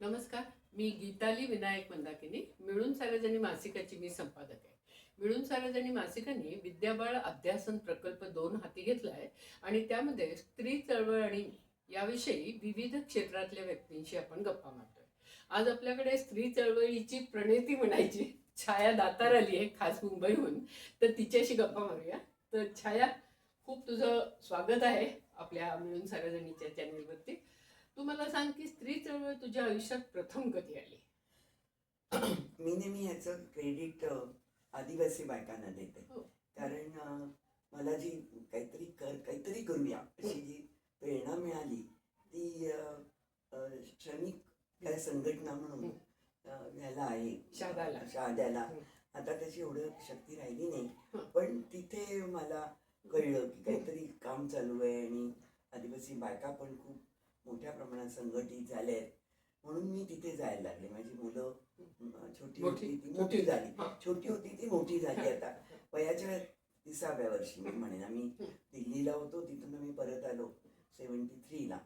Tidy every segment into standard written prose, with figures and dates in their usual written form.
नमस्कार. मी गीताली विनायक मंदाकिनी, मिळून सार्वजनिक मासिकाची मी संपादक आहे. मिळून सार्वजनिक मासिकाने विद्याबाळ अध्यासन प्रकल्प 2 हाती घेतला आहे आणि त्यामध्ये स्त्री चळवळ आणि याविषयी विविध क्षेत्रातल्या व्यक्तींशी आपण गप्पा मारतोय. आज आपल्याकडे स्त्री चळवळीची प्रणेती म्हणायची छाया दातार आली आहे, खास मुंबईहून. तर तिच्याशी गप्पा मारूया. तर छाया, खूप तुझं स्वागत आहे आपल्या मिळून सार्वजनिकच्या चॅनेलवरती. तू मला सांग की स्त्री चळवळ तुझ्या आयुष्यात प्रथम कधी आली? मी नेहमी ह्याचं क्रेडिट आदिवासी बायकांना देते. हो. कारण मला जी काहीतरी करूया अशी जी प्रेरणा मिळाली ती श्रमिक काय संघटना म्हणून ह्याला आहे, शहाद्याला. शहाद्याला. हं. आता त्याची एवढं शक्ती राहिली नाही, हं. पण तिथे मला कळलं की काहीतरी काम चालू आहे आणि आदिवासी बायका पण खूप मोठ्या प्रमाणात संघटित झाल्या आहेत. म्हणून मी तिथे जायला लागले. माझी मुलं छोटी होती ती मोठी झाली, छोटी होती ती मोठी झाली. आता वयाच्या 30व्या वर्षी मी म्हणेन. आम्ही दिल्लीला होतो, तिथून आम्ही परत आलो 73ला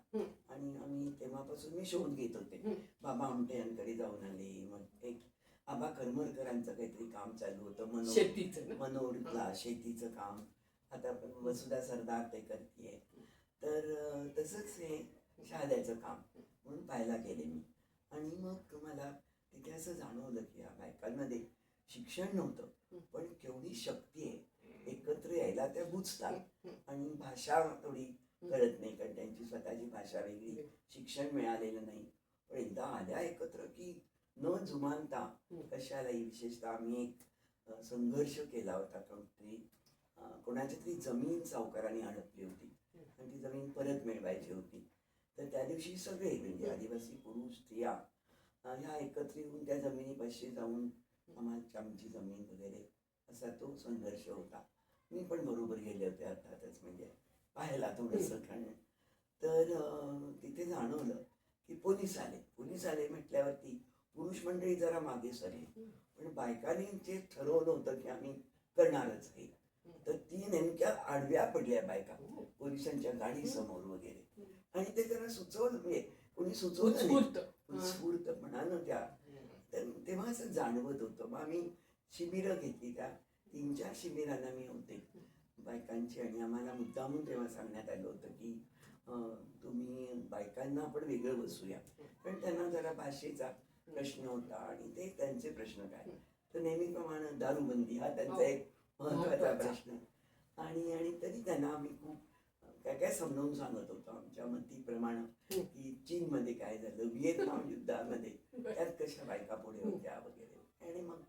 आणि आम्ही तेव्हापासून मी शोध घेत होते. बाबा आमटेंकडे जाऊन आले. मग एक आबा करमरकरांचं काहीतरी काम चालू होतं, शेतीचं मनोरला शेतीचं काम. आता वसुधा सरदार ते करतीये. तर तसंच हे शहाद्याचं काम म्हणून पाहायला गेले मी. आणि मग मला तिथे असं जाणवलं की या बायकांमध्ये शिक्षण नव्हतं, पण केवढी शक्ती आहे. एकत्र यायला त्या बुजतात आणि भाषा थोडी कळत नाही, कारण त्यांची स्वतःची भाषा वेगळी, शिक्षण मिळालेलं नाही. पण एकदा आल्या एकत्र की न जुमानता कशालाही. विशेषतः आम्ही एक संघर्ष केला होता. कोणाची तरी जमीन सावकारांनी हडपली होती आणि ती जमीन परत मिळवायची होती. तर त्या दिवशी सगळे म्हणजे आदिवासी पुरुष स्त्रिया ह्या एकत्र येऊन त्या जमिनीपाशी जाऊन आमची जमीन वगैरे असा तो संघर्ष होता. मी पण बरोबर गेले होते अर्थातच, म्हणजे पाहायला थोडंसं. कारण तर तिथे जाणवलं की पोलीस आले म्हटल्यावरती पुरुष मंडळी जरा मागे सरली, पण बायकांनी जे ठरवलं होतं की आम्ही करणारच आहे, तर ती नेमक्या आडव्या पडल्या बायका पोलिसांच्या गाडी समोर वगैरे. आणि ते त्यांना सुचवलं, म्हणजे कोणी सुचवलं नाही, उत्स्फूर्तपणानं त्या. तर तेव्हा असं जाणवत होतं. मग आम्ही शिबिरं घेतली. त्या 3-4 शिबिरांना मी होते बायकांची. आणि आम्हाला मुद्दामून तेव्हा सांगण्यात आलं होतं की तुम्ही बायकांना आपण वेगळं बसूया, कारण त्यांना जरा भाषेचा प्रश्न होता आणि ते त्यांचे प्रश्न काय. तर नेहमीप्रमाणे दारूबंदी हा त्यांचा एक महत्वाचा प्रश्न. आणि तरी त्यांना आम्ही खूप काय काय समजावून सांगत होतो आमच्या मतीप्रमाणे की चीनमध्ये काय झालं, व्हिएतनाम युद्धामध्ये त्यात कशा बायका पुढे होत्या वगैरे. आणि मग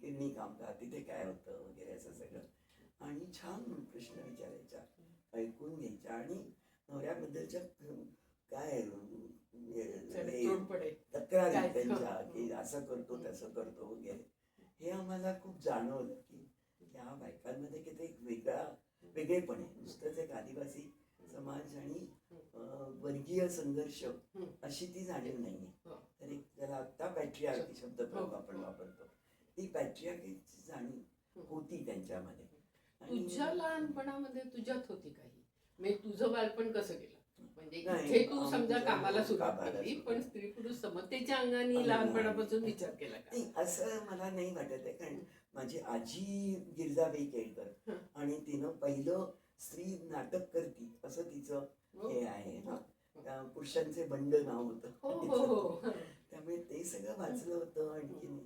गिरणी कामगार तिथे काय होतं वगैरे असं सगळं. आणि छान प्रश्न विचारायच्या, ऐकून घ्यायच्या आणि नवऱ्याबद्दलच्या काय तक्रारी त्यांच्या की असं करतो तसं करतो वगैरे. हे आम्हाला खूप जाणवलं की या बायकांमध्ये किती एक वेगळेपण आहे. नुसतंच एक आदिवासी समाज आणि वर्गीय संघर्ष अशी ती जाणीव नाहीये. तर एक ज्याला आत्ता पॅट्रियार्की शब्द आपण वापरतो, ती पॅट्रियार्कीची जाणीव होती त्यांच्यामध्ये. तुझ्या लहानपणामध्ये तुझ्यात होती काही? म्हणजे तुझं बालपण कसं गेलं? म्हणजे इथे तू समजा कामाला सुरुवात केली, पण स्त्री पुरुष समतेच्या अंगाने लहानपणापासून विचार केला का? नाही, असं मला नाही वाटत आहे. कारण माझी आजी गिरजाबाई केळकर आणि तिनं पहिलं स्त्री नाटक करती असं तिचं हे आहे ना. पुरुषांचे बंड नाव होतं. त्यामुळे ते सगळं वाचलं होतं आणखी.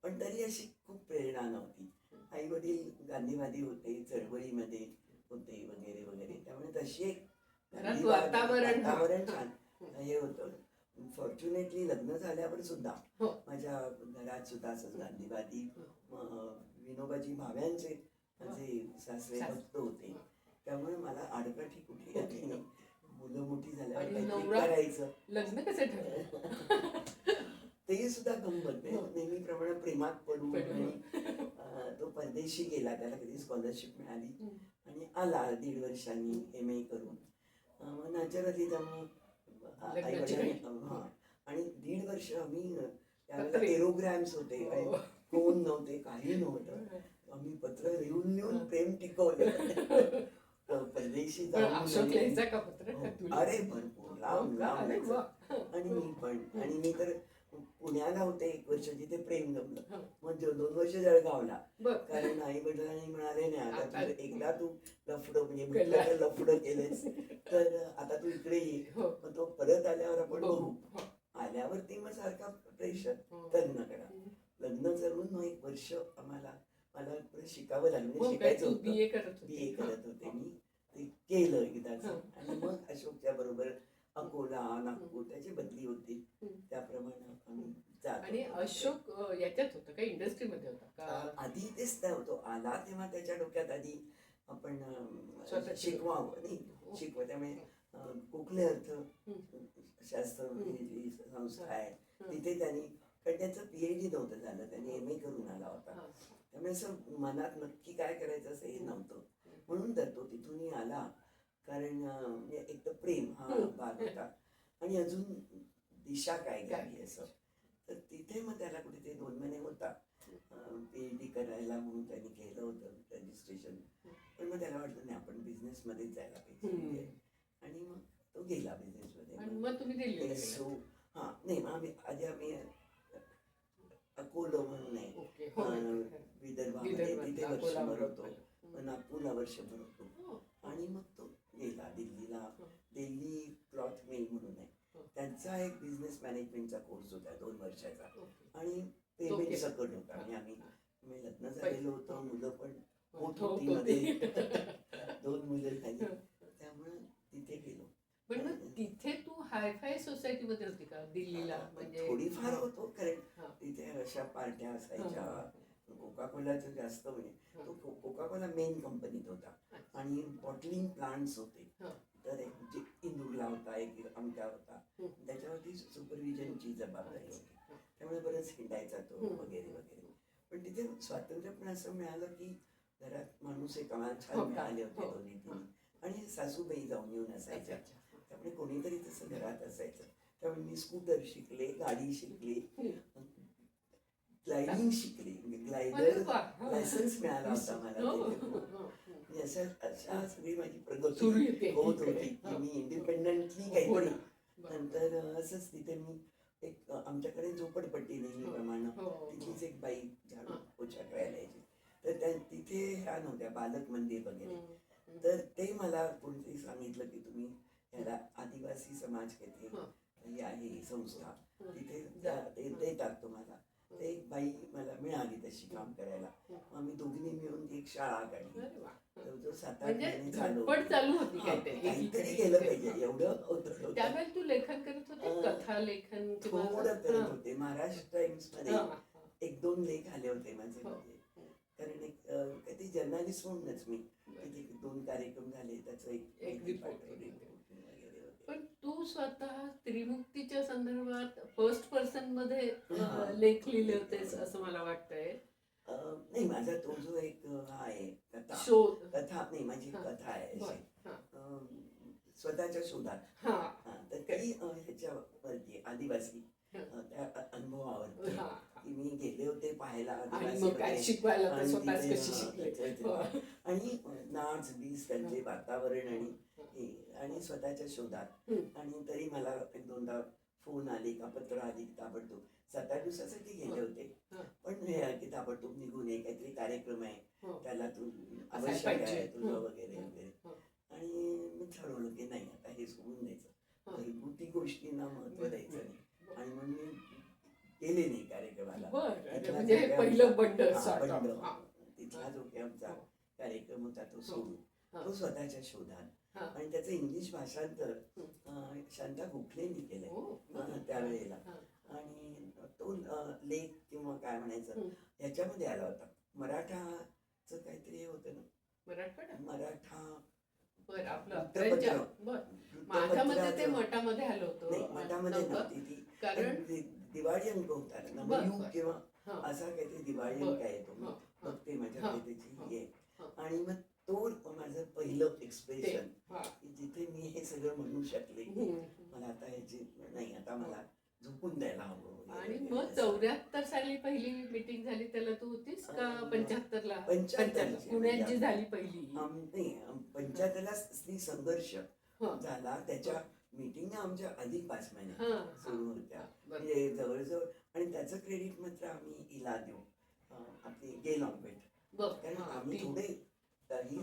पण तरी अशी खूप प्रेरणा नव्हती. आई वडील गांधीवादी होते, चळवळीमध्ये होते वगैरे वगैरे. त्यामुळे तशी एक वातावरण छान हे होतं. फॉर्च्युनेटली लग्न झाल्यावर सुद्धा माझ्या घरात सुद्धा असंच गांधीवादी, विनोबाजी भाव्यांचे माझे सासरे भक्त होते. त्यामुळे मला आडकाठी कुठे येते नाही. मुलं मोठी झाल्यावर काहीतरी करायचं. लग्न कसं ठरलं? ते सुद्धा गंमत आहे. नेहमीप्रमाणे प्रेमात पडून आणि तो परदेशी गेला, त्याला कधी स्कॉलरशिप मिळाली आणि आला 1.5 वर्षांनी MA करून. मग नॅचरली त्यामुळे आई वडिलांनी आणि 1.5 वर्ष आम्ही त्यावेळेला एरोग्रॅम्स होते, फोन नव्हते, काही नव्हतं. आम्ही पत्र लिहून प्रेम टिकवलं. परदेशी जाऊन अशोक लिहायचा का पत्र? अरे भरपूर लांब लांब. आणि मी पण. आणि मी तर पुण्याला होते 1 वर्ष, तिथे प्रेम जमलं. मग 2 वर्ष जळगावला, कारण आई वडिलांनी म्हणाले नाही आता तू एकदा तू लफडं म्हणजे म्हटलं तर लफडं केलंस तर आता तू इकडे ये. मग तो परत आल्यावर आपण बघू. आल्यावरती मग सारखा प्रेशर, लग्न करा. लग्न करून मग 1 वर्ष मला परत शिकावं लागलं. म्हणजे शिकायचं होतं. बीए करत होते मी. ते केलं एकदाच. आणि मग अशोकच्या बरोबर अकोला, नागपूर त्याची बदली होती. त्याप्रमाणे आम्ही जात आणि होतो. अशोक याच्यात होतं का, इंडस्ट्रीमध्ये होता का? आधी तेच होतो. आला तेव्हा त्याच्या डोक्यात आधी आपण शिकवावं नाही, शिकवा. त्यामुळे कोकणे अर्थ शास्त्र ही संस्था आहे तिथे त्यांनी, कारण त्याचं PhD नव्हतं झालं, त्यांनी MA करून आला होता. त्यामुळे असं मनात नक्की काय करायचं असं हे नव्हतं. म्हणून तर तो तिथूनही आला. कारण एक तर प्रेम हा भाग होता आणि अजून दिशा काय घ्यावी असं. तर तिथे मग त्याला कुठेतरी 2 महिने होता PhD करायला, म्हणून त्यांनी केलं होतं रजिस्ट्रेशन. पण मग त्याला वाटलं नाही आपण बिझनेसमध्येच जायला पाहिजे. आणि मग तो गेला बिझनेसमध्ये. मग तुम्ही दिल्लीला नाही, मग आम्ही अकोलो म्हणून आहे विदर्भामध्ये, तिथे वर्षभर होतो. नागपूरला वर्षभर होतो. आणि मग तो गेला दिल्लीला. दिल्ली क्लॉथ मिल म्हणून आहे, त्यांचा एक बिझनेस मॅनेजमेंटचा कोर्स होता 2 वर्षाचा. आणि पेमेंट सकट होता. आणि आम्ही लग्न झालेलं होतं, मुलं पण होत होती मध्ये. 2 मुलं झाली. त्यामुळे तिथे गेलो. पण मग तिथे तू हायफाय सोसायटीमध्ये होती का दिल्लीला? म्हणजे थोडीफार होतो, कारण तिथे अशा पार्ट्या असायच्या. कोका कोलाचं जास्त, म्हणजे तो कोका कोला मेन कंपनीत होता आणि बॉटलिंग प्लांट्स होते. तर एक इंदूरला होता, एक आमच्या होता. त्याच्यावरती सुपरविजनची जबाबदारी होती. त्यामुळे बरंच हिंडायचा तो वगैरे वगैरे. पण तिथे स्वातंत्र्य पण असं मिळालं की घरात माणूस एक आम्हाला छान मिळाले होते 2-3. आणि सासूबाई जाऊन येऊन असायच्या. त्यामुळे कोणीतरी तसं घरात असायचं. त्यामुळे मी स्कूटर शिकले, गाडी शिकली, ग्लायडिंग शिकली. ग्लायडर लायसन्स मिळाला होता मला. अशा सगळी माझी प्रगती होत होती की मी इंडिपेंडेंटली काहीतरी. नंतर असंच तिथे मी एक आमच्याकडे झोपडपट्टी नेहमीप्रमाणे तिथलीच एक बाई झाडू पोछा करायला यायची. तर तिथे ह्या नव्हत्या बालक मंदिर वगैरे. तर ते मला कोणीतरी सांगितलं की तुम्ही ह्याला आदिवासी समाज काहीतरी आहे संस्था, तिथे देतात तुम्हाला. ते एक बाई मला मिळाली तशी काम करायला. आम्ही दोघींनी मिळून एक शाळा काढली. जवळजवळ 7-8 महिने चालू होती काहीतरी केलं पाहिजे एवढं होतं. त्यावेळेला तू लेखन करत होते, कथा लेखन थोडं करत होते. महाराष्ट्र टाइम्स मध्ये 1-2 लेख आले होते माझे. कारण एक काहीतरी जर्नलिस्ट म्हणूनच मी तिथे 2 कार्यक्रम झाले, त्याचं एक रिपोर्ट वगैरे. पण तू स्वतः त्रिमुक्तीच्या संदर्भात फर्स्ट पर्सन मध्ये लेख लिहिले होतेस असं मला वाटतंय. नाही, माझा तो जो एक हा आहे कथा नाही, माझी कथा आहे स्वतःच्या शोधात. तर ती ह्याच्यावरती आदिवासी त्या अनुभवावरती की मी गेले होते पाहायला शिकवायला आणि नाच बीस त्यांचे वातावरण आणि स्वतःच्या शोधात. आणि तरी मला 1-2दा फोन आले का पत्र आली ताबडतोब. 7-8 दिवसासाठी गेले होते, पण हे की ताबडतोब निघून ये, काहीतरी कार्यक्रम आहे त्याला तू आवश्यक आहे तुझं वगैरे वगैरे. आणि मी ठरवलं की नाही आता हे सोडून द्यायचं, घरगुती गोष्टींना महत्व द्यायचं नाही. आणि म्हणून मी गेले नाही कार्यक्रमाला. तिथला जो काही आमचा कार्यक्रम होता तो सोडून तो स्वतःच्या शोधात. आणि त्याचं इंग्लिश भाषांतर शांता गोखलेंनी केलंय त्यावेळेला. आणि तो लेख किंवा काय म्हणायचं ह्याच्यामध्ये आला होता. मराठाचं काहीतरी होतं ना, मराठा माझ्यामध्ये ते मठामध्ये आलं होतं. नाही, मठामध्ये नव्हती ती, कारण दिवाळी अंक होता नवयुग किंवा असा काहीतरी दिवाळी अंक आहे तो. मग ते माझ्याकडे त्याची ही आहे. आणि मग तो माझं पहिलं एक्सप्रेशन जिथे मी हे सगळं म्हणू शकले की मला आता ह्याची नाही, आता मला झोपून द्यायला हवं. आणि मग 74 साली पहिली मीटिंग झाली त्याला तू होतीस का? 75ला पुण्याची झाली पहिली. नाही, 75ला स्त्री संघर्ष झाला. त्याच्या मीटिंग आमच्या अधिक 5 महिने हां, सुरू हां, होत्या. हां, बरोबर. म्हणजे जवळजवळ आणि त्याचं क्रेडिट मात्र आम्ही हिला देऊ, आपली गेल ऑम्पेट. बरं, कारण हां, आम्ही ती- थोडे ही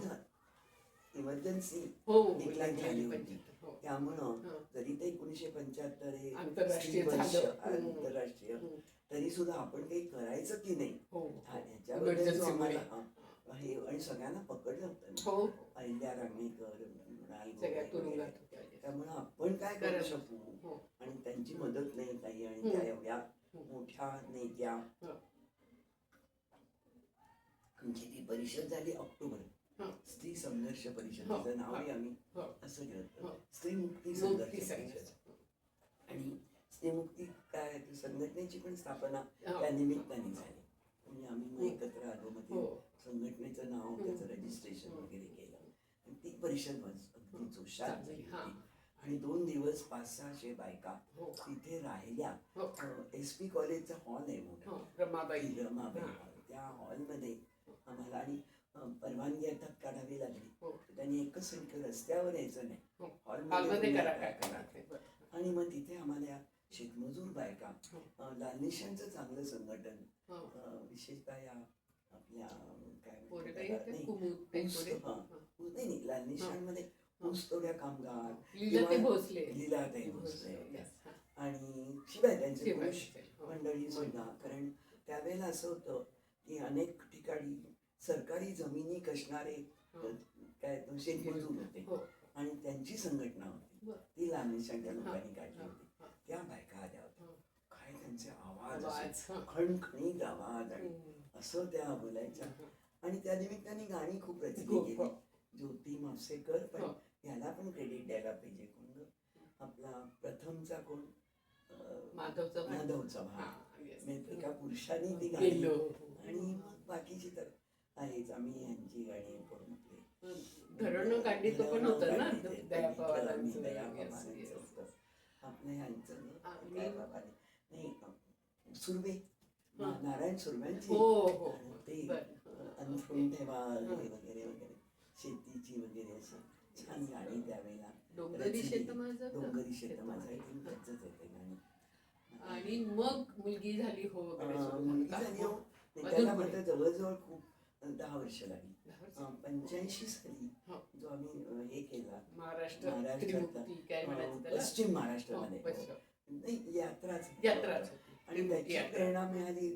इमर्जन्सी हो डिक्लेअर झाली होती. 1975, हो. त्यामुळं हां. जरी ते 1975 हे आंतरराष्ट्रीय स्त्री वर्ष झालं. हम्म. आंतरराष्ट्रीय, हम्म. तरी सुद्धा आपण काही करायचं की नाही हो, ह्याच्याबद्दल जो Emergency आम्हाला मुळे. हे आणि सगळ्यांना पकडलं होतं ना. हो, अहिल्या रांगणेकर, मृणाल सगळ्या गोरे तुरुंगात वगैरे. होत्या. त्यामुळं आपण काय करू करायला. शकू हो. आणि त्यांची मदत नाही काही आणि हम्म. त्या एवढ्या हम्म. मोठ्या नेत्या. हो. आमची ती परिषद झाली ऑक्टोबर. हो. स्त्री संघर्ष परिषद, हो. तिचं नावही आम्ही हो. असं ठेवतो, हो. स्त्री मुक्ती मुक्ती संघर्ष संघर्ष. परिषद. आणि स्त्रीमुक्ती काय संघटनेची पण स्थापना हो. त्या निमित्ताने झाली. म्हणजे आम्ही मग एकत्र आलो, मग हो. ते संघटनेचं नाव, त्याचं रजिस्ट्रेशन वगैरे केलं. आणि ती परिषद अगदी जोशात चांगली, झाली हां. होती. आणि 2 दिवस 500-600 बायका हो. तिथे राहिल्या. हो. SP कॉलेजचा हॉल आहे मोठा, हो, रमाबाई. रमाबाई हां. हॉल. त्या हॉलमध्ये आम्हाला आणि परवानगी अर्थात काढावी लागली. हो. त्यांनी एकच सांगितलं, रस्त्यावर यायचं नाही, हो. हॉलमध्ये हॉलमध्ये करा काय काय करा. करा. बरं. आणि मग तिथे आम्हाला या शेतमजूर बायका, हो. लालनिशांचं चांगलं संघटन, हो. विशेषतः या आपल्या काय पोरे म्हणतात काही त्याला, होते? नाही, कुमुद काही ऊस, पोरे? हां, हां. नाही लालनिशांमध्ये हां. ऊसतोड्या कामगार, लीलाताई किंवा भोसले. लीलाताई भोसले होत्या. Yes, हां. आणि शिवाय त्यांचे शिवाय पुरुष असेल. हो. मंडळी सुद्धा. कारण त्यावेळेला असं होतं की अनेक ठिकाणी सरकारी जमिनी कसणारे हो. काय शेतमजूर होते हो. आणि त्यांची संघटना होती. बरं. ती लालनिशांच्या हां. लोकांनी काढली हां. होती. हां. त्या बायका आल्या होत्या. हां. काय त्यांचे आवाज आवाज, असे हां. खणखणीत आवाज आणि हम्म. असं त्या बोलायच्या. हां. आणि त्या निमित्ताने गाणी खूप रचली हो, गेली. हो. ज्योती मापसेकर, पण हो. याला पण क्रेडिट द्यायला पाहिजे. कोण ग? आपला प्रथमचा कोण, माधव चव्हाण. माधव चव्हाण. हां, yes. म्हणजे एका पुरुषाने ती गाणी. गेलो. आणि मग बाकीची तर आहेच. आम्ही यांची गाणी करून आपले घराणं काढली तो पण होतं ना, दया पवारांचं. मी दया Yes, पवारांचं yes. होतं. आपलं ह्यांचं आणि- काय बाबाने, नाही, सुर्वे, हां. नारायण सुर्व्यांची हो, हो. ते बरं. अंथरूण ठेवा हां. वगैरे वगैरे शेतीची वगैरे अशी छान गाणी त्यावेळेला डोंगरी रचली. शेत माझं. डोंगरी शेत माझं, I think त्याचंच आहे ते गाणं. आणि मग मुलगी झाली हो वगैरे सुरू झालं मुलगी का? झाली हो. अजून त्याला पुढे. मात्र जवळजवळ खूप 10 वर्ष लागली. 10 वर्ष. 85 साली हो. जो आम्ही हे केला महाराष्ट्र महाराष्ट्रात, त्रिमुक्ती काय म्हणायचं त्याला? पश्चिम हो, महाराष्ट्रामध्ये, पश्चिम. नाही, यात्राच यात्राच होती. आणि त्याची यात्रा. प्रेरणा मिळाली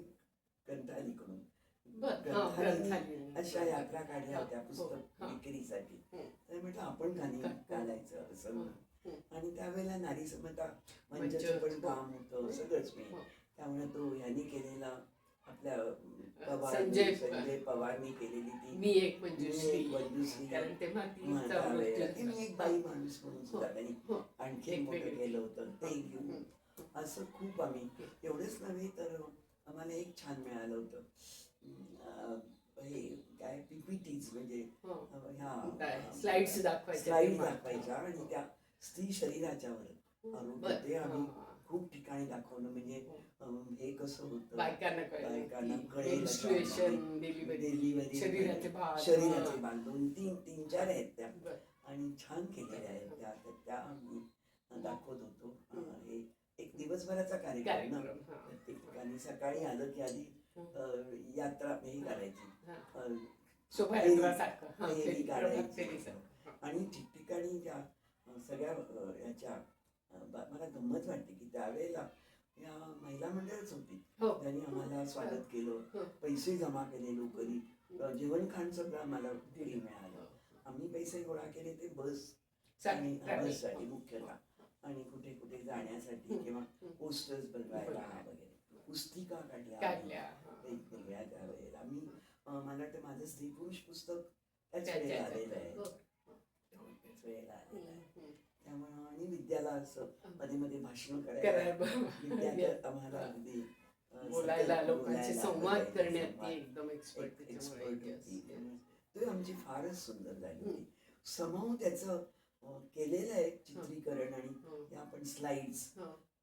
ग्रंथालीकडून. बरं. हां, ग्रंथालीने ग्रंथाली. अशा यात्रा काढल्या हां, होत्या हो, पुस्तक हां. विक्रीसाठी. हं. तर म्हटलं आपण गाणी घालायचं असं. हं. आणि त्यावेळेला नारी समता मंच, मंचाचं पण हो. काम होतं, हो. सगळंच मी. हो. त्यामुळे तो यांनी केलेला आपल्या संजय पवारनी केलेली ती मी एक मंजुश्री. मंजुश्री, कारण तेव्हा ती त्यावेळेला ती मी एक बाई हो. माणूस म्हणून सुद्धा त्यांनी हो. आणखी एक मोठं वेगळी. केलं होतं ते घेऊन. हं. असं खूप आम्ही, एवढंच नव्हे तर आम्हाला एक छान मिळालं होतं, हे काय PPTs, म्हणजे हो. ह्या स्लाइड्स दाखवायच्या. स्लाइड दाखवायच्या आणि त्या स्त्री शरीराच्यावर आरोग्य ते आम्ही हां. खूप ठिकाणी दाखवलं. म्हणजे हे कसं होतं, बायकांना बायकांना कळलं कळेल मेन्स्ट्रुएशन, डिलिव्हरी, शरीराचे भाग. शरीराचे भाग 2-3-4 आहेत त्या. बरं. आणि छान केलेल्या आहेत त्या. तर त्या आम्ही दाखवत होतो. हे एक दिवसभराचा कार्यक्रम ना. कार्यक्रम. हां. प्रत्येक ठिकाणी सकाळी आलं की आधी यात्रा हे करायची, शोभायात्रासारखं. हां, फेरी काढायची. फेरीसारखं. हां. आणि ठिकठिकाणी त्या सगळ्या याच्या मला गंमत वाटते की त्यावेळेला या महिला मंडळच होती. हो. त्यांनी आम्हाला स्वागत केलं, हो. पैसे जमा केले लोकरी, जेवण खाण सगळं आम्हाला फ्री मिळालं. आम्ही पैसे गोळा केले ते बस आणि बससाठी मुख्यतः, आणि कुठे कुठे जाण्यासाठी किंवा पोस्टर्स बनवायला वगैरे. पुस्तिका काढल्या वेगवेगळ्या त्यावेळेला. आम्ही मला वाटतं माझं स्त्री पुरुष पुस्तक त्याच वेळेला आलेलं आहे. त्याच वेळेला आलेलं आहे. त्यामुळं आणि विद्याला असं मध्ये मध्ये भाषण करायला विद्या आम्हाला अगदी बोलायला, लोकांशी संवाद करण्यात ती संवाद एकदम एक्सपर्ट होती. ती आमची फारच सुंदर झाली होती. समूह त्याचं केलेलं आहे चित्रीकरण आणि हे आपण स्लाइड्स.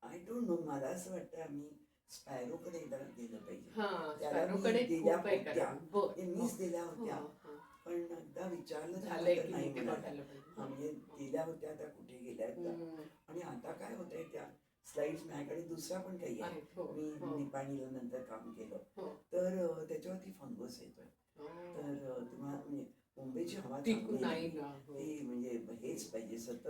आय डोंट नो, मला असं वाटतं आम्ही स्पॅरोकडे एकदा गेलं पाहिजे. त्याला मी दिल्या होत्या, मीच दिल्या होत्या. पण एकदा विचारलं झालंय तर की नाही नाही ते म्हणाल्या. बघायला पाहिजे. म्हणजे गेल्या होत्या त्या कुठे गेल्या त्या. हम्म. आणि आता काय होतंय त्या स्लाइड्स माझ्याकडे दुसरा पण काही आहे. आहेत, हो, मी हो. निपाणीला नंतर काम केलं हो. तर त्याच्यावरती फंगस येतोय. हो. तर तुम्हाला म्हणजे मुंबईची हवा टिकून चांगली नाही नाही. ना, हो. ती म्हणजे हेच पाहिजे सतत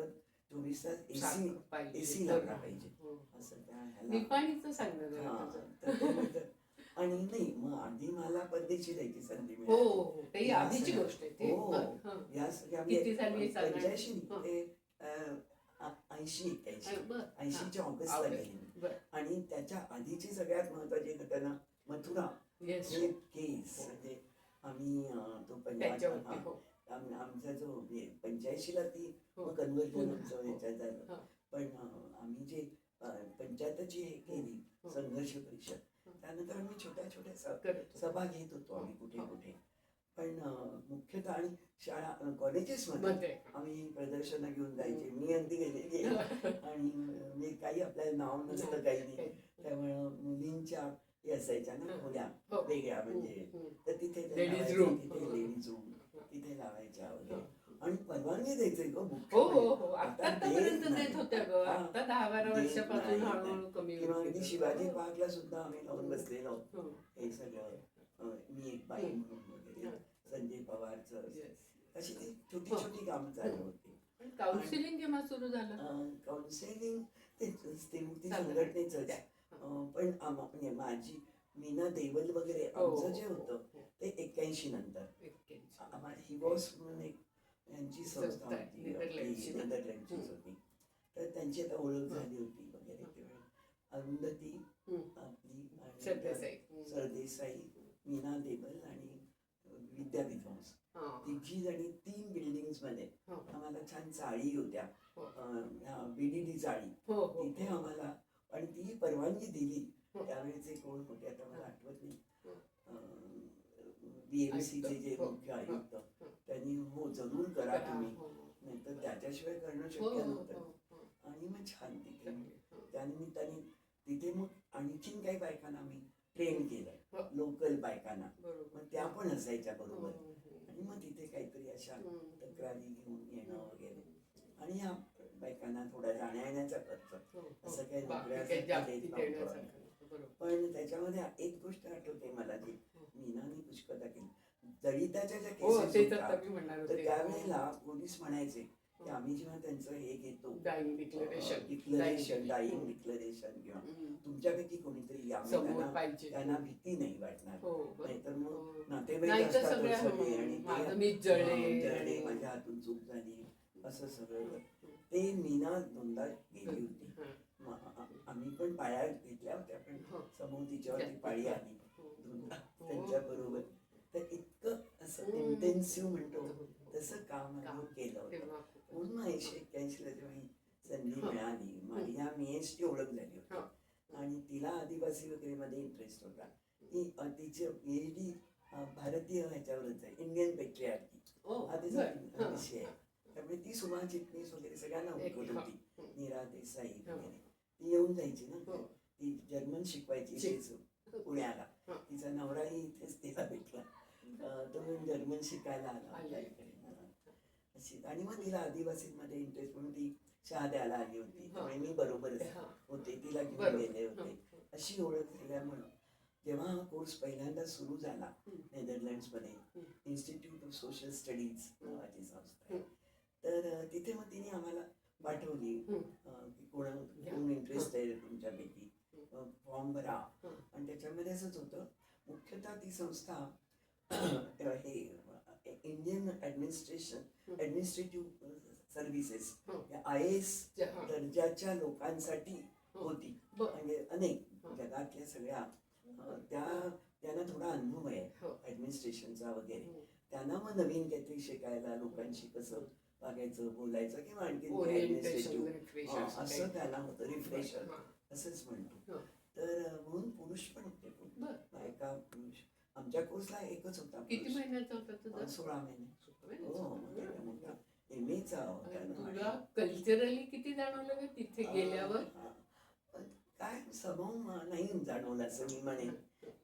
24 तास सारखं पाहिजे. एसी तर लागला पाहिजे हो. असं त्या ह्याला. निपाणीचं सांग ना जरा हा, तुझं. तर ते मी आणि नाही मग आधी मला परदेशी जायची संधी हो मिळाली. हो ते या आधीची सगळ्या- गोष्ट आहे ती. हो बरं, हं. या सगळ्या किती झाली हे साधारण? 85 हं. ते 80-81 बरं, 80च्या हां. ऑगस्टला ऑगस्ट. गेली मी. बरं. आणि त्याच्या आधीची सगळ्यात महत्वाची घटना मथुरा येस. हे केस. हो. म्हणजे आम्ही तो त्याच्यावरती हो. आमचा जो 85ला ती हो. कन्व्हर्जन पुन्हा, आमचं हो. ह्याच्यात झालं. हं. पण आम्ही जे पंचायतची हे केली हो. संघर्ष परिषद, हं. त्यानंतर आम्ही छोट्या छोट्या करत होतो. सभा घेत होतो आम्ही कुठे हो. कुठे. पण मुख्यतः आणि शाळा कॉलेजेसमध्ये मध्ये. आम्ही प्रदर्शनं घेऊन जायचे. मी अगदी गेलेली आहे. आणि मी काही आपल्याला नाव नसतं काही नाही. त्यामुळं मुलींच्या हे असायच्या ना खोल्या हो. वेगळ्या म्हणजे, हं. तर तिथे ते Ladies लावायचे, room. तिथे हं. लेडीज रूम हं. तिथे लावायच्या वगैरे. हं. आणि परवानगी द्यायचे ग हो मुख्य हो म्हणजे. हो. आता आतापर्यंत देत देत होत्या ग. हा. आता 10-12 देत वर्षापासून नाही. हळूहळू कमी किंवा होत अगदी गेलं. शिवाजी हो. पार्कला सुद्धा आम्ही लावून बसलेलो आहोत. हो. हे सगळं मी एक बाई म्हणून वगैरे हं. संजय पवारचं Yes. अशी ती छोटी हो. छोटी कामं चालू होती. पण काउन्सिलिंग केव्हा सुरू झालं? काउन्सिलिंग ते मुक्ती चालू. संघटनेचंच. त्या. पण म्हणजे माझी मीना देवल वगैरे हो, आमचं जे हो, होतं हो. ते 81 नंतर. 81. आम्हाला हिवॉस म्हणून एक यांची संस्था संस्था आहे, होती, नेदरलँडची ना? नेदरलँडचीच हं. होती. तर त्यांची आता ओळख हं. झाली होती वगैरे हं. त्यावेळी. अरुंधती हं. आपली आणि सरदेसाई. हं. सरदेसाई, मीना देवल आणि विद्या विध्वंस, हां. तिघी जणी 3 बिल्डिंग्स मध्ये हो. आम्हाला छान चाळी होत्या. हो. बीडीडी चाळी हो हो. तिथे आम्हाला. आणि ती परवानगी दिली. हो. त्यावेळेचे कोण होते आता मला आठवत नाही. हो. बीएमसीचे जे हो. मुख्य आयुक्त हो. त्यांनी हो जरूर करा तुम्ही, हो. नाही तर त्याच्याशिवाय करणं हो, शक्य हो, नव्हतं. हो, हो. आणि मग छान तिथे चांगली. हो. त्यानिमित्ताने तिथे मग आणखीन काही बायकांना आम्ही ट्रेन केलं, हो. लोकल बायकांना. बरोबर. मग त्या पण असायच्या बरोबर. हो, हो. आणि मग तिथे काहीतरी अशा हं. तक्रारी घेऊन येणं वगैरे. हं. आणि ह्या बायकांना थोडा जाण्या येण्याचा खर्च हो, हो. असं काही बाकी काही नोकऱ्यासारखं जास्ती देत नव्हतं. देण्यासारखं नव्हतं. बरोबर. पण त्याच्यामध्ये एक गोष्ट आठवते मला जी मीनाने पुष्कळदा केली. दलिताच्या ज्या हो केसेस तेच होत्या आता मी म्हणणार तर होते. त्यावेळेला पोलीस म्हणायचे की आम्ही जेव्हा त्यांचं हे घेतो dying declaration. Declaration dying declaration किंवा तुमच्यापैकी कोणीतरी यावं, समोर त्यांना पाहिजे. त्यांना भीती नाही वाटणार. हो बरोबर. नाहीतर मग हो. नातेवाईक नाही तर असतात सगळ्या सगळे आणि ते, माझं मीच जळले. जळले, माझ्या हातून चूक झाली असं सगळं. ते मीना दोनदा गेली होती. आम्ही पण पाया घेतल्या होत्या पण हो. समोर तिच्यावरती पाळी आली हो. दोनदा हो. त्यांच्या बरोबर. तर इतकं असं हम्म. इंटेन्सिव्ह म्हणतो हो. तसं काम आम्ही केलं होतं. तेव्हा खूपच. म्हणून 81-81ला जेव्हा ही संधी हो. मिळाली, माझ्या मेसची ओळख झाली हो. होती. आणि तिला आदिवासी वगैरे मध्ये इंटरेस्ट होता. ती तिचे पीएचडी भारतीय ह्याच्यावरच आहे, इंडियन पेट्रियार्की ओ, हा बरं. तिचा हां. विषय आहे. त्यामुळे ती सुमा चिटणीस वगैरे सगळ्यांना ओळखत हां. होती. नीरा देसाई हो. वगैरे ती येऊन जायची ना. हो. ती जर्मन शिकवायची शिक. इथेच पुण्याला. हां. तिचा नवराही इथेच तिला भेटला. तो जर्मन शिकायला आला होता आला. इकडे. अशी. आणि मग तिला आदिवासींमध्ये इंटरेस्ट म्हणून ती शहाद्याला आली होती. त्यामुळे मी बरोबरच हां. होते, तिला घेऊन बरोबर. गेले होते. अशी ओळख झाल्यामुळं जेव्हा हा कोर्स पहिल्यांदा सुरू झाला नेदरलँड्समध्ये, इन्स्टिट्यूट ऑफ सोशल स्टडीज नावाची संस्था आहे. तर तिथे मग तिने आम्हाला पाठवली की कोण इंटरेस्ट आहे तुमच्यापैकी, फॉर्म भरा. आणि त्याच्यामध्ये असंच होतं, मुख्यतः ती संस्था हे इंडियन ॲडमिनिस्ट्रेटिव्ह सर्व्हिसेस IAS दर्जाच्या लोकांसाठी होती. म्हणजे अनेक जगातल्या सगळ्या त्यांना थोडा अनुभव आहे ॲडमिनिस्ट्रेशनचा वगैरे. त्यांना मग नवीन काहीतरी शिकायला, लोकांशी कसं वागायचं, बोलायचं किंवा आणखी ॲडमिनिस्ट्रेटिव्ह असं त्यांना होतं, रिफ्रेशर असंच म्हणतो. तर म्हणून पुरुष पण होते, बायका पुरुष. आमच्या कोर्सला एकच होता. किती महिन्याचा होता तुझा? 16 महिने. हो, मोठा MA तुला कल्चरली किती जाणवलं का तिथे गेल्यावर? काय स्वभाव नाही जाणवलं असं मी म्हणेन.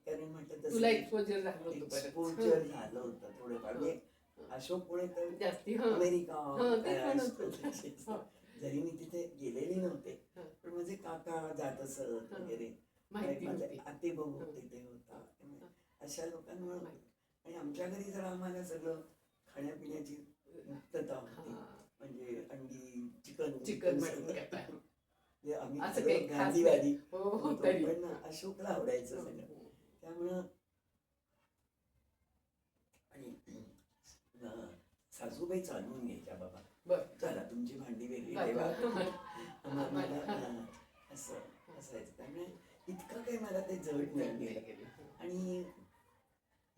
कारण म्हटलं तुला एक्सपोजर झालं होतं. एक्सपोजर झालं होतं थोडंफार. म्हणजे अशोक पुणे तर जास्ती अमेरिका ते काय म्हणत असतं होते. तसे असतं. हो. जरी मी तिथे गेलेली नव्हते हं. पण माझे काका जात असत हं. वगैरे माहिती माझे होती. आतेभाऊ हं. तिथे होता त्यामुळे हं. अशा लोकांमुळे माहिती. आणि आमच्या घरी जर आम्हाला सगळं खाण्यापिण्याची मुक्तता होती हा. म्हणजे अंडी चिकन चिकन मटन सगळं. काय काय. म्हणजे आम्ही असं खरं काही खास नाही. गांधीवादी हो हो होतो तरी. पण अशोकला आवडायचं हं. सगळं त्यामुळं आणि सासूबाई चालवून घ्यायच्या बाबा बर. चला तुमची भांडी वेगळी बर. ठेवा आम्हाला. असं असायचं त्यामुळे इतकं काही मला ते जड नाही गेलं आणि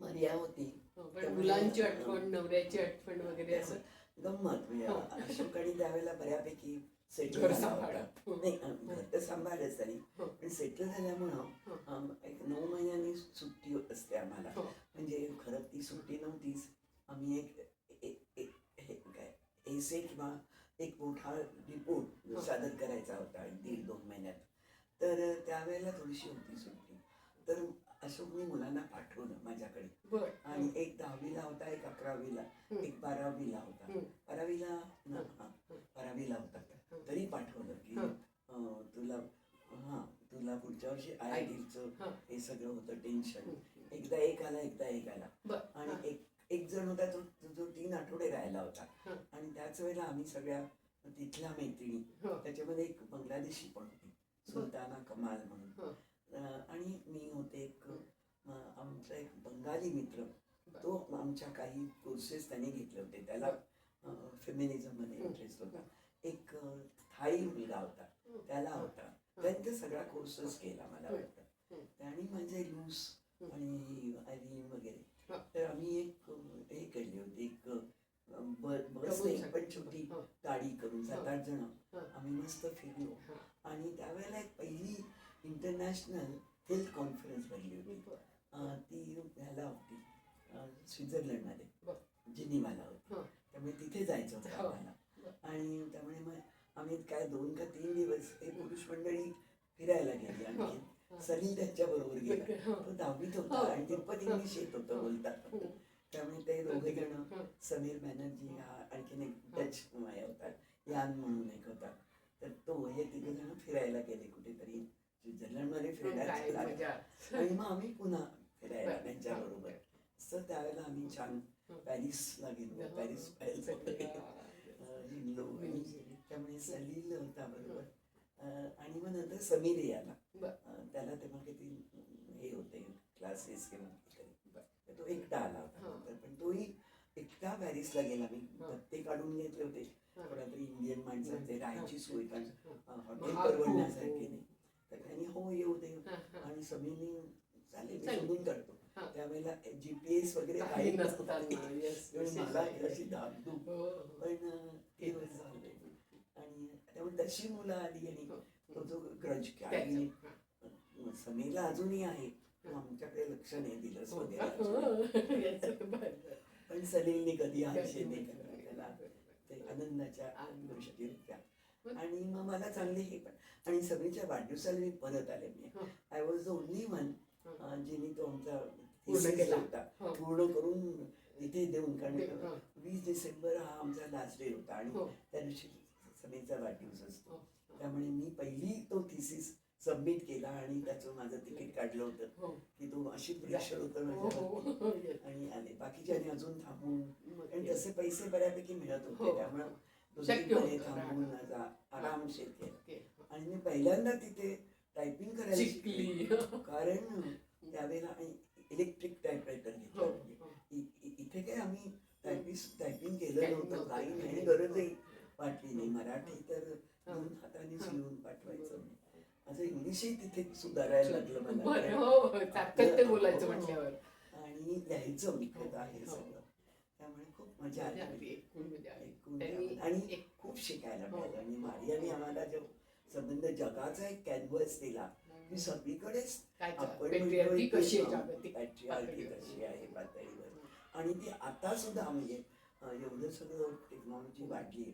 मर्या होती पण त्यामुळे, मुलांची आठवण नवऱ्याची आठवण वगैरे असं गंमत म्हणजे अशोक आणि त्यावेळेला बऱ्यापैकी सेटल घर झाला सांभाळा. होता नाही घर तर सांभाळच तरी हो. पण सेटल झाल्यामुळं एक 9 महिन्यांनी सुट्टी असते आम्हाला हो. म्हणजे खरं ती सुट्टी नव्हतीच आम्ही हे काय एसे किंवा एक मोठा रिपोर्ट सादर करायचा होता 1.5-2 महिन्यात तर त्यावेळेला थोडीशी होती सुट्टी तर अशोकने मुलांना पाठवलं माझ्याकडे बर. आणि एक 10वीला होता एक 11वीला एक 12वीला होता 12वीला होता तरी पाठवलं की तुला तुला पुढच्या वर्षी IITचं हे सगळं होतं टेन्शन एकदा एक आला आणि एक जण होता जो 3 आठवडे राहिला होता आणि त्याच वेळेला आम्ही सगळ्या तिथल्या मैत्रिणी त्याच्यामध्ये एक बांगलादेशी पण होती सुलताना कमाल म्हणून आणि मी होते एक आमचा एक बंगाली मित्र तो आमच्या काही कोर्सेस त्याने घेतले होते त्याला फेमिनिझम मध्ये इंटरेस्ट होता एक थाई मुलगा होता त्याला होता त्यांनी सगळा कोर्सेस केला मला वाटतं आणि माझे लूस आणि आयरीन वगैरे तर आम्ही एक हे केली होती एक बस नाही पण छोटी गाडी करून 7-8 जण आम्ही मस्त फिरलो आणि त्यावेळेला एक पहिली इंटरनॅशनल हेल्थ कॉन्फरन्स भरली होती ती ह्याला होती स्वित्झर्लंडमध्ये जिनिवाला होती त्यामुळे तिथे जायचं होतं आम्हाला आणि त्यामुळे मग आम्ही काय 2 का 3 दिवस हे पुरुष मंडळी फिरायला गेली आणखी सलील त्यांच्या बरोबर गेला तो 10वीत होता आणि तिप्पत इंग्लिश येत होतं बोलतात त्यामुळे ते दोघे जण समीर बॅनर्जी हा आणखीन एक डच होता यान म्हणून एक होता तर तो हे 3 जण फिरायला गेले कुठेतरी स्वित्झर्लंडमध्ये फिरायला आणि मग आम्ही पुन्हा फिरायला त्यांच्या बरोबर तर त्यावेळेला आम्ही छान पॅरिसला गेलो पॅरिस हिंडलो आणि त्यामुळे सलील होता बरोबर आणि मग नंतर समीर याला त्याला तेव्हा किती हे होते क्लासेस किंवा तो एकटा आला होता नंतर पण तोही एकटा पॅरिसला गेला मी पत्ते काढून घेतले होते कोणातरी इंडियन माणसाचे राहायची सोय कारण हॉटेल परवडण्यासारखे नाही तर त्यांनी हो येऊ दे आणि समीरनी चालेल मी शोधून काढतो त्यावेळेला GPS वगैरे काही नसतं मला अशी धाकधूक पण ते झालंय आणि त्यामुळे तशी मुलं आली आणि तो जो ग्रज आणि समीरला अजूनही आहे आमच्याकडे लक्ष नाही दिलंच वगैरे पण सलीलने कधी आशे नाही करणार त्याला ते आनंदाच्या गोष्टी होत्या आणि मग मला चांगले हे पण आणि सगळीच्या वाढदिवसाला मी परत आले मी I was the only one जिने तो आमचा होता पूर्ण करून तिथे देऊन कारण 20 डिसेंबर हा आमचा लास्ट डे होता आणि त्या दिवशी समीरचा वाढदिवस असतो त्यामुळे मी पहिली तो थिसिस सबमिट केला आणि त्याचं माझं तिकीट काढलं होतं की तो अशी प्रेशर होतं माझ्यावरती आणि आले बाकीच्याने अजून थांबून आणि तसे पैसे बऱ्यापैकी मिळत होते त्यामुळे दुसरीकडे थांबून आरामशीर केलं आणि मी पहिल्यांदा तिथे टायपिंग करायला शिकली कारण त्यावेळेला इलेक्ट्रिक टायपरायटर घेतला इथे काय आम्ही टायपिंग केलं नव्हतं काही नाही गरजही वाटली नाही मराठी तर 2 हाताने लिहून पाठवायचं माझं इंग्लिशही तिथे सुधारायला लागलं मला आणि लिहायचं मुख्यतः हे सगळं त्यामुळे खूप मजा आली आणि खूप शिकायला मिळालं आणि मारियाने आम्हाला जो संबंध जगाचा एक कॅनव्हास दिला की सगळीकडेच आपण कशी आहे पातळीवर आणि ती आता सुद्धा म्हणजे एवढं सगळं टेक्नॉलॉजी वाढली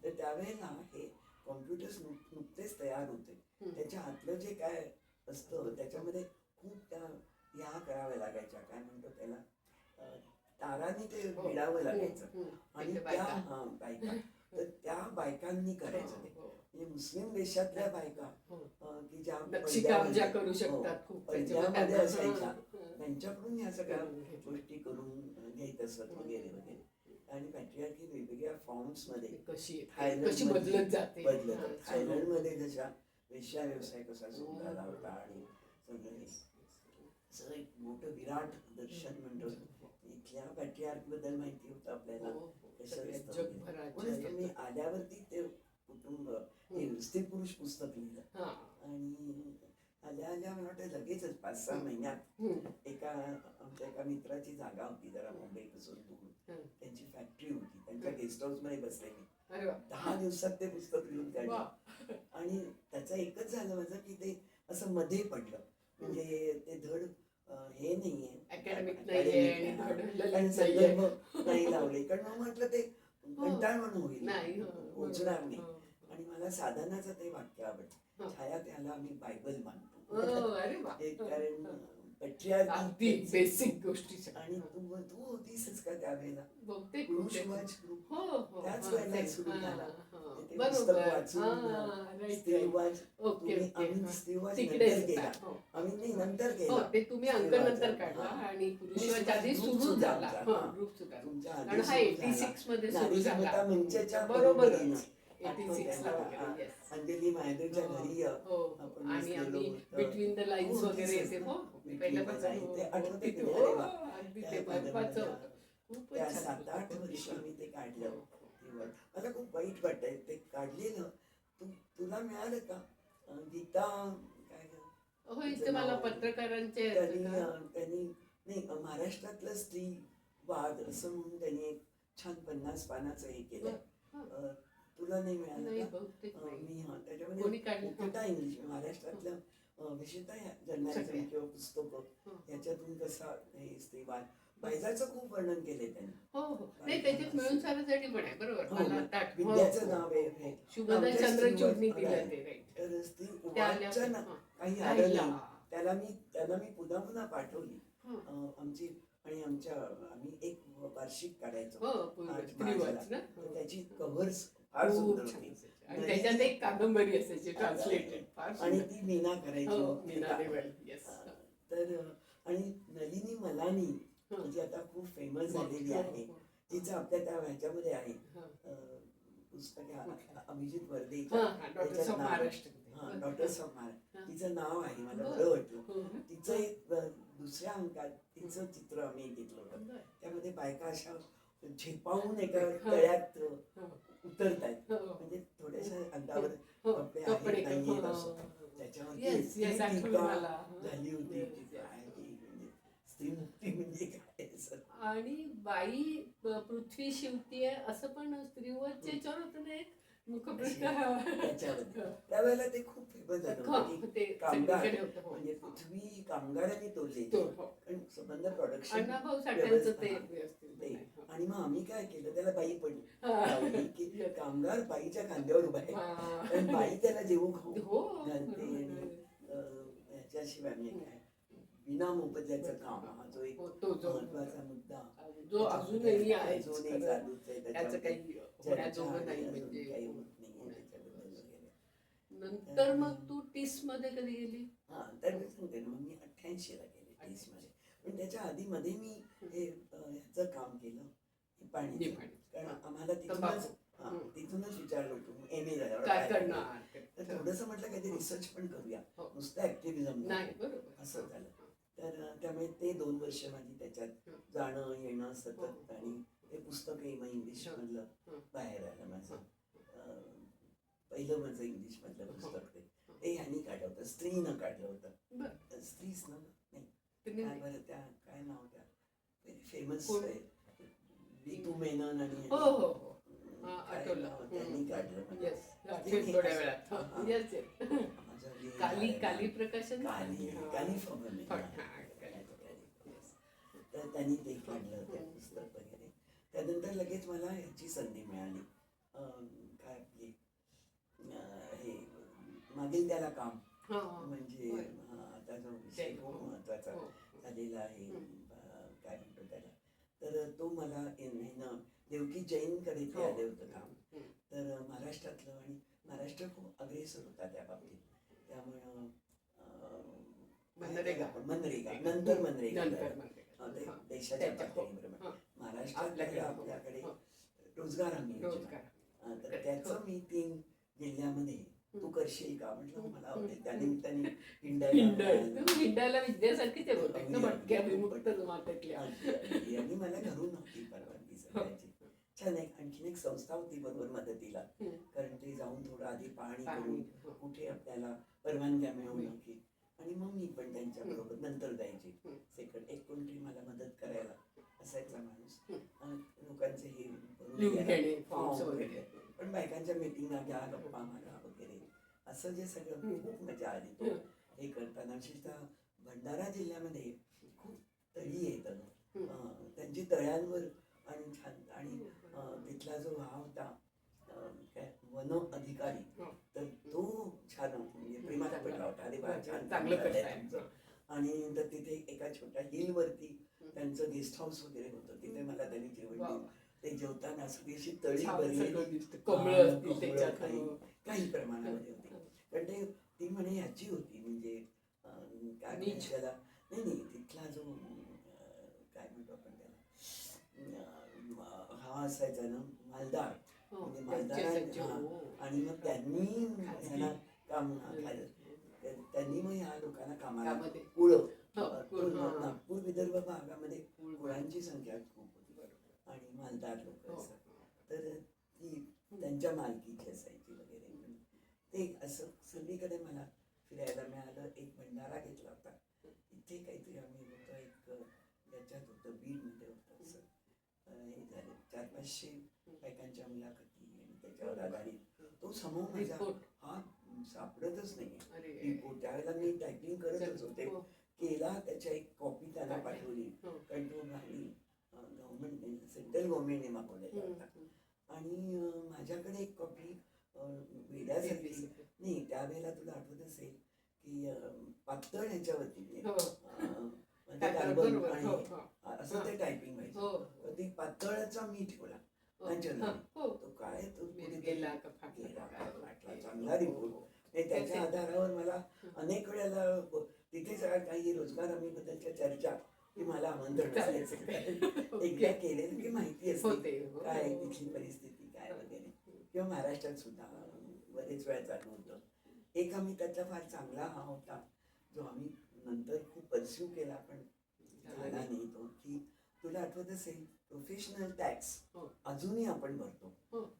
तर त्यावेळेला हे कॉम्प्युटर्स नुकतेच तयार होते त्याच्या आतलं जे काय असतं त्याच्यामध्ये खूप त्या ह्या कराव्या लागायच्या काय म्हणतो त्याला ताराने ते हो. विडावं लागायचं आणि तिथे त्या बायका. बायका तर त्या बायकांनी करायचं ते. हो, हो. म्हणजे मुस्लिम देशातल्या बायका हो. की ज्या नक्षीकाम ज्या करू हो, शकतात खूप पडद्यामध्ये त्याच्यामुळे असायच्या त्यांना- त्यांच्याकडून ह्या सगळ्या करून घेतलं. गोष्टी करून घेत असत वगैरे वगैरे. आणि पॅट्रियार्की वेगवेगळ्या फॉर्म्स मध्ये कशी येते, थायलंड कशी मध्ये बदलत जाते. बदलत हा, थायलंड सर्व. मध्ये जशा वेश्या व्यवसाय कसा सुरू झाला होता आणि सगळं हे असं एक मोठं विराट दर्शन म्हणतो. इथल्या पॅट्रियार्क बद्दल माहिती होतं आपल्याला हो, हो. कसं सगळ्या असतं. जगभराच्या म्हणून मी येतात. आल्यावरती ते कुटुंब हे स्त्री पुरुष पुस्तक लिहिलं हा. आणि आल्या आल्या मला वाटतं लगेचच 5-6 महिन्यात एका आमच्या एका मित्राची जागा होती जरा मुंबईपासून दूर. त्यांची फॅक्टरी होती, त्यांच्या गेस्ट हाऊस मध्ये बसले मी. अरे वा. 10 दिवसात ते पुस्तक लिहून काढलं. वा. आणि त्याचं एकच झालं माझं की ते असं मध्ये पडलं. म्हणजे ते धड हे नाहीये अकॅडमिक academic नाहीये आणि नाही, हा. धड ललित आणि नाहीये. संदर्भ नाही लावले कारण मग म्हटलं ते कंटाळवाणं होईल, नाही, हो, पोचणार नाही. हो. आणि मला साधनाचं ते वाक्य आवडतं, हा. छाया त्याला आम्ही बायबल मानतो. अरे वा. एक कारण अगदी पॅट्रियार्की बेसिक गोष्टी आणि तू होतीसच का त्यावेळेला बहुतेक पुरुषवाच ग्रुप हो हो त्याच हा, वेळेला ते- सुरू हा, झाला. हा. ते बरोबर. पुस्तक वाचून हा, right, right. स्त्रीवाच ओके, तुम्ही ओके. आम्ही हा. स्त्रीवाच तिकडेच नंतर केला. हो. आम्ही नाही नंतर हो केला. ते तुम्ही अंक स्त्रीवाचा. नंतर काढला हा. आणि पुरुषवाच्या आधी ग्रुप सुरू सुद्धा झाला. आमचा. हा, हा. ग्रुप सुद्धा तुमच्या आधी कारण हा सुरू 86 झाला. मध्ये सुरू नारी झाला. समता मंचाच्या बरोबर बरोबरीनं. 86 ला वगैरे हा. yes. अंजली माहेदरच्या घरी हो आपण आणि बसलेलो आम्ही होतो. बिटवीन द लाईन्स हो, वगैरे तेच येते ना. हो Between the पहिल्यापासून Lines. हो, ते हो, आठवतं की तिथे, नाही? हो, अरे वा. अगदी त्या ते महत्वाचं कादंबऱ्या. होतं. खूपच त्या छान 7-8 पुस्तक वर्ष होती. मी ते काढलं. हो, हो. तेव्हा मला खूप वाईट वाटतंय ते काढलेलं. तुला मिळालं का गीता काय हो इथे मला पत्रकारांचे त्यांनी का? त्यांनी नाही महाराष्ट्रातलं स्त्रीवाद असं म्हणून त्यांनी एक छान 50 पानाचं हे केलं. तुला नाही मिळालं नाही का? बहुतेक नाही. मी कोणी त्याच्यामध्ये काढलं? मुख्यतः इंग्लिश महाराष्ट्रातलं विशेषतः जर्नलिझम सगळे. किंवा पुस्तकं याच्यातून कसा हे स्त्रीवाद पायजाचं खूप वर्णन केले त्यांनी. हो हो नाही त्याच्यात मिळून सारासाठी पण आहे बरोबर हो, मला आता आठवलं. विद्याचं नाव आहे हे. शुभदा आमच्या चंद्रचूडनी स्त्रीवाद दिलं ते right. तर स्त्री त्या आल्या वादच्या होत्या. काही हा. आलं राहिला. नाही. त्याला मी पुन्हा पुन्हा पाठवली. आमची आणि आम्ही एक वार्षिक काढायचो हो 8 स्त्रीवाद मार्चला. ना तर त्याची कव्हर्स फार खूप सुंदर छान होती. असायची. आणि त्याच्यात एक कादंबरी असायची ट्रान्सलेटेड फार आणि सुंदर. ती मीना करायची. हो मीना देवल येस तर आणि नलिनी मलानी जी आता खूप फेमस झालेली आहे, तिचं आपल्या त्या ह्याच्यामध्ये आहे पुस्तक अभिजित वर्दे doctors of Maharashtra doctors of Maharashtra तिचं नाव आहे. मला बरं वाटलं. तिचं एक दुसऱ्या अंकात तिचं चित्र आम्ही घेतलं होतं. त्यामध्ये बायका अशा झेपावून एका तळ्यात उतरत आहेत. म्हणजे थोड्याशा अंगावर कपडे आहेत नाहीयेत असं. त्याच्यावरती झाली होती की काय म्हणजे स्त्री मुक्ती म्हणजे काय असं. आणि बाई पृथ्वी शिवतीये असं पण स्त्रीवरच्या याच्यावर होतं ना एक मुखपृष्ठ त्याच्यावरती त्यावेळेला ते खूप फेमस झालं होतं की कामगार म्हणजे पृथ्वी कामगारांनी तोडले. कारण संबंध प्रोडक्शन अण्णाभाऊ साठ्यांचं ते व्यवस्थित. आणि मग आम्ही काय केलं त्याला बाई पण लावली की कामगार बाईच्या खांद्यावर उभा आहे. कारण बाई त्याला जेवू खाऊ घालते आणि ह्याच्याशिवाय म्हणजे काय विना मोबदल्याचं काम हा जो एक महत्वाचा मुद्दा जो अजूनही आहे अजूनही चालूच आहे. त्याचं काही होण्याजोगं नाही म्हणजे काही होत नाही त्याच्याबद्दल वगैरे. नंतर मग तू टीस मध्ये कधी गेली? हा तर मी सांगते ना मग मी 88 ला गेले 30 मध्ये. पण त्याच्या आधी मध्ये मी हे ह्याचं काम केलं पाणी. कारण आम्हाला तिथूनच विचारलं होतं MA झाल्यावर काय करणार तर थोडंसं म्हटलं काहीतरी रिसर्च पण करूया नुसतं ऍक्टिव्हिजम नाही असं झालं. तर त्यामुळे ते 2 वर्ष माझी त्याच्यात जाणं येणं सतत आणि ते पुस्तकही मग इंग्लिश मधलं बाहेर आलं माझं. पहिलं माझं इंग्लिश मधलं पुस्तक ते ह्यांनी काढलं होतं स्त्रीनं काढलं होतं. स्त्रीच ना नाही काय बरं त्या काय नाव त्या व्हेरी फेमस नीतू मेनन आणि त्यांनी काढलं थोड्या वेळात काली प्रकाशन तर त्यांनी ते काढलं त्या पुस्तक वगैरे. त्यानंतर लगेच मला ह्याची संधी मिळाली काय आपली हे मागील त्याला काम म्हणजे आता जो विषय खूप महत्वाचा झालेला आहे काय म्हणतो त्याला तर तो मला देवकी जैनकडे ते हो. आले होतं काम. हम्म. तर महाराष्ट्रातलं, आणि महाराष्ट्र खूप अग्रेसर होता त्या बाबतीत. त्यामुळं मनरेगा. मनरेगा नंतर मनरेगा नंतर झालं. मनरेगा. ते हा. देशाच्या त्याच्या- हो. पातळीवर हा. महाराष्ट्रात आपल्याकडे हो. रोजगार हमी योजना. रोजगार. तर हो. त्याचं मी 3 जिल्ह्यामध्ये तू करशील का म्हटलं मला आवडेल. त्या हम्म. निमित्ताने हिंडायला विद्यासारखीच आहे बहुतेक ना, भटक्या विमुक्त मातेतल्या. आणि मला घरून नव्हती परवानगी सगळ्याची. छान आणखीन एक संस्था होती बरोबर मदतीला, कारण ते जाऊन थोडं आधी पाहणी करून कुठे आपल्याला परवानग्या मिळवणं की, आणि मग मी पण त्यांच्या बरोबर नंतर जायची. सेकंड एक कोणतरी मला मदत करायला असायचा माणूस. लोकांचे हे लिहून घेणे, फॉर्म्स वगैरे. पण बायकांच्या मीटिंगला घ्या, गप्पा मारा वगैरे, असं जे सगळं खूप मजा आली तो हे करताना. विशेषतः भंडारा जिल्ह्यामध्ये खूप तळी येतं, त्यांची तळ्यांवर आणि छान. आणि तिथला जो हा होता काय वन अधिकारी, तर तो छान म्हणजे प्रेमात पडला होता. अरे वा, छान चांगलं झालंय करताय. तुमचं. आणि तर तिथे एका छोट्या हिल वरती त्यांचं गेस्ट हाऊस वगैरे होतं. तिथे मला त्यांनी जेवण दिलं. ते जेवताना सगळी अशी तळी भरलेली, काही प्रमाणामध्ये होती. पण ते ती म्हणे ह्याची होती, म्हणजे काय म्हणतात त्याला, नाही तिथला जो काय म्हणतो आपण त्याला, हा असायचा ना मालदार, म्हणजे मालदार. आणि मग त्यांनी ह्याला काम त्यांनी मग ह्या लोकांना कामाला नागपूर विदर्भ भागामध्ये कुळांची संख्या खूप होती आणि मालदार लोक असं. तर ती त्यांच्या मालकीची असायची वगैरे. ते असं सगळीकडे मला फिरायला मिळालं. एक भंडारा घेतला होता इथे, काहीतरी आम्ही होतो एक याच्यात होतं, बीडमध्ये होतं. असं हे झाले 400-500 बायकांच्या मुलाखती, आणि त्याच्यावर आधारित तो समूह माझा हा सापडतच नाही रिपोर्ट. त्यावेळेला मी टायपिंग करतच होते, केला, त्याच्या एक कॉपी त्यांना पाठवली, कारण तो गव्हर्नमेंट सेंट्रल गव्हर्नमेंटने मागवलेला होता. आणि माझ्याकडे एक कॉपी वेड्यासारखी नाही. त्यावेळेला तुला आठवत असेल की पातळ ह्याच्यावरती असं ते टायपिंग व्हायचं. ती पातळचा मी ठेवला तो काय तो गेला चांगला रिपोर्ट. त्याच्या आधारावर मला अनेक वेळेला तिथे काही रोजगार हमी बद्दलच्या चर्चा की मला आमंत्रण एकदा केलेलं की माहिती असते काय तिथली परिस्थिती काय वगैरे. किंवा महाराष्ट्रात सुद्धा बरेच वेळा चालू होतं. एक आम्ही त्याचा फार चांगला हा होता जो आम्ही नंतर खूप परस्यू केला पण झाला नाही तो, की तुला आठवत असेल प्रोफेशनल टॅक्स अजूनही आपण भरतो.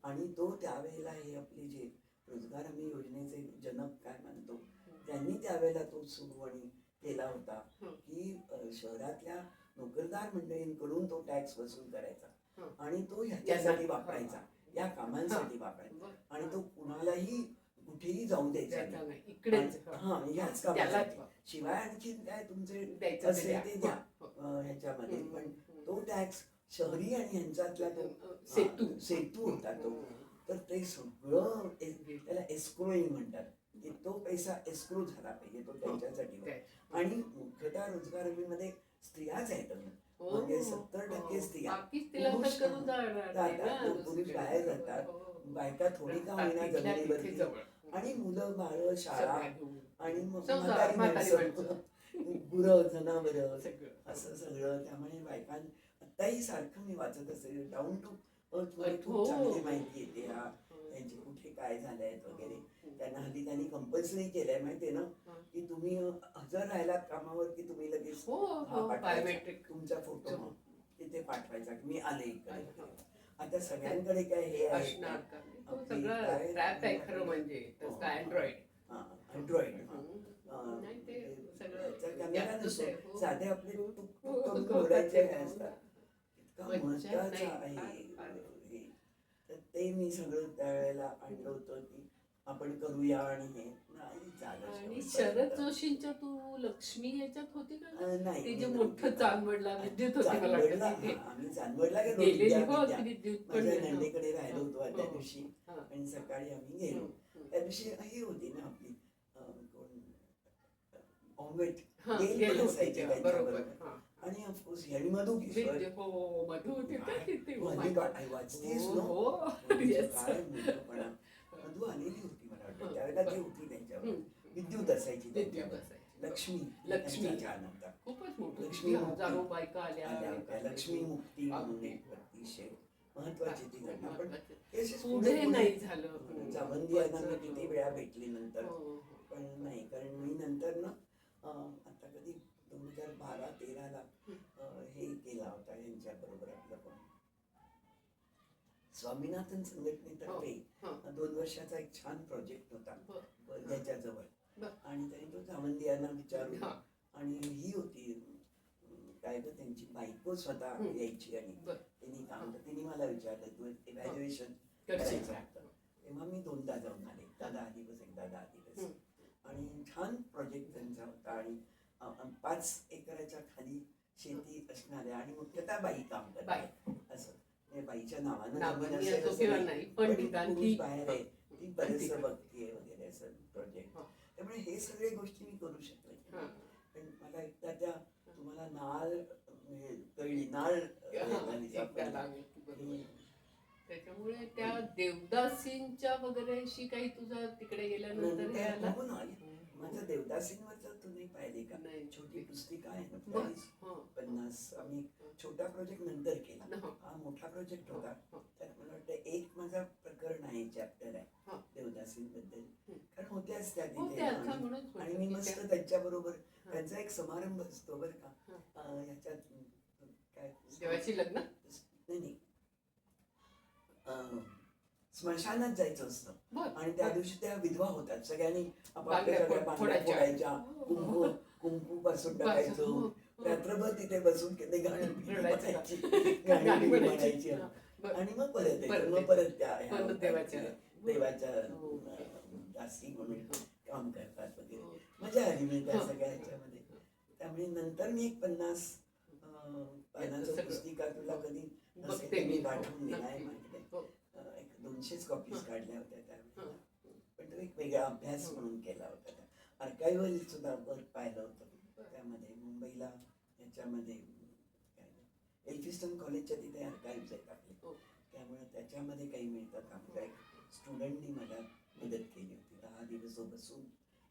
आणि तो त्यावेळेला हे आपले जे रोजगार हमी योजनेचे जनक काय म्हणतो त्यांनी त्यावेळेला तो सुरू आणि केला होता की शहरातल्या नोकरदार मंडळींकडून तो टॅक्स वसूल करायचा आणि तो ह्याच्यासाठी वापरायचा, या कामांसाठी वापरायचा. आणि तो कुणालाही कुठेही जाऊ द्यायचा नाही. ह्याच कामासाठी. शिवाय आणखी काय तुमचे असेल ते द्या ह्याच्यामध्ये. पण तो टॅक्स शहरी आणि ह्यांच्यातला तो सेतू होता तो. तर ते सगळं त्याला एस्क्रोईंग म्हणतात की तो पैसा एस्क्रो झाला पाहिजे, तो त्यांच्यासाठी. आणि मुख्यतः रोजगार हमीमध्ये स्त्रियाच आहेत, म्हणजे 70% स्त्रिया. पुरुष बाहेर जातात, बायका थोडी का होईना जमिनीवरती, आणि मुलं बाळ शाळा, आणि म्हातारी माणसं, गुरं जनावरं, असं सगळं. त्यामुळे बायकां आत्ताही सारखं मी वाचत असेल डाऊन टू खूप चांगली माहिती येते त्यांची कुठे काय झालंय वगैरे. त्यांना हल्ली त्यांनी कंपल्सरी केलंय माहितीये ना की तुम्ही हजर राहिलात कामावर की तुम्ही लगेच तुमचा फोटो तिथे पाठवायचा की मी आले इकडे. आता सगळ्यांकडे काय हे आहे अँड्रॉइड कॅमेरा नसतो, साधे आपले टुक करून बोलायचे असतात. इतका महत्वाचा आहे. तर ते मी सगळं त्यावेळेला आणलं होतं की आपण करूया, आणि हे नाही झालं. आणि शरद जोशींच्या तू लक्ष्मी याच्यात होती का? नाही, ते जे मोठं चांदवडला विद्युत होती, आम्ही चांदवडला माझ्या नंदेकडे राहिलो होतो त्या दिवशी, आणि सकाळी आम्ही गेलो. त्या दिवशी ही होती ना आपली ऑमलेट असायची त्यांच्याबरोबर, आणि ऑफकोर्स आणि मधु किशोर. हो मधू होती का तिथे? तू Oh my हल्ली God. वाचतेस हो, ना? हो. मधुचं Yes. काय मोठेपणा. मधु आलेली होती मला वाटतं त्यावेळेला ती होती त्यांच्यावर. हम्म. विद्युत असायची विद्युत त्यांच्यावर. असायची. लक्ष्मी लक्ष्मी. त्यांचा छान होता. खूपच मोठी लक्ष्मी होती. मुक्ती. हजारो बायका आल्या आल्या अनेक होत्या. आल्या. लक्ष्मी मुक्ती म्हणून अगदी. एक अतिशय महत्वाची ती घटना. पण महत्वाची. ते असेच पुढे नाही झालं. जामंदी यांना मी किती वेळा भेटली नंतर. हो, हो. पण नाही, कारण मी नंतर ना आता कधी 2012-13ला हे केला होता यांच्या बरोबर आपलं पण स्वामीनाथन संघटनेतर्फे हो, 2 वर्षाचा एक छान प्रोजेक्ट होता हो. वर्ध्याच्या जवळ. बर. आणि त्यांनी तो जामंदी यांना विचारून हा. आणि ही होती काय तर त्यांची बायको स्वतः यायची आणि बर. त्यांनी काम त्यांनी मला विचारलं तू इव्हॅल्युएशन करशील करायचं का? होतं. तेव्हा मी 2दा जाऊन आले. एकदा 10 दिवस एकदा 10 दिवस. आणि छान प्रोजेक्ट त्यांचा होता आणि 5 एकराच्या खाली शेती असणाऱ्या आणि मुख्यतः बाई काम करतात असं. म्हणजे बाईच्या नावानं जमीन असेल असो असं किंवा नाही. नाही पण पंडितांची पुरुष बाहेर आहे ती बरेचसं ती- बघतीये वगैरे असं प्रोजेक्ट. हो. त्यामुळे हे सगळे गोष्टी मी करू शकले. हा. पण मला एकदा त्या तुम्हाला नाळ म्हणजे कळली नाळ झाली एकदा सापडली. बरोबर. त्याच्यामुळे त्या देवदासींच्या वगैरे काही तुझा तिकडे गेल्यानंतर हे आला? हो ना. माझं देवदासींवरचं तुम्ही पाहिले का? नाही. छोटी पुस्तिका आहे ना बर. 40-50. आम्ही छोटा प्रोजेक्ट नंतर केला. हो. हा मोठा प्रोजेक्ट होता. हो. त्यात मला वाटतं एक माझा प्रकरण आहे, चॅप्टर आहे हो. देवदासींबद्दल. कारण होत्याच त्या हो, तिथे त्या आता आणि म्हणूनच आणि मी म्हटलं की मस्त त्या- त्यांच्याबरोबर त्यांचा एक समारंभ असतो बरं का. ह्याच्यात काय देवाची लग्न? नाही नाही. स्मशानात जायचं असतं बर. आणि त्या दिवशी त्या विधवा होतात. सगळ्यांनी आपापल्या बांगड्या सगळ्या बांगड्या फोडायच्या. फोडायच्या, कुंकू कुंकू पासून टाकायचो. हो. रात्रभर तिथे बसून किती गाणी रडायचं. म्हणायची, गाणी गाणी म्हणायची. म्हणायची. हा. बर. आणि मग परत यायचं. परत मग परत त्या ह्या परत होतात, देवाच्या. देवाच्या हो. दासी म्हणून काम करतात वगैरे. हो. मजा आली म्हणजे त्या हो. सगळ्या ह्याच्यामध्ये. त्यामुळे नंतर मी एक 50 पानाचं सगळं. पुस्तिका तुला कधी बघते नसेल तर मी. मी पाठवून दिलाय नक्की. माझ्याकडे. हो. एक 200 कॉपीज काढल्या होत्या त्यावेळेला. हा. पण तो एक वेगळा अभ्यास हो. म्हणून केला होता. आर्काइव्हल सुद्धा वर्क पाहिलं होतं त्यामध्ये. मुंबईला याच्यामध्ये काय एल्फिस्टन कॉलेजच्या तिथे आर्काइव्ह आहेत आपले. हो. त्यामुळे त्याच्यामध्ये काही मिळतं का. आमच्या एक स्टुडंटनी मला मदत केली होती. 10 दिवस बसून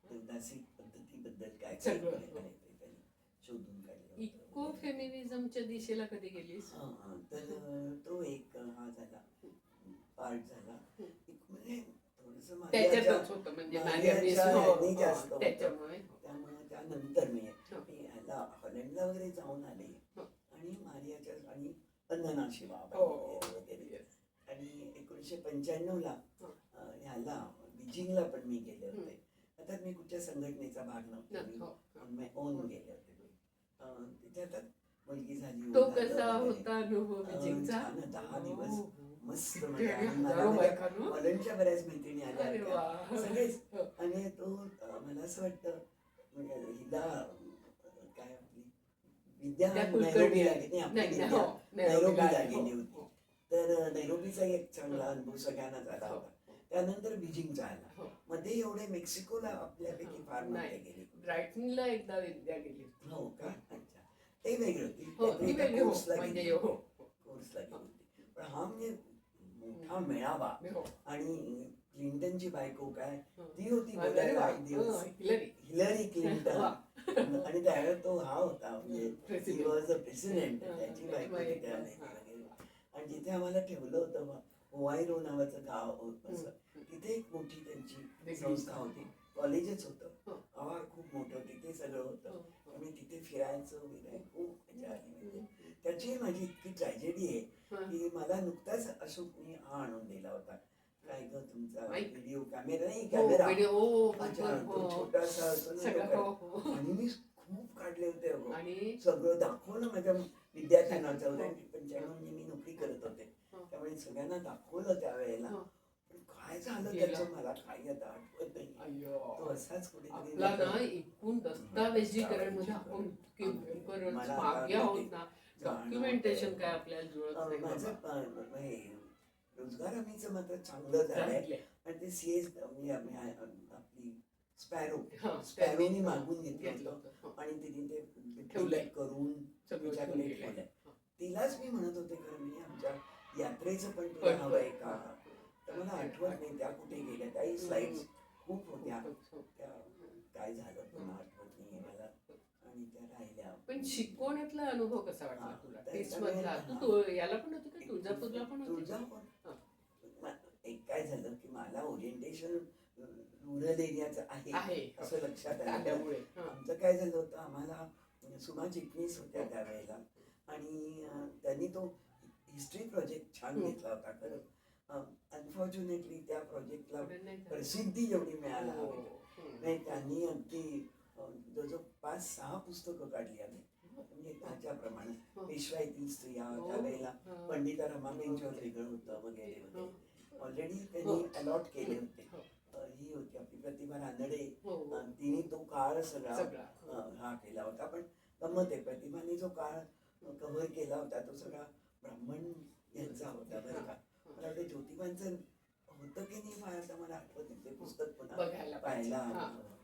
देवदासी पद्धतीबद्दल काय काय सगळं. आहे ते त्यांनी शोधून काढलं इको होतं. फेमिनिझमच्या दिशेला कधी गेलीस? तर तो एक हा झाला पार्ट झाला. म्हणजे थोडंसं त्याच्यातच होतं म्हणजे जास्त होतं. त्याच्यामुळे त्यामुळे त्यानंतर मी हो. ह्याला हॉलंडला वगैरे जाऊन आले हो. आणि मारियाच्या आणि वंदना शिवा हो. वगैरे. Yes. आणि 1995ला हो. ह्याला बीजिंगला पण मी गेले होते. आता मी कुठच्या संघटनेचा भाग नव्हता. मी हो. ऑन माय ओन गेले होते. तिथे आता मुलगी झाली. तो मुलगा कसा वगैरे. होता अनुभव बीजिंगचा? छान. 10 दिवस हो. मस्त किती मजा. आणि हजारो बायकांनो. हॉलंडच्या बऱ्याच मैत्रिणी आल्या अरे होत्या. वा. सगळेच. हो. आणि तो मला असं वाटतं म्हणजे हिला काय आपली विद्या त्या नैरोबीला कुलकर्णी गेली. आपली नाही, विद्या हो, नैरोबीला हो, गेली हो. होती. तर नैरोबीचा एक चांगला अनुभव सगळ्यांनाच आला हो. होता. त्यानंतर बीजिंगचा आला. हो. मध्ये एवढे मेक्सिकोला आपल्यापैकी फार नव्हते नाही. गेले. ब्रायटनला एकदा विद्या गेली होती. हो का. अच्छा. ते वेगळं. हो, ती वेगळी. हो. कोर्सला म्हणजे गेली हो. होती. कोर्सला गेली होती. पण हा म्हणजे मोठा मेळावा. हो. आणि क्लिंटनची बायको काय हो. ती होती अरे बोलायला वा. एक दिवस. हिलरी. Hillary Clinton. वा. आणि त्यावेळेला तो हा होता म्हणजे President. he was a president. हा, त्याची त्याची बायको तिथे बायको. आलेली हा. वगैरे. आणि जिथे आम्हाला ठेवलं होतं ओवायरो नावाचं गाव असं. तिथे एक मोठी त्यांची वेगळी. संस्था होती. कॉलेजच होतं. हो. आवार खूप मोठं. तिथे सगळं होतं. हो. आम्ही तिथे फिरायचं वगैरे खूप मजा आली. म्हणजे त्याची माझी इतकी ट्रॅजेडी आहे की मला नुकताच अशोकने हा आणून दिला होता. काय ग तुमचा माईक? व्हिडिओ कॅमेरा नाही हो, कॅमेरा व्हिडिओ. हो, अच्छा, तो हो. छोटासा असतो ना सगळं. तो हो, हो. आणि मी खूप काढले होते अगं. आणि सगळं दाखवलं माझ्या विद्यार्थ्यांना. 94-95 मी नोकरी करत होते. हो. त्यामुळे सगळ्यांना दाखवलं त्यावेळेला. हो. पण काय झालं गेला. त्याचं मला काही आता आठवत नाही. अय्यो. तो असाच कुठेतरी आपला ना एकूण दस्तावेजीकरण मध्ये आपण इतकी भयंकर मला मागे आता आहोत ना. डॉक्युमेंटेशन काय आपल्याला जुळत नाही माझं बाबा. हे रोजगार हमीचं मात्र चांगलं झालंय. चांगलंय. आणि ते सीएस म्हणजे आपली स्पॅरो हा, स्पॅरोनी मागून घेतलं घेतलं होतं. होतं. हो. आणि तिने ते ठेवलंय. करून सगळं तिच्याकडे ठेवून गेलंय. ठेवलंय. हा. तिलाच मी म्हणत होते खरं म्हणजे आमच्या यात्रेचं पण तुला पण- हवंय का, तर मला हा. आठवत नाही त्या कुठे गेल्या. त्याही स्लाइड्स खूप होत्या, हो. त्या काय झालं पण आठवत नाहीये मला, आणि त्या राहिल्या. पण शिकवण्यातला अनुभव कसा वाटला हा, तुला? तर 30 त्यावेळेला मधला हा. याला पण होती का, तुळजापूरला पण होती? तुळजापूर हा. एक काय झालं की मला ओरिएंटेशन रुरल एरियाचं आहे आहे. असं लक्षात आलं. आल्यामुळे हा. आमचं काय झालं होतं, आम्हाला सुमा चिटणीस होत्या त्यावेळेला, आणि त्यांनी तो हिस्ट्री प्रोजेक्ट छान घेतला होता. खरं अनफॉर्च्युनेटली त्या प्रोजेक्टला पुढे नाही झालं. प्रसिद्धी जेवढी मिळायला हो. हवी नाही, त्यांनी अगदी जवळजवळ 5-6 पुस्तकं काढली आम्ही, म्हणजे त्याच्याप्रमाणे हो. पेशवाईतील स्त्रिया, हो. त्यावेळेला हा. पंडिता रमाबाईंच्यावर वेगळं होतं वगैरे हो. वगैरे. ऑलरेडी हो. त्यांनी अलॉट केले होते. हो. ही होती आपली प्रतिभा रानडे, हो. तिने तो काळ सगळा सगळा. हा केला होता. पण गंमत आहे, प्रतिभाने जो काळ कव्हर केला होता तो सगळा ब्राह्मण यांचा होता बरं का. मला वाटतं ज्योतिबांचं होतं की नाही फार आता मला आठवत नाही, ते पुस्तक पुन्हा बघायला पाहिजे. पाहायला हा. हवं.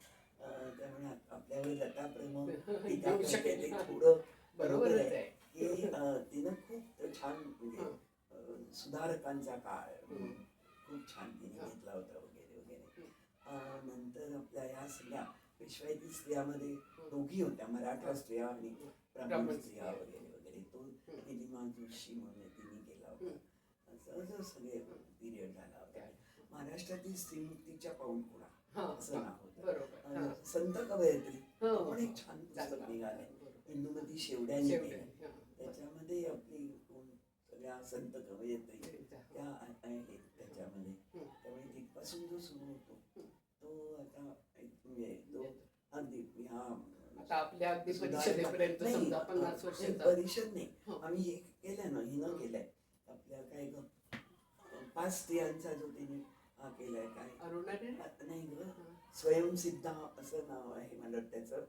त्यामुळे आपल्याकडे दत्ताप्रेम टीका येऊ करते शकेल. ते हा. थोडं बरोबर बरोबरच आहे आहे. की तिनं खूप छान म्हणजे सुधारकांचा काळ खूप छान तिने हा. घेतला होता वगैरे वगैरे. नंतर आपल्या या सगळ्या पेशवाईतील स्त्रियामध्ये दोघी होत्या, मराठा स्त्रिया आणि ब्राह्मण स्त्रिया वगैरे वगैरे. तो निलिमा जोशी म्हणून तिने केला होता. असं सगळे पिरियड झाला होता. महाराष्ट्रातील स्त्रीमुक्तीच्या पाऊलखुणा हा. असं नाव होतं. बरोबर. हा. संत कवयित्री हो. पण एक छान पुस्तक चांगला. निघालंय, बरोबर. इंदुमती शेवड्याने शेवटे. केलं. हा. त्याच्यामध्ये आपली सगळ्या संत कवयित्री त्यांचा. त्या आहेत त्याच्यामध्ये. त्यामुळे तिथपासून जो सुरू होतो तो आता म्हणजे तो अगदी ह्या आता आपल्या अगदी परिषदेपर्यंत समजा 50 वर्षाचा. परिषद नाही, हो. आम्ही हे केलंय ना, हिनं केलंय आपल्या काय ग 5 स्त्रियांचा जो तिने हा केलाय काय अरुणाने. नाही ग, स्वयंसिद्धा असं नाव आहे मला वाटतं त्याचं.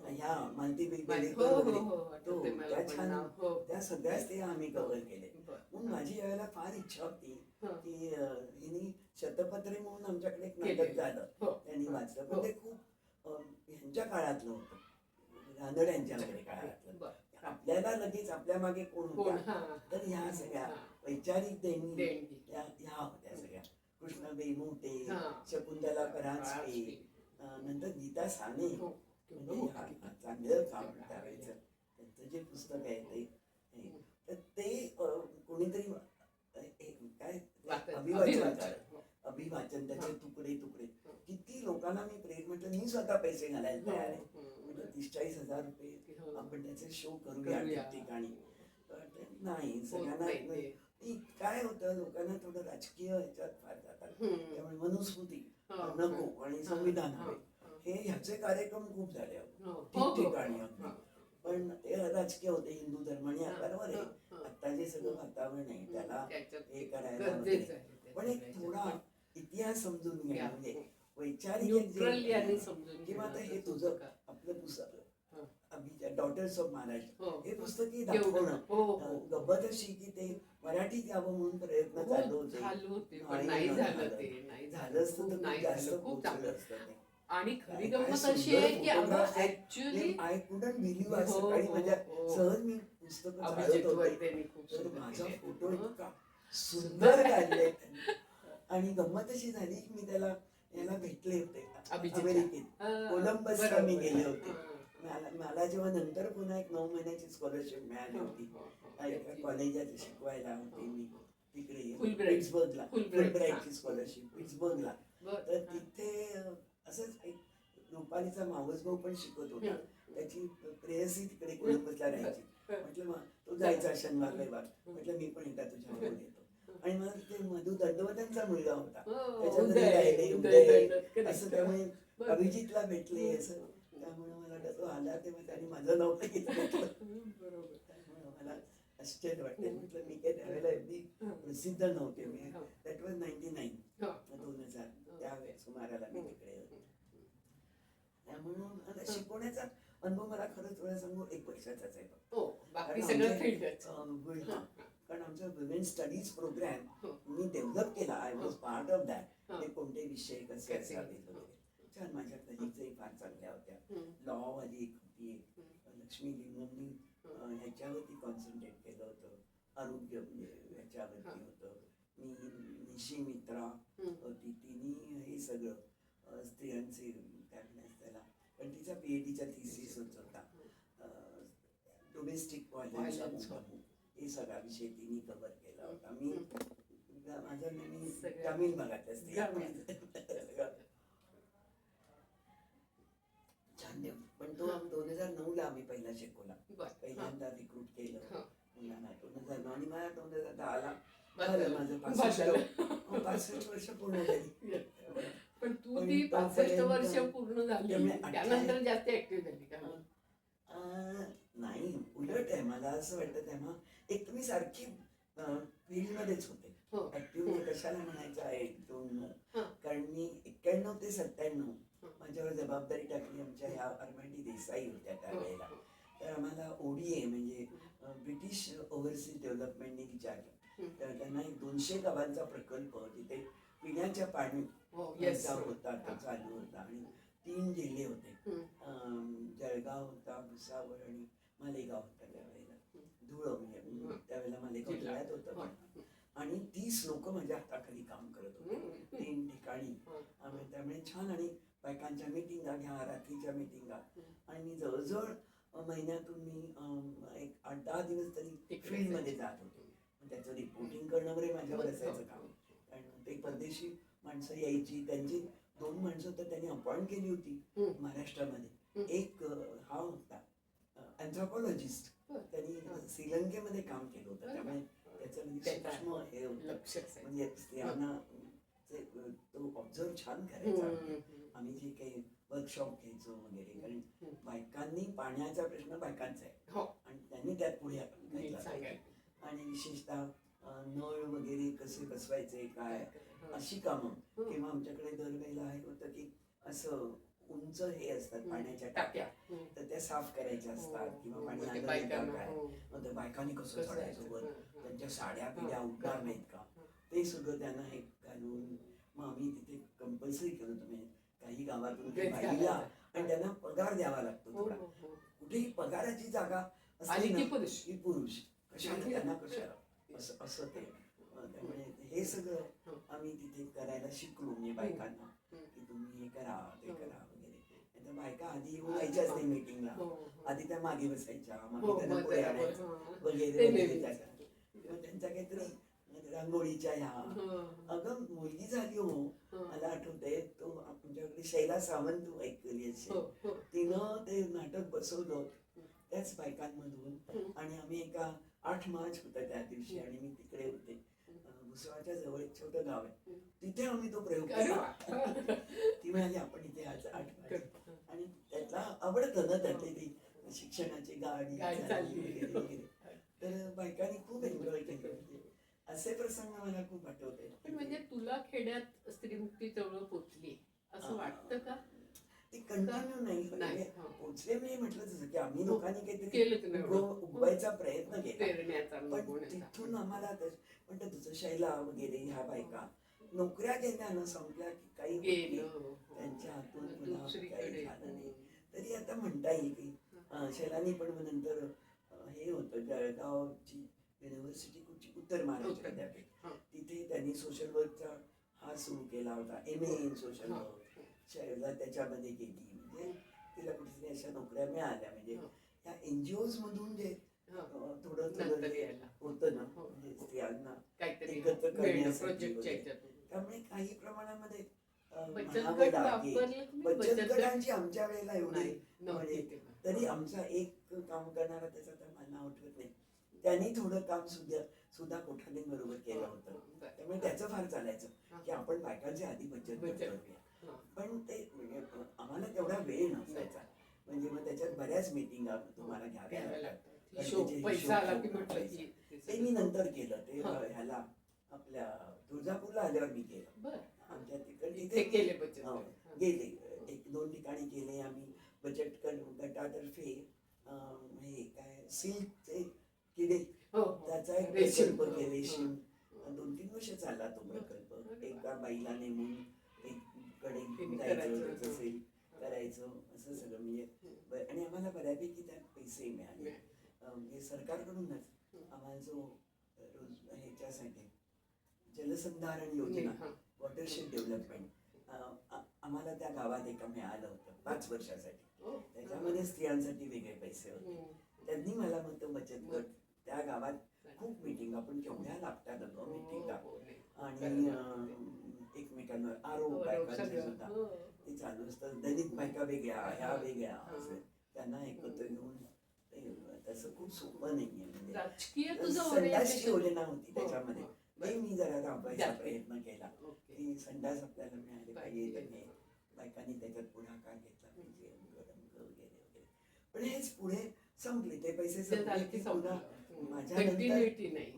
ह्या मालतीबाई हो, बेडेकर हो, वगैरे, हो, तो आठवते मला त्या पण छान नाव. हो. त्या सगळ्याच ते आम्ही कव्हर केले. बरं. म्हणून माझी यावेळेला फार इच्छा होती हा. की हिने शतपत्रे म्हणून आमच्याकडे एक केले. नाटक झालं, हो. त्यांनी वाचलं. पण हो. ते खूप ह्यांच्या काळातलं होतं, रानड्यांच्या वगैरे काळातलं. बरं. आपल्याला लगेच आपल्या मागे कोण कोण? होत्या, हा. तर ह्या सगळ्या हा. वैचारिक देणी देणगी. ह्या होत्या सगळ्या. कृष्णाबाई मोठे, हा. शकुंतला परांजपे, नंतर गीता साने, हो. म्हणजे चांगलं काम त्यावेळेचं त्यांचं जे पुस्तक आहे ते. तर ते कोणीतरी काय अभिवाचन त्याचे तुकडे तुकडे किती लोकांना मी प्रेर म्हटलं, मी स्वतः पैसे घालायला तयार आहे. म्हणजे 30-40 हजार रुपये आपण त्याचे शो करूया ठिकठिकाणी. नाही सगळ्यांना काय होतं, लोकांना थोडं राजकीय ह्याच्यात फार जातात, त्यामुळे मनुस्मृती नको आणि संविधान हवे, हे ह्याचे कार्यक्रम खूप झाले ठिकठिकाणी. पण ते राजकीय होते, हिंदू धर्म आणि बरोबर आहे, आता जे सगळं वातावरण आहे त्याला हे करायला वगैरे. पण एक थोडा इतिहास समजून घ्या, म्हणजे वैचारिक किंवा आता हे तुझं आपलं पुस्तक डॉटर्स ऑफ महाराष्ट्र हे पुस्तकही दाखवणं, गब्बतशी की ते मराठीत यावं म्हणून प्रयत्न चालू होते. नाही झालं ते. नाही झालं असतं तर खूप जास्त खूप पोहोचलं चांगलं. असतं ते. आणि खरी गंमत अशी आहे की ऍक्च्युअली आय कुडंट बिलीव्ह आज सकाळी माझ्या सहज मी पुस्तक अभिजित वर्तेंनी खूप तर सुंदर माझा केलंय. फोटो इतका सुंदर काढले त्यांनी. आणि गंमत अशी झाली की मी याला भेटले होते अमेरिकेत, कोलंबसला मी गेले होते. मला जेव्हा नंतर पुन्हा एक 9 महिन्याची स्कॉलरशिप मिळाली होती कॉलेजात शिकवायला होते मी तिकडे पिट्सबर्गला, फुलब्राईटची स्कॉलरशिप पिट्सबर्गला. तर तिथे असंच एक रुपालीचा मावस भाऊ पण शिकत होता, त्याची प्रेयसी तिकडे कोलंबसला राहायची. म्हटलं मग तो जायचा शनिवार रविवार, म्हटलं मी पण एकदा तुझ्याबरोबर येतो. आणि मग तिथे मधु दंडवतांचा मुलगा होता, त्याच्या घरी राहिले उदय असं. त्यामुळे अभिजितला भेटले असं, त्यामुळे मला वाटतं तो आला तेव्हा त्याने माझं नाव घेतलं. मला आश्चर्य वाटते, म्हटलं मी काय त्यावेळेला अगदी प्रसिद्ध नव्हते. मी दॅट वॉज 2009 त्या सुमाराला मी तिकडे होते. त्यामुळं आता शिकवण्याचा अनुभव मला खरंच वेळा सांगू 1 वर्षाचाच आहे. कारण आमचा वुमेन स्टडीज प्रोग्राम मी डेव्हलप केला, I was part of that. ते कोणते विषय कसे असावेत वगैरे छान. माझ्या कलिगही फार चांगल्या होत्या. लॉ वाली एक होती, लक्ष्मी लिंगमनी ह्याच्यावरती कॉन्सन्ट्रेट केलं होतं. आरोग्य म्हणजे ह्याच्यावरती होतं. मी निशी मित्रा होती, तिने हे सगळं स्त्रियांचे काय म्हणायचं त्याला, पण तिचा PhDचा थिसिस होता डोमेस्टिक व्हायलन्स हे सगळा विषय तिने कव्हर केला होता. मी माझं मी ग्रामीण भागातल्या स्त्रिया छान. पण तो 2009ला आम्ही पहिला शिकवला, पहिल्यांदा रिक्रूट केलं मुलांना 2009, आणि मला 2010ला माझं 65 वर्ष पूर्ण झाली. पण तू ती 65 वर्ष पूर्ण झाली त्यानंतर जास्त ऍक्टिव्ह झाली का? नाही, उलट आहे. मला असं वाटतं तेव्हा एक तुम्ही सारखी फील्डमध्येच होते. ऍक्टिव्ह कशाला म्हणायचं आहे 1-2, कारण मी 91 ते 97 माझ्यावर जबाबदारी टाकली. आमच्या ह्या अरमांडी देसाई होत्या त्यावेळेला. तर आम्हाला ODA म्हणजे ब्रिटिश ओव्हरसीज डेव्हलपमेंटने विचारलं. तर त्यांना एक 200 गावांचा प्रकल्प जिथे पिण्याच्या पाणी होता तो चालू होता, आणि 3 जिल्हे होते. जळगाव होता, भुसावळ आणि मालेगाव होता त्यावेळेला. धुळं म्हणजे त्यावेळेला मालेगाव जिल्ह्यात होतं. आणि 30 लोक माझ्या हाताखाली काम करत होते 3 ठिकाणी. त्यामुळे छान. आणि बायकांच्या मिटिंगा घ्या, रात्रीच्या मिटिंगा. आणि मी जवळजवळ महिन्यातून मी एक 8-10 दिवस तरी फील्डमध्ये जात होते. त्याचं रिपोर्टिंग करणं वगैरे माझ्यावर असायचं काम. कारण ते परदेशी माणसं यायची, त्यांची 2 माणसं तर त्यांनी अपॉइंट केली होती महाराष्ट्रामध्ये. एक हा होता अँथ्रोपॉलॉजिस्ट, त्यांनी श्रीलंकेमध्ये काम केलं होतं. त्यामुळे त्याच्यामध्ये सूक्ष्म हे होतं, म्हणजे स्त्रियांना तो ऑब्झर्व छान करायचा. आम्ही जे काही वर्कशॉप घ्यायचो वगैरे, कारण बायकांनी पाण्याचा प्रश्न बायकांचा आहे आणि त्यांनी त्यात पुढे घ्यायला. आणि विशेषतः नळ वगैरे कसे बसवायचे काय अशी कामं. किंवा आमच्याकडे दरवेळेला हे होतं की असं उंच हे असतात पाण्याच्या टाक्या, तर त्या साफ करायच्या असतात. किंवा पाणी आलं काय, मग त्या बायकांनी कसं चढायचं वर, त्यांच्या साड्या पिढ्या उडणार नाहीत का, ते सगळं त्यांना हे घालून. मग आम्ही तिथे कंपल्सरी केलं तुम्ही काही गावातून बाईला, आणि त्यांना पगार द्यावा लागतो थोडा. कुठेही पगाराची जागा असते ना की पुरुष कशाला, त्यांना कशाला असं ते. त्यामुळे हे सगळं आम्ही तिथे करायला शिकलो, म्हणजे बायकांना की तुम्ही हे करा ते करा वगैरे. तर बायका आधी येऊन यायच्याच नाही मीटिंगला, आधी त्या मागे बसायच्या, मागे त्यांना पुढे आणायचं वगैरे वगैरे. मग त्यांच्या काहीतरी रांगोळीच्या ह्या. अगं मुलगी झाली हो, मला आठवतंय तो आमच्याकडे शैला सावंत ऐकली असेल, तिनं ते नाटक बसवलं त्याच बायकांमधून. आणि आम्ही एका 8 मार्च होता त्या दिवशी, आणि मी तिकडे होते. भुसावळच्या जवळ एक छोटं गाव आहे, तिथे आम्ही तो प्रयोग केला. ती म्हणाली आपण इथे आज 8 मार्च, आणि त्यातला आवडतं ना त्यातली ती शिक्षणाची गाडी वगैरे वगैरे. तर बायकांनी खूप एन्जॉय केलं. असे प्रसंग मला खूप आठवते. पण म्हणजे तुला खेड्यात स्त्रीमुक्ती चळवळ पोचली असं वाटतं का? ती कंटिन्यू नाही पोचले. मी म्हटलं तसं की आम्ही लोकांनी काहीतरी उगवायचा प्रयत्न केला, पण तिथून आम्हाला म्हणतात तुझं शैला वगैरे ह्या बायका नोकऱ्या घेण्यानं संपल्या की काही त्यांच्या हातून पुन्हा काही झालं नाही. तरी आता म्हणता येईल की शैलानी पण नंतर हे होतं जळगावची युनिव्हर्सिटी कुठची, उत्तर महाराष्ट्र विद्यापीठ, तिथे त्यांनी सोशल वर्कचा हा सुरू केला होता, MA in social work. Shaila त्याच्यामध्ये गेली, म्हणजे तिला कुठेतरी अशा नोकऱ्या मिळाल्या. म्हणजे या NGOs मधून जे थोडं होतं ना, म्हणजे स्त्रियांना एकत्र करण्यासाठी. त्यामुळे काही प्रमाणामध्ये बचत गटांची आमच्या वेळेला एवढी म्हणजे, तरी आमचा एक काम करणारा त्याचा तर मला नाव आठवत नाही, त्यांनी थोडं काम सुद्धा कोठारेंबरोबर केलं होतं. त्यामुळे त्याचं फार चालायचं की आपण बायकांच्या आधी बचत करूया. पण ते आम्हाला तेवढा वेळ नसायचा, म्हणजे मग त्याच्यात बऱ्याच मीटिंगा तुम्हाला घ्याव्या लागतात. ते मी नंतर केलं, ते ह्याला आपल्या तुळजापूरला आल्यावर मी केलं. आमच्या तिथे गेले 1-2 ठिकाणी केले आम्ही बचत गटातर्फे. हे काय सिल्कचे किडे, त्याचा एक प्रकल्प केले. 2-3 वर्ष चालला तो प्रकल्प. एका बाईला नेमून कडे जायचं, करायचं असं सगळं. म्हणजे आणि आम्हाला बऱ्यापैकी त्या पैसे मिळाले. म्हणजे सरकारकडूनच आम्हाला जो ह्याच्यासाठी जलसंधारण योजना, वॉटरशेड डेव्हलपमेंट, आम्हाला त्या गावात एका मिळालं होतं 5 वर्षासाठी. त्याच्यामध्ये स्त्रियांसाठी वेगळे पैसे होते. त्यांनी मला मग बचत गट त्या गावात खूप मिटिंग, आपण केवढ्या लागतात मिटिंगा, आणि एकमेकांवर आरोप बायकांचे सुद्धा ते चालू असतं. दलित बायका वेगळ्या, ह्या वेगळ्या, असं त्यांना एकत्र घेऊन तसं खूप सोपं नाहीये. म्हणजे राजकीय संडासची योजना होती त्याच्यामध्ये, ते मी जरा राबवायचा प्रयत्न केला की संडास आपल्याला मिळाले पाहिजे, बायकांनी त्याच्यात पुढाकार घेतला पाहिजे वगैरे वगैरे. पण हेच पुढे संपले ते पैसे, संपले की पुन्हा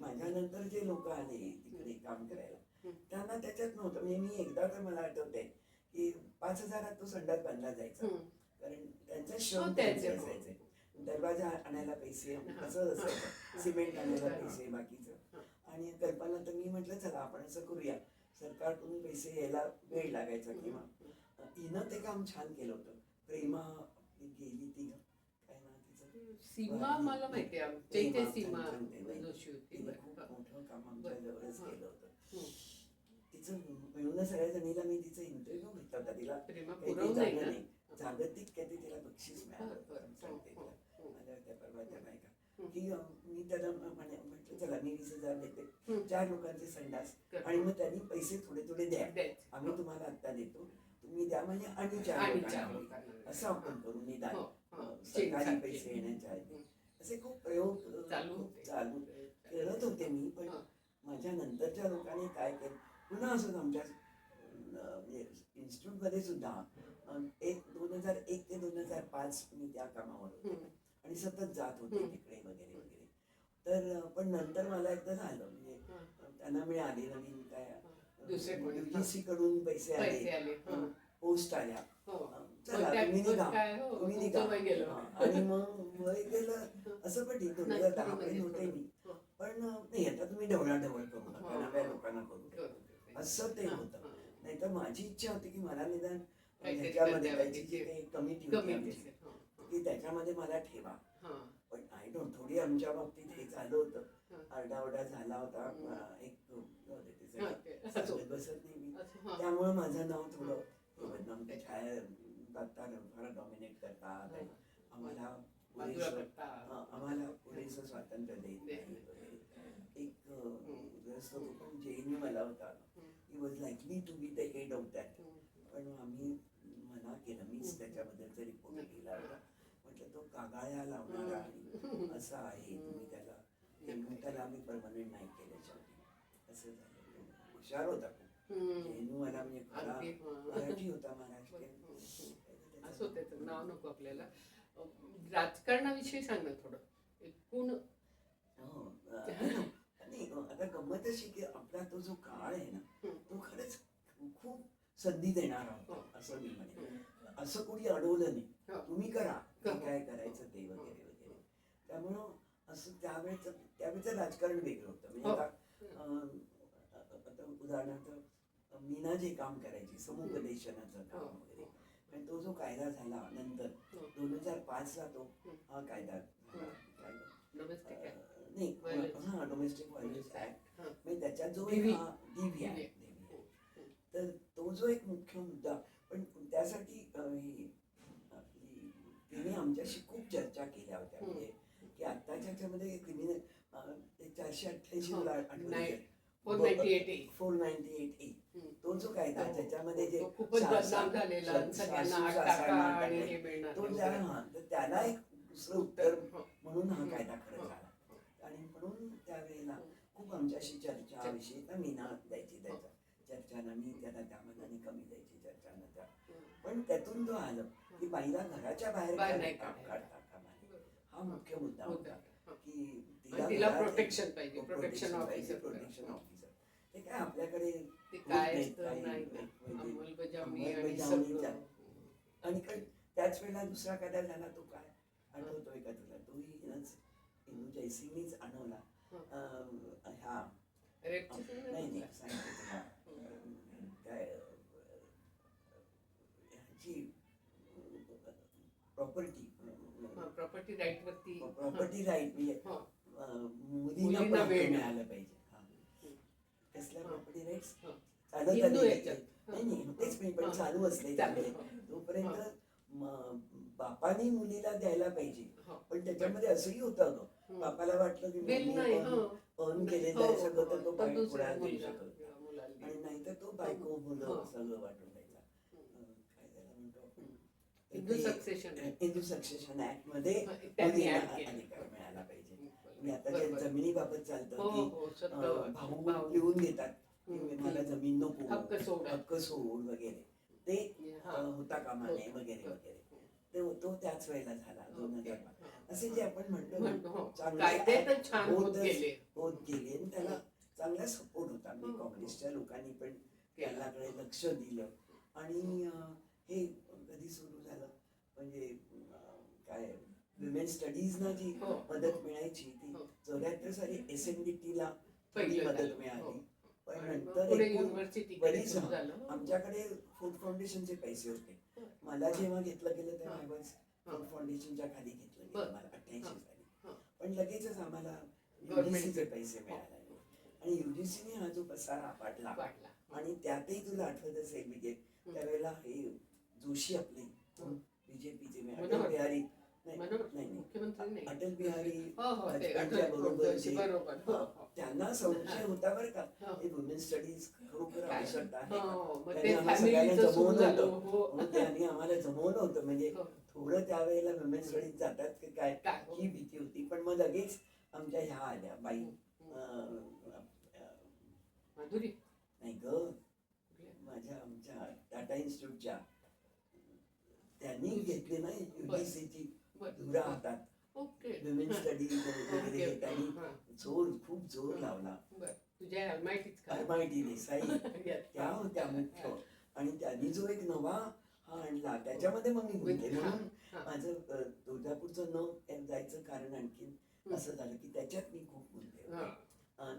माझ्यानंतर जे लोक आले तिकडे काम करायला त्यांना त्याच्यात नव्हतं. म्हणजे मी एकदा तर मला आठवतंय की 5,000 तो संडास बांधला जायचा, कारण त्यांचा श्रम त्यांचे असायचे. दरवाजा आणायला पैसे, असं असायचं, सिमेंट आणायला पैसे, बाकीचं. आणि कल्पना तर मी म्हटलं चला आपण असं करूया, सरकारकडून पैसे यायला वेळ लागायचा. किंवा हिनं ते काम छान केलं होतं. प्रेमा गेली ती, काय ना तिचं, सीमा, मला माहिती आहे सीमा जोशी होती. खूप मोठं काम आमच्या जवळच केलं होतं. तिचं मिळून सगळ्या जणीला मी तिचा इंटरव्ह्यू घेतला होता. तिला नाही, जागतिक काहीतरी तिला बक्षीस मिळालं त्या परवाच्या बायका की मी त्याला म्हटलं चला मी 20,000 देते, 4 लोकांचे संडास, आणि मग त्यांनी पैसे थोडे थोडे द्या, आम्ही तुम्हाला आत्ता देतो, तुम्ही द्या म्हणजे आणि 4 लोकांना, असं आपण करू निदान सरकारी पैसे येण्याच्या आधी. असे खूप प्रयोग चालू करत होते मी. पण माझ्या नंतरच्या लोकांनी काय केलं, पुन्हा असंच आमच्या इन्स्टिट्यूटमध्ये सुद्धा 2001 ते 2005 मी त्या कामावर होते आणि सतत जात होते तिकडे वगैरे वगैरे. तर पण नंतर मला एकदा झालं, म्हणजे त्यांना मिळाले नवीन काय UGC कडून पैसे आले, पोस्ट आल्या, चला तुम्ही निघा, आणि मग वय गेलं असं. पण ठीक, 2010 पर्यंत होते मी. पण नाही, आता तुम्ही ढवळाढवळ करू नका, नव्या लोकांना करू, असं ते होतं. नाही तर माझी इच्छा होती की मला निदान ह्याच्यामध्ये त्याची जी काही कमिटी होती की त्याच्यामध्ये मला ठेवा. पण आय डोंट, थोडी आमच्या बाबतीत हे झालं होतं, आरडाओरडा झाला होता, एक बसत नाही मी, त्यामुळं माझं नाव थोडं छाया फार डॉमिनेट करतात, आम्हाला पुरेसं स्वातंत्र्य देत नाही वगैरे. एक जसं तो पण JNU मला होता, he was likely to be the head of that. पण आम्ही मना केलं, मीच त्याच्याबद्दलचा रिपोर्ट केला होता. म्हटलं तो कागाळ्या लावणारा आणि असा आहे, तुम्ही त्याला आम्ही परमनंट नाही केलं शेवटी. असं झालं. हुशार होता खूप JNU वाला, म्हणजे खरा मराठी होता, महाराष्ट्रीयन. असं त्याचं नाव नको आपल्याला. राजकारणाविषयी सांग ना थोडं. एकूण नाही, आता गंमत अशी की आपला तो जो काळ आहे ना, तो खरंच खूप संधी देणारा होता असं मी म्हणेन. असं कोणी अडवलं नाही, तुम्ही करा काय करायचं ते वगैरे वगैरे. त्यामुळं असं त्यावेळेचं राजकारण वेगळं होतं. म्हणजे आता उदाहरणार्थ मीना जे काम करायची, समुपदेशनाचं काम वगैरे, आणि तो जो कायदा झाला नंतर 2005ला, तो हा कायदा डोमेस्टिक व्हायलन्स ऍक्ट, म्हणजे त्याच्यात जो DV आहे, तर तो जो एक मुख्य मुद्दा. पण त्यासाठी तिने आमच्याशी खूप चर्चा केल्या होत्या. म्हणजे की आत्ताच्या ह्याच्यामध्ये क्रिमिनल 488 498A, तो जो कायदा ज्याच्यामध्ये जे त्याला एक दुसरं उत्तर म्हणून हा कायदा खरं झाला. आणि म्हणून त्यावेळेला खूप आमच्याशी चर्चा विषयी मीना द्यायची, त्याच्या चर्चांना मी त्याला त्या मनाने कमी द्यायची चर्चांना त्या. पण त्यातून तो आलं की बाईला घराच्या बाहेर काढता कामा नये, हा मुख्य मुद्दा होता. की तिला प्रोटेक्शन पाहिजे, प्रोटेक्शन ऑफिसर. ते काय आपल्याकडे आणि त्याच वेळेला दुसरा कायदा झाला, तो काय आठवतोय का तुला? तोही इंदू जयसिंगनीच आणवला. ह्या नाही सांगितलं काय, ह्याची प्रॉपर्टी प्रॉपर्टी राईट वरती प्रॉपर्टी राईट म्हणजे हा. मुलींना पण मुलींना हक्क वेळ मिळालं पाहिजे. कसल्या हा. प्रॉपर्टी राईट्स हा. चालत हिंदू आलेले याच्यात. नाही नाही तेच मी पण हा. चालू असले चालू. तोपर्यंत हा. बापानी मुलीला द्यायला पाहिजे. हा. पण त्याच्यामध्ये असंही होतं गं, बापाला वाटलं की बिल मुलीने नाही. अर्न केलेलं हो, आहे सगळं तर तो तर बाई दुसऱ्या पुढे देऊ मुलगा शकतो मुलाला आणि देईल. नाहीतर तो बायको मुलं हा. सगळं वाटून द्यायचा. काय त्याला म्हणतो आपण Hindu succession Hindu succession act मध्ये त्यांनी मुलीला ऍड केलं. अधिकार मिळाला पाहिजे. म्हणजे आता जे बरोबर. जमिनीबाबत हो चालतं की हो सगळं भाऊ लिहून घेतात की मला जमीन नको, हक्क सोड. हक्क सोड वगैरे ते होता कामा नये वगैरे वगैरे तो त्याच वेळेला झाला 2005. असे जे आपण म्हणतो ना, कायदे तर छान होत गेले. होत गेले आणि त्याला चांगला सपोर्ट होता. म्हणजे काँग्रेसच्या लोकांनी पण त्याच्याकडे लक्ष दिलं आणि हे कधी सुरू झालं म्हणजे काय विमेन स्टडीजना जी मदत मिळायची ती 74 साली SNDT-ला पहिली मदत मिळाली. पण नंतर बरीच आमच्याकडे फूड फाउंडेशनचे पैसे होते. मला जेव्हा घेतलं गेलं तेव्हा फूड फाउंडेशनच्या खाली घेतलं गेलं मला 88 साली. पण लगेचच आम्हाला UGCचे पैसे मिळाले आणि UGCने हा जो पसारा पाडला आणि त्यातही तुला आठवत असेल म्हणजे त्यावेळेला हे जोशी आपले बीजेपीचे अटल बिहारी नाही अटल बिहारी वाजपेयींच्या बरोबर त्यांना संशय होता बरं का हे वुमेन स्टडीज खरोखर आवश्यकता आहे. त्यांनी आम्हाला सगळ्यांना जमवलं होतं म्हणून त्यांनी आम्हाला जमवलं होतं म्हणजे थोडं त्यावेळेला वुमेन स्टडीज जातात की काय ही भीती होती. पण मग लगेच आमच्या ह्या आल्या बाई माधुरी नाही ग माझ्या आमच्या टाटा इन्स्टिट्यूटच्या त्यांनी घेतली ना UGCची धुरा हातात विमेन स्टडीज वगैरे त्यांनी खूप जोर लावला. तुझ्या MIT देसाई त्या होत्या मुख्य आणि त्यांनी जो एक नवा हा आणला त्याच्यामध्ये मग मी गुंतले. म्हणून माझं तुळजापूरचं न जायचं कारण आणखी असं झालं की त्याच्यात मी खूप गुंतले.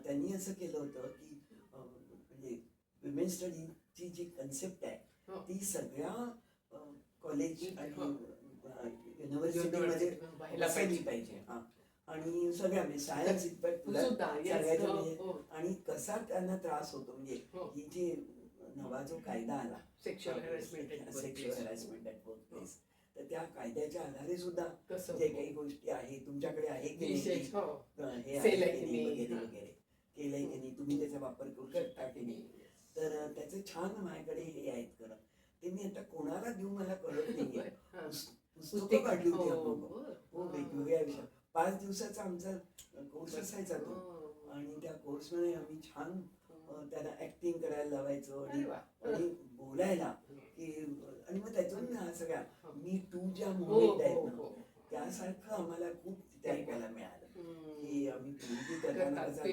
त्यांनी असं केलं होतं की म्हणजे विमेन स्टडीजची जी कन्सेप्ट आहे ती सगळ्या कॉलेज आणि युनिव्हर्सिटीमध्ये बसवली पाहिजे. आणि सगळ्या म्हणजे सायन्स इन्फॅक्ट तुला सांगायचं म्हणजे आणि कसा त्यांना त्रास होतो म्हणजे ही जी नवा जो कायदा आला सेक्शुअल हॅरॅसमेंट ॲट वर्कप्लेस तर त्या कायद्याच्या आधारे सुद्धा जे काही गोष्टी आहे तुमच्याकडे आहे की नाही हे आहे की नाही वगैरे वगैरे केलंय की नाही तुम्ही त्याचा वापर करू शकता की नाही तर त्याचे छान माझ्याकडे हे आहेत खरं ते मी आता कोणाला देऊ मला कळत नाहीये. पुस्तकं काढली होती आपण वेगवेगळ्या विषयात 5 दिवसाचा आमचा कोर्स असायचा तो आणि त्या कोर्समध्ये आम्ही छान त्याला ऍक्टिंग करायला लावायचो आणि बोलायला की आणि मग त्याच्यातून हा सगळ्या मी टू ज्या मुवमेंट आहेत ना त्यासारखं आम्हाला खूप तिथे ऐकायला मिळालं की आम्ही PhD करताना कसा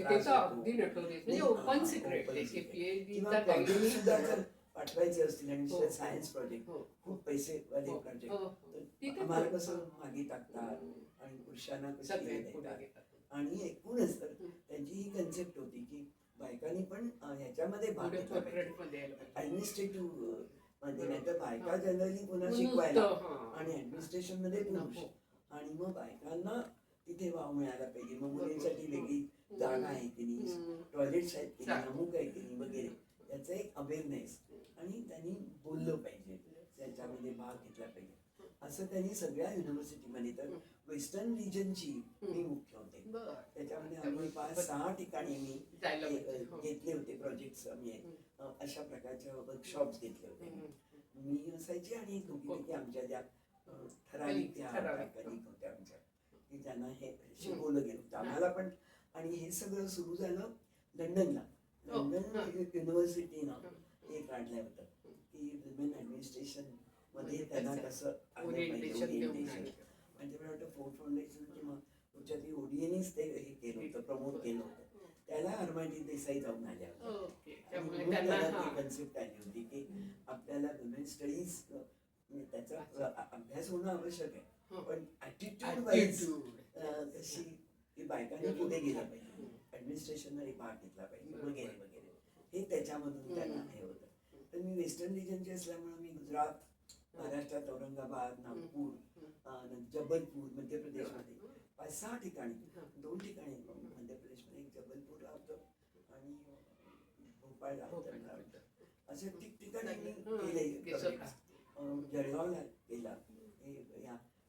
त्रास पाठवायचे असतील आणि सायन्स प्रोजेक्ट खूप पैसे वाले प्रोजेक्ट आम्हाला कसं मागे टाकतात आणि पुरुषांना कसं देतात आणि एकूणच तर त्यांची ही कन्सेप्ट होती की बायकांनी पण ह्याच्यामध्ये भाग घेतला पाहिजे ऍडमिनिस्ट्रेटिव्ह मध्ये. नाही तर बायका जनरली पुन्हा शिकवायला आणि ऍडमिनिस्ट्रेशन मध्ये पुरुष आणि मग बायकांना तिथे वाव मिळाला पाहिजे. मग मुलींसाठी वेगळी जागा आहे की नाही, टॉयलेट्स आहेत की नाही, अमुक आहे की नाही वगैरे याचा एक अवेअरनेस आणि त्यांनी बोललं पाहिजे त्याच्यामध्ये भाग घेतला पाहिजे असं त्यांनी सगळ्या युनिव्हर्सिटीमध्ये. तर वेस्टर्न रिजनची मी मुख्य होते त्याच्यामध्ये आम्ही 5-6 ठिकाणी मी घेतले होते प्रोजेक्ट्स. अशा प्रकारच्या वर्कशॉप्स घेतले होते मी असायचे आणि दोघी आमच्या ज्या ठराविक त्या कलिग होत्या आमच्या की ज्यांना हे शिकवलं गेलं होतं आम्हाला पण. आणि हे सगळं सुरू झालं लंडनला. लंडन युनिव्हर्सिटीनं हे काढलं होतं की विमेन ऍडमिनिस्ट्रेशन मध्ये त्यांना कसं आलं पाहिजे ओरिएंटेशन. म्हणजे मला वाटतं फूड फाउंडेशन किंवा तुमच्या ODAनेच ते हे केलं होतं प्रमोट केलं होतं. त्याला MIT देसाई जाऊन आल्या होत्या. त्याला ती कन्सेप्ट आली होती की आपल्याला विमेन स्टडीज त्याचा अभ्यास होणं आवश्यक आहे पण ऍटिट्यूड वाईज कशी की बायकांनी पुढे गेलं पाहिजे ऍडमिनिस्ट्रेशनमध्ये भाग घेतला पाहिजे वगैरे वगैरे हे त्याच्यामधून त्यांना हे होतं. तर मी वेस्टर्न रिजनचे असल्यामुळे मी गुजरात, महाराष्ट्रात औरंगाबाद, नागपूर जबलपूर मध्य प्रदेशमध्ये 5-6 ठिकाणी, 2 ठिकाणी मध्य प्रदेशमध्ये, एक जबलपूरला होतं आणि भोपाळला होतं मला वाटतं. असे ठिकठिकाणी मी केले. जळगावला केला.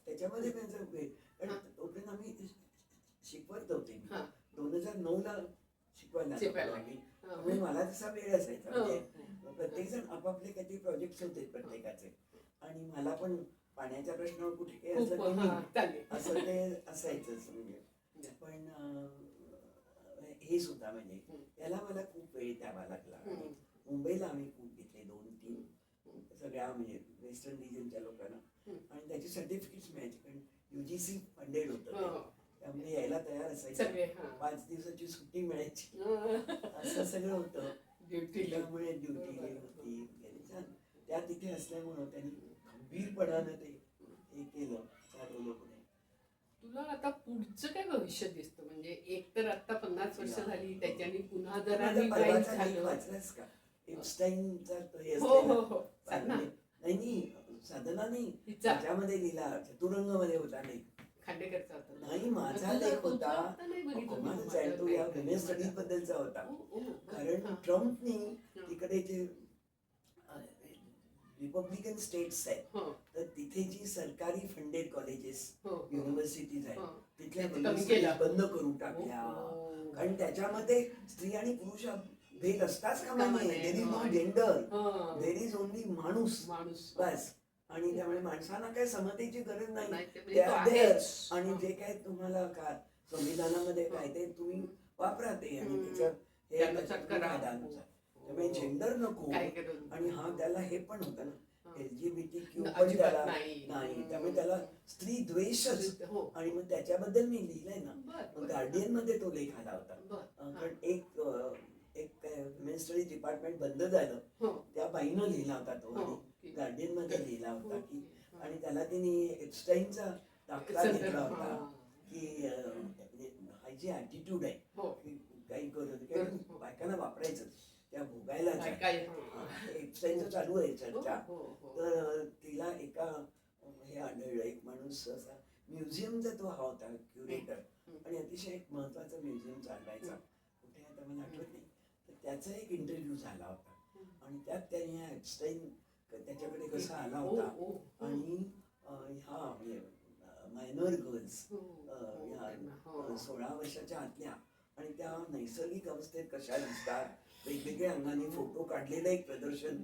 त्याच्यामध्ये त्यांचं कारण तोपर्यंत आम्ही शिकवत होते. मी 2009ला शिकवायला लागली. त्यामुळे मला तसा वेळ असायचा. म्हणजे प्रत्येक जण आपापले काहीतरी प्रोजेक्ट होते प्रत्येकाचे, आणि मला पण पाण्याच्या प्रश्नावर कुठे काही असं ते असायचंच. म्हणजे पण हे सुद्धा म्हणजे त्याला मला खूप वेळ द्यावा लागला. आणि मुंबईला आम्ही खूप घेतले 2-3 सगळ्या म्हणजे वेस्टर्न रिजनच्या लोकांना, आणि त्याची सर्टिफिकेट्स मिळायची कारण UGC फंडेड होतं. त्यामुळे यायला तयार असायचं. 5 दिवसाची सुट्टी मिळायची, असं सगळं होतं. त्यामुळे ड्युटी होती. त्या तिथे असल्यामुळं त्यांनी खंबीरपणानं ते हे केलं, चालवलं पुढे. तुला आता पुढचं काय भविष्य दिसतं? म्हणजे एक तर आता 50 वर्ष झाली, त्याच्यानी पुन्हा जरा रिवाइव्ह झालं. वाचलंस का एप्स्टाईनचा हे नाही, साधना नाही, त्याच्यामध्ये लिहिला, चतुरंगमध्ये होता. नाही, खांडेकरचा होता. नाही, माझा लेख होता. तो या वुमेन स्टडीज बद्दलचा होता. कारण ट्रम्पनी तिकडे जे रिपब्लिकन स्टेट्स आहेत, तर तिथे जी सरकारी फंडेड कॉलेजेस युनिव्हर्सिटीज आहेत, तिथल्या बंद करून टाकल्या. कारण त्याच्यामध्ये स्त्री आणि पुरुष भेद असताच कामा नये. There is no gender, there is only माणूस बस. आणि त्यामुळे माणसांना काय समतेची गरज नाही. आणि जे काय तुम्हाला का संविधानामध्ये काय ते तुम्ही वापरा ते, आणि त्याचं त्यामुळे जेंडर नको. आणि त्याला हे पण होतं ना, LGBTQ पण त्याला नाही, त्यामुळे त्याला स्त्री द्वेषच. आणि मग त्याच्याबद्दल मी लिहिलंय ना, गार्डियन मध्ये तो लेख आला होता. कारण एक वुमेन स्टडीज डिपार्टमेंट बंद झालं, त्या बाईनं लिहिला होता तो, आणि गार्डियन मध्ये लिहिला होता की, आणि त्याला तिने एप्स्टाईनचा दाखला घेतला होता की हा जी ऍटिट्यूड आहे की काही करू बायकांना वापरायचं त्या भोगायला. एप्स्टाईनचं चालू आहे चर्चा. तर तिला एका हे आढळलं, एक माणूस असा म्युझियमचा तो हा होता क्युरेटर, आणि अतिशय एक महत्वाचा म्युझियम चालवायचा, कुठे आता मला आठवत नाही. तर त्याचा एक इंटरव्ह्यू झाला होता, आणि त्यात त्याने एप्स्टाईन त्याच्याकडे कसा आला होता, आणि ह्या मायनर गर्ल्स 16 वर्षाच्या आतल्या, आणि त्या नैसर्गिक अवस्थेत कशा दिसतात, वेगवेगळ्या अंगाने फोटो काढलेलं एक प्रदर्शन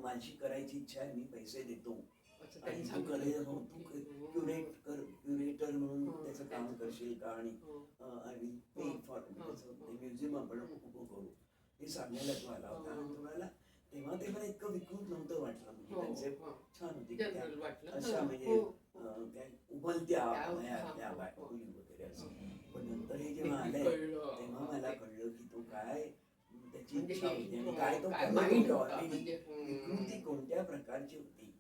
माझी करायची इच्छा आहे, मी पैसे देतो, आणि तू क्युरेटर म्हणून त्याचं काम करशील का, आणि I will pay for museum आपण उभं करू, हे सांगायला तो आला होता. आणि तुम्हाला तेव्हा ते मला इतकं विकृत नव्हतं वाटलं. म्हणजे कन्सेप्ट छान होती, अशा म्हणजे काय उमलत्या वयातल्या मुली वगैरे असं. पण नंतर हे जेव्हा आलंय तेव्हा मला कळलं की तो काय त्याची इच्छा होती, आणि काय तो विकृती कोणत्या प्रकारची होती.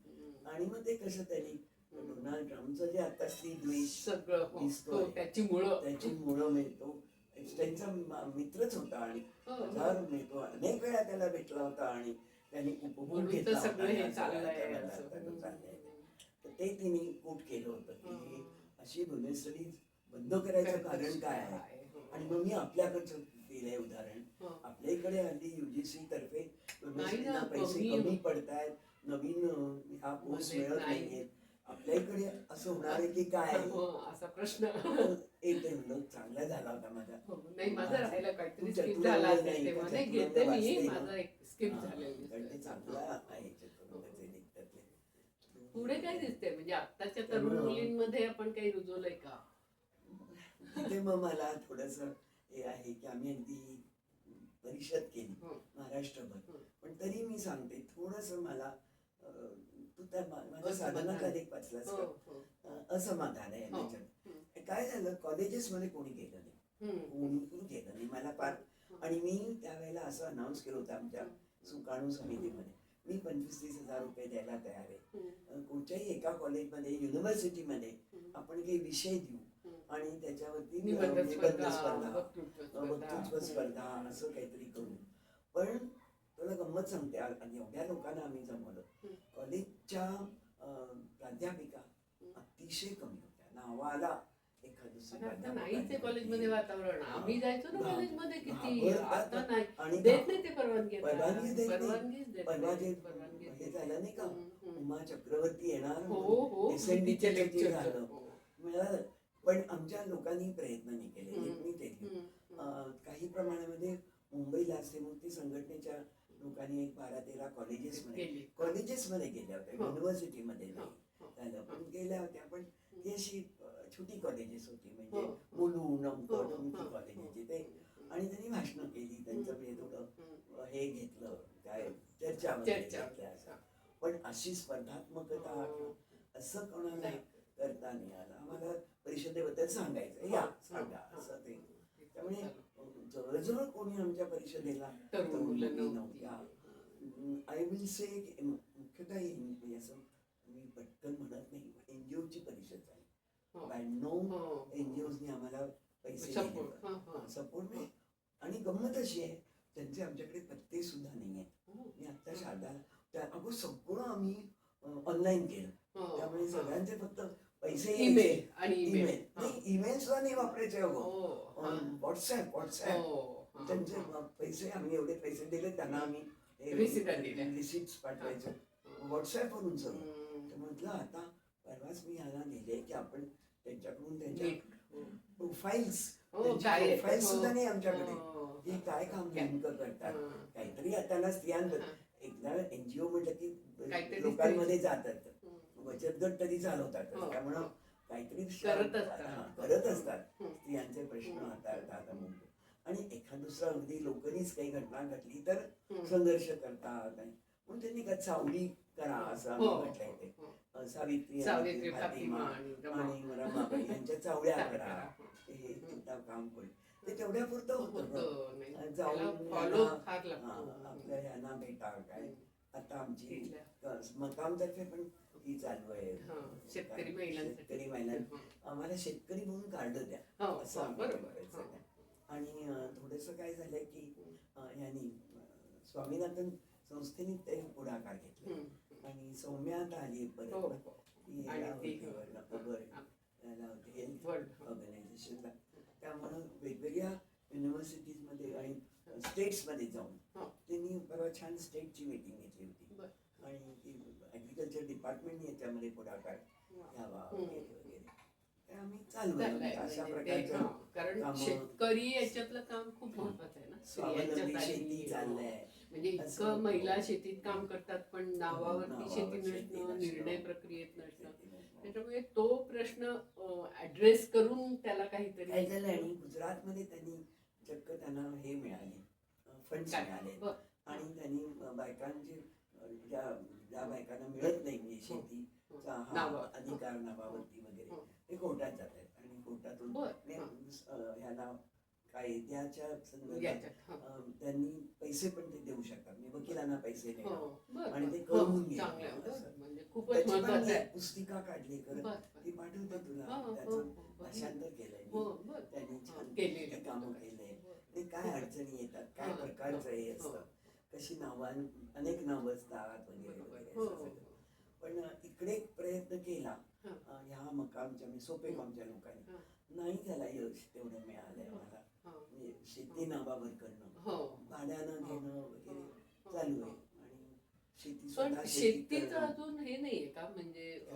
आणि मग ते कसं त्यांनी डोनाल्ड ट्रम्पचं जे आता स्त्री द्वेष दिसतोय, त्याची मुळं मिळतो. एप्स्टाईनचा मित्रच होता, आणि तो अनेक वेळा त्याला भेटला होता, आणि त्यांनी उपभोग घेतला होता. तर ते तिने कोट केलं होतं की अशी वुमेन स्टडीज बंद करायचं कारण काय आहे. आणि मग मी आपल्याकडचं दिलंय उदाहरण. आपल्या इकडे हल्ली UGC तर्फे पैसे कमी पडतायत, नवीन ह्या पोस्ट मिळत नाहीयेत. आपल्या इकडे असं होणार आहे की काय, असा प्रश्न येते. म्हणून चांगला झाला होता माझा. पुढे काय दिसतंय म्हणजे आताच्या तरुण मुलींमध्ये आपण काही रुजवलंय का? तिथे मग मला थोडस हे आहे की आम्ही अगदी परिषद केली महाराष्ट्रभर, पण तरी मी सांगते थोडस मला तू त्या माझ्या साधनाचा लेख वाचलास का? असमाधान आहे त्याच्यात. काय झालं, कॉलेजेस मध्ये कोणी गेलं नाही, कोणी गेलं नाही मला फार. आणि मी त्यावेळेला असं अनाऊन्स केलं होतं आमच्या सुकाणू समितीमध्ये, मी 25-30 हजार रुपये द्यायला तयार आहे. कोणत्याही एका कॉलेजमध्ये युनिव्हर्सिटीमध्ये आपण काही विषय देऊ, आणि त्याच्यावरती निबंध स्पर्धा, वक्तृत्व स्पर्धा असं काहीतरी करू. पण तुला गंमत सांगते, एवढ्या लोकांना आम्ही जमवलं. कॉलेजच्या प्राध्यापिका अतिशय कमी होत्या. नावाला एखाद दुसरी पण आता प्राध्यापक नाहीच आहे आली कॉलेजमध्ये होती. वातावरण. आम्ही जायचो ना कॉलेजमध्ये किती, घाबरतात आता नाही आणि देत नाही ते परवानगी. परवानगी देत नाही. परवानगीच देत परवा नाही. जे परवानगीच हे देत झालं नाही का, हम्म. उमा चक्रवर्ती येणार हो म्हणून हो SND भीतीचे चं ते लेक्चर झालं मिळालं. पण आमच्या लोकांनी प्रयत्न नाही केले. एक मी ते काही प्रमाणामध्ये मुंबईला सेमूर्ती संघटनेच्या लोकांनी एक 12-13 कॉलेजेसमध्ये गेल्या होत्या, युनिव्हर्सिटीमध्ये नाही झालं, पण गेल्या होत्या. पण ती अशी छोटी कॉलेजेस होती, म्हणजे मुलुंड, अमकी कॉलेजेसची ते. आणि त्यांनी भाषणं केली, त्यांचं म्हणजे थोडं हे घेतलं, काय चर्चा घेतल्या असं. पण अशी स्पर्धात्मकता असं कोणाला करता नाही आलं. आम्हाला परिषदेबद्दल सांगायचं, या सांगा असं ते. त्यामुळे जवळजवळ कोणी आमच्या परिषदेला तरुण मुली नव्हत्या. आय विल से मुख्यतः असं मी पटकन म्हणत नाही, NGOची परिषद झाली. 92 NGOजनी आम्हाला पैसे दिले, सपोर्ट नाही. आणि गंमत अशी आहे, त्यांचे आमच्याकडे पत्ते सुद्धा नाही आहेत. मी आता शारदाला अगो सगळं आम्ही ऑनलाईन केलं, त्यामुळे सगळ्यांचे फक्त पैसे ईमेल आणि ईमेल सुद्धा नाही वापरायचे. व्हॉट्सॲप त्यांचे पैसे, आम्ही एवढे पैसे दिले त्यांना, आम्ही रिसिप्ट पाठवायचो व्हॉट्सॲपवरून सगळं. तर म्हटलं आता परवाच मी ह्याला लिहिले की आपण त्यांच्याकडून त्यांच्या प्रोफाईल्स सुद्धा नाही आमच्याकडे, हे काय काम नेमकं करतात, काहीतरी. त्यांना स्त्रियांबद्दल एकदा NGO म्हटलं की लोकांमध्ये जातात, बचत गट तरी चालवतात, त्यामुळं काहीतरी करत असतात, स्त्रियांचे प्रश्न हाताळतात अमुक. आणि एखाद दुसरा अगदी लोकांनीच काही घटना घडली तर संघर्ष करतात. म्हणून त्यांनी का चावडी करा असं आम्ही म्हटलंय. ते सावित्री, फातिमा आणि रमाबाई यांच्या चावड्या करा, हे काम करू. ते तेवढ्या पुरतं होतं, जाऊन आपल्या ह्यांना भेटा. काय आता आमची मकामतर्फे पण ती चालू आहे, शेतकरी महिलांना. आम्हाला शेतकरी म्हणून कार्ड द्या असं आम्ही करायचं. आणि थोडंसं काय झालंय की यांनी स्वामीनाथन संस्थेने ते पुढाकार घेतला. आणि सौम्या आता आली परत, हेल्थ ऑर्गनायझेशनला. त्यामुळं वेगवेगळ्या युनिव्हर्सिटीजमध्ये आणि स्टेट्समध्ये जाऊन त्यांनी परवा छान स्टेटची मीटिंग घेतली होती. आणि ॲग्रिकल्चर डिपार्टमेंटने याच्यामध्ये पुढाकार घ्यावा वगैरे. आम्ही चालू अशा प्रकारचं, कारण शेतकरी याच्यातलं काम खूप महत्वाचं आहे ना. स्वावलंबी शेती चाललंय, म्हणजे इतकं महिला शेतीत काम करतात पण नावावरती शेती नसणं, निर्णय प्रक्रियेत नसणं. त्याच्यामुळे तो प्रश्न ऍड्रेस करून त्याला काहीतरी काय झालं. आणि गुजरातमध्ये त्यांनी चक्क त्यांना हे मिळाले, फंड्स मिळाले. आणि त्यांनी बायकांचे ज्या बायकांना मिळत नाही म्हणजे शेतीचा हा अधिकार नावावरती वगैरे, ते कोर्टात जात आहेत. आणि कोर्टातून ह्याला कायद्याच्या संदर्भात त्यांनी पैसे पण ते देऊ शकतात. मी वकिलांना पैसे देणार आणि ते करून घ्या. पुस्तिका काढली, ती पाठवते तुला, त्याचं भाषांतर केलंय त्यांनी, छान कामं केलंय. ते काय अडचणी येतात, काय प्रकारचं हे असतं, कशी नावं, अनेक नावं असतात वगैरे वगैरे. पण इकडे प्रयत्न केला ह्या मकामच्या सोपेगावच्या लोकांनी, नाही त्याला यश तेवढं मिळालंय मला. शेती नावावर करणं, भाड्यानं घेणं वगैरे चालू आहे. आणि शेतीचं अजून हे नाहीये का, म्हणजे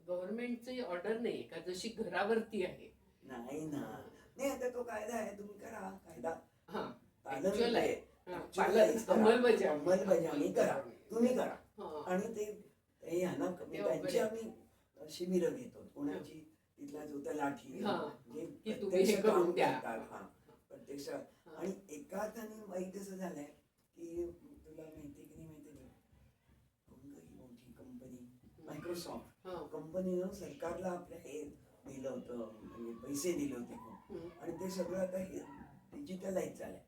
गव्हर्नमेंटची ऑर्डर नाहीये का जशी घरावरती आहे? नाही ना, नाही. आता तो कायदा आहे, तुम्ही करा कायदा, अंमलबजावणी करा, तुम्ही करा. आणि ते ह्यांना त्यांची आम्ही शिबिरं घेतो, कोणाची तिथला जो तलाठी प्रत्यक्ष काम करतात, प्रत्यक्षात. आणि एका अर्थाने वाईट असं झालंय की, तुला माहिती की नाही माहिती नाही, मोठी कंपनी मायक्रोसॉफ्ट कंपनीनं सरकारला आपल्या हे दिलं होतं, म्हणजे पैसे दिले होते खूप. आणि ते सगळं आता डिजिटलाइज झालंय.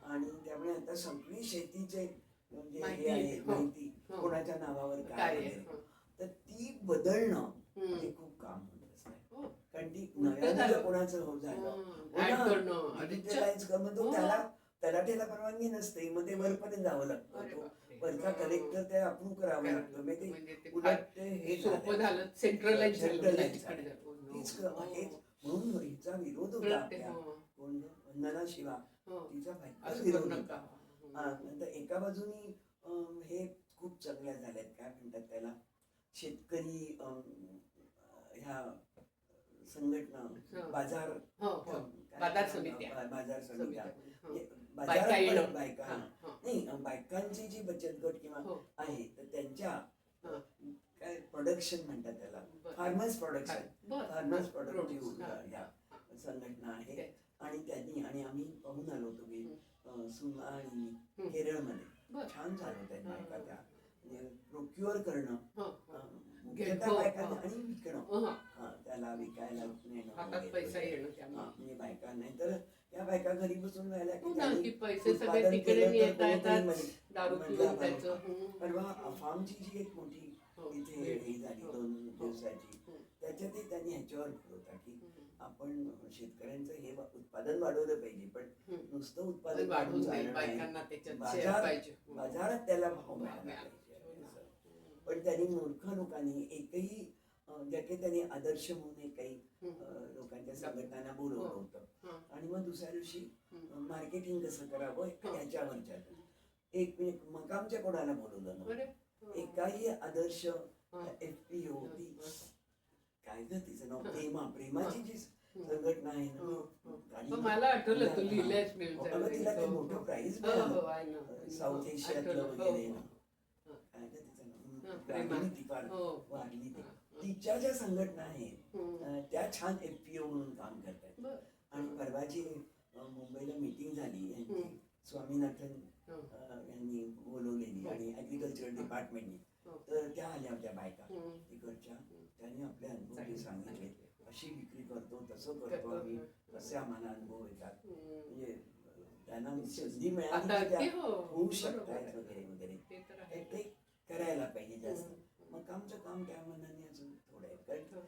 आणि त्यामुळे आता सगळी शेतीचे म्हणजे हे आहे माहिती कोणाच्या नावावर काय वगैरे, तर ती बदलणं हे खूप काम होत असतं. कारण ती नव्यानं कोणाचं झालं डिजिटलाइज करणं, तो त्याला तलाठ्याला परवानगी नसते, मग ते वरपर्यंत जावं लागतं. वरचा कलेक्टर ते अप्रूव्ह करावं लागतं म्हणजे ते उलट ते हे सोपं झालं. झालं, सेंट्रलाइज झालं Centralize तिकडे झालं. झालं. तीच हो. हेच म्हणून हिचा विरोध होता कळत ते, आपल्या हो. कोण वंदना शिवा हो. तिचा भयंकर असं विरोध करू होता. नका. नंतर एका बाजूनी हे खूप चांगल्या झाल्यात, काय म्हणतात त्याला, शेतकरी ह्या संघटना, हो. बाजार हो, हो. काय बाजार नाव? समित्या. बाजार समित्या, हो. म्हणजे बायका बाजारात येणं. पण बायका हा, हा. नाही, बायकांची जी बचत गट किंवा हो. आहे तर त्यांच्या हा. काय प्रोडक्शन म्हणतात त्याला, बरं. फार्मर्स प्रोडक्शन, बरं. फार्मर्स हा, प्रोडक्टिव्ह produce. हा, या हा. संघटना आहे. ते. आणि त्यांनी आणि आम्ही पाहून आलो होतो की सुमा आणि हम्म. केरळमध्ये बरं. छान चालू आहेत हा. बायका त्या, म्हणजे प्रोक्युअर करणं, हो, हो. मुख्यतः हो, बायकांनी, हो. आणि विकणं, हो, हो. त्याला विकायला नेणं हातात वगैरे पैसा वगैरे. येणं त्यामुळे. म्हणजे बायका नाही तर त्या बायका घरी बसून राहिल्या हो की ना, त्यांनी की पैसे सगळे उत्पादन तिकडे केलं तर येता कोणीतरी येतात दारू मधला पिऊन त्याचं. भाग. परवा अफामची जी एक मोठी हो. इथे ही झाली हो. 2 हो. दिवसाची, हो. त्याच्यातही त्यांनी ह्याच्यावर भर होता की हम्म. आपण शेतकऱ्यांचं हे उत्पादन वाढवलं पाहिजे, पण हम्म. नुसतं पण उत्पादन वाढून वाढवून जाईल, चालणार नाही. बायकांना त्याच्यात शेअर पाहिजे. हो. बाजारात त्याला भाव मिळाला मिळाला. पाहिजे हो ना. असं. पण त्यांनी मूर्ख लोकांनी एकही ज्या काही त्यांनी आदर्श म्हणून एक काही लोकांच्या संघटनांना बोलवलं हो. होतं. हा. आणि मग दुसऱ्या दिवशी हम्म. मार्केटिंग कसं करावं हा. याच्यावरच्या एक मिनिट मकामच्या कोणाला बोलवलं अरे. नव्हतं. हो. एकाही आदर्श हा. FPO ती काय ग तिचं नाव, हा. प्रेमाची जी हम्म. संघटना आहे ना, हो, हो. गाडी- पण मला आठवलं तू हा. लिहिलंयस मिळून अगं, तिला ते मोठं प्राइज मिळालं. आहे ना. साऊथ हो, एशियातलं आठवलं. वगैरे हो, ना. हो. काय ग तिचं हा, नाव, प्रेमा. वाढली ती फार, हो. वाढली ती. हा, हा. तिच्या ज्या संघटना आहेत हम्म. त्या छान FPO म्हणून काम करतात. बरं. आणि परवाची मुंबईला मीटिंग झाली यांची, हम्म. स्वामीनाथन हो. यांनी बोलवलेली हो. आणि ॲग्रिकल्चर हा. डिपार्टमेंटनी. हो. तर त्या आल्या होत्या बायका हम्म. तिकडच्या, त्यांनी आपले अनुभव चांगले सांगितले, सांगितले. अशी विक्री करतो, तसं करतो आम्ही, असे आम्हाला अनुभव येतात. हम्म. म्हणजे त्यांना संधी आता मिळाली की त्या ते हो, होऊ बरोबर शकतायत आहे. वगैरे वगैरे. ते तर तर आहे. ते करायला पाहिजे जास्त. हम्म. मग आमचं काम त्या मनाने अजून थोडं आहे, कारण हो.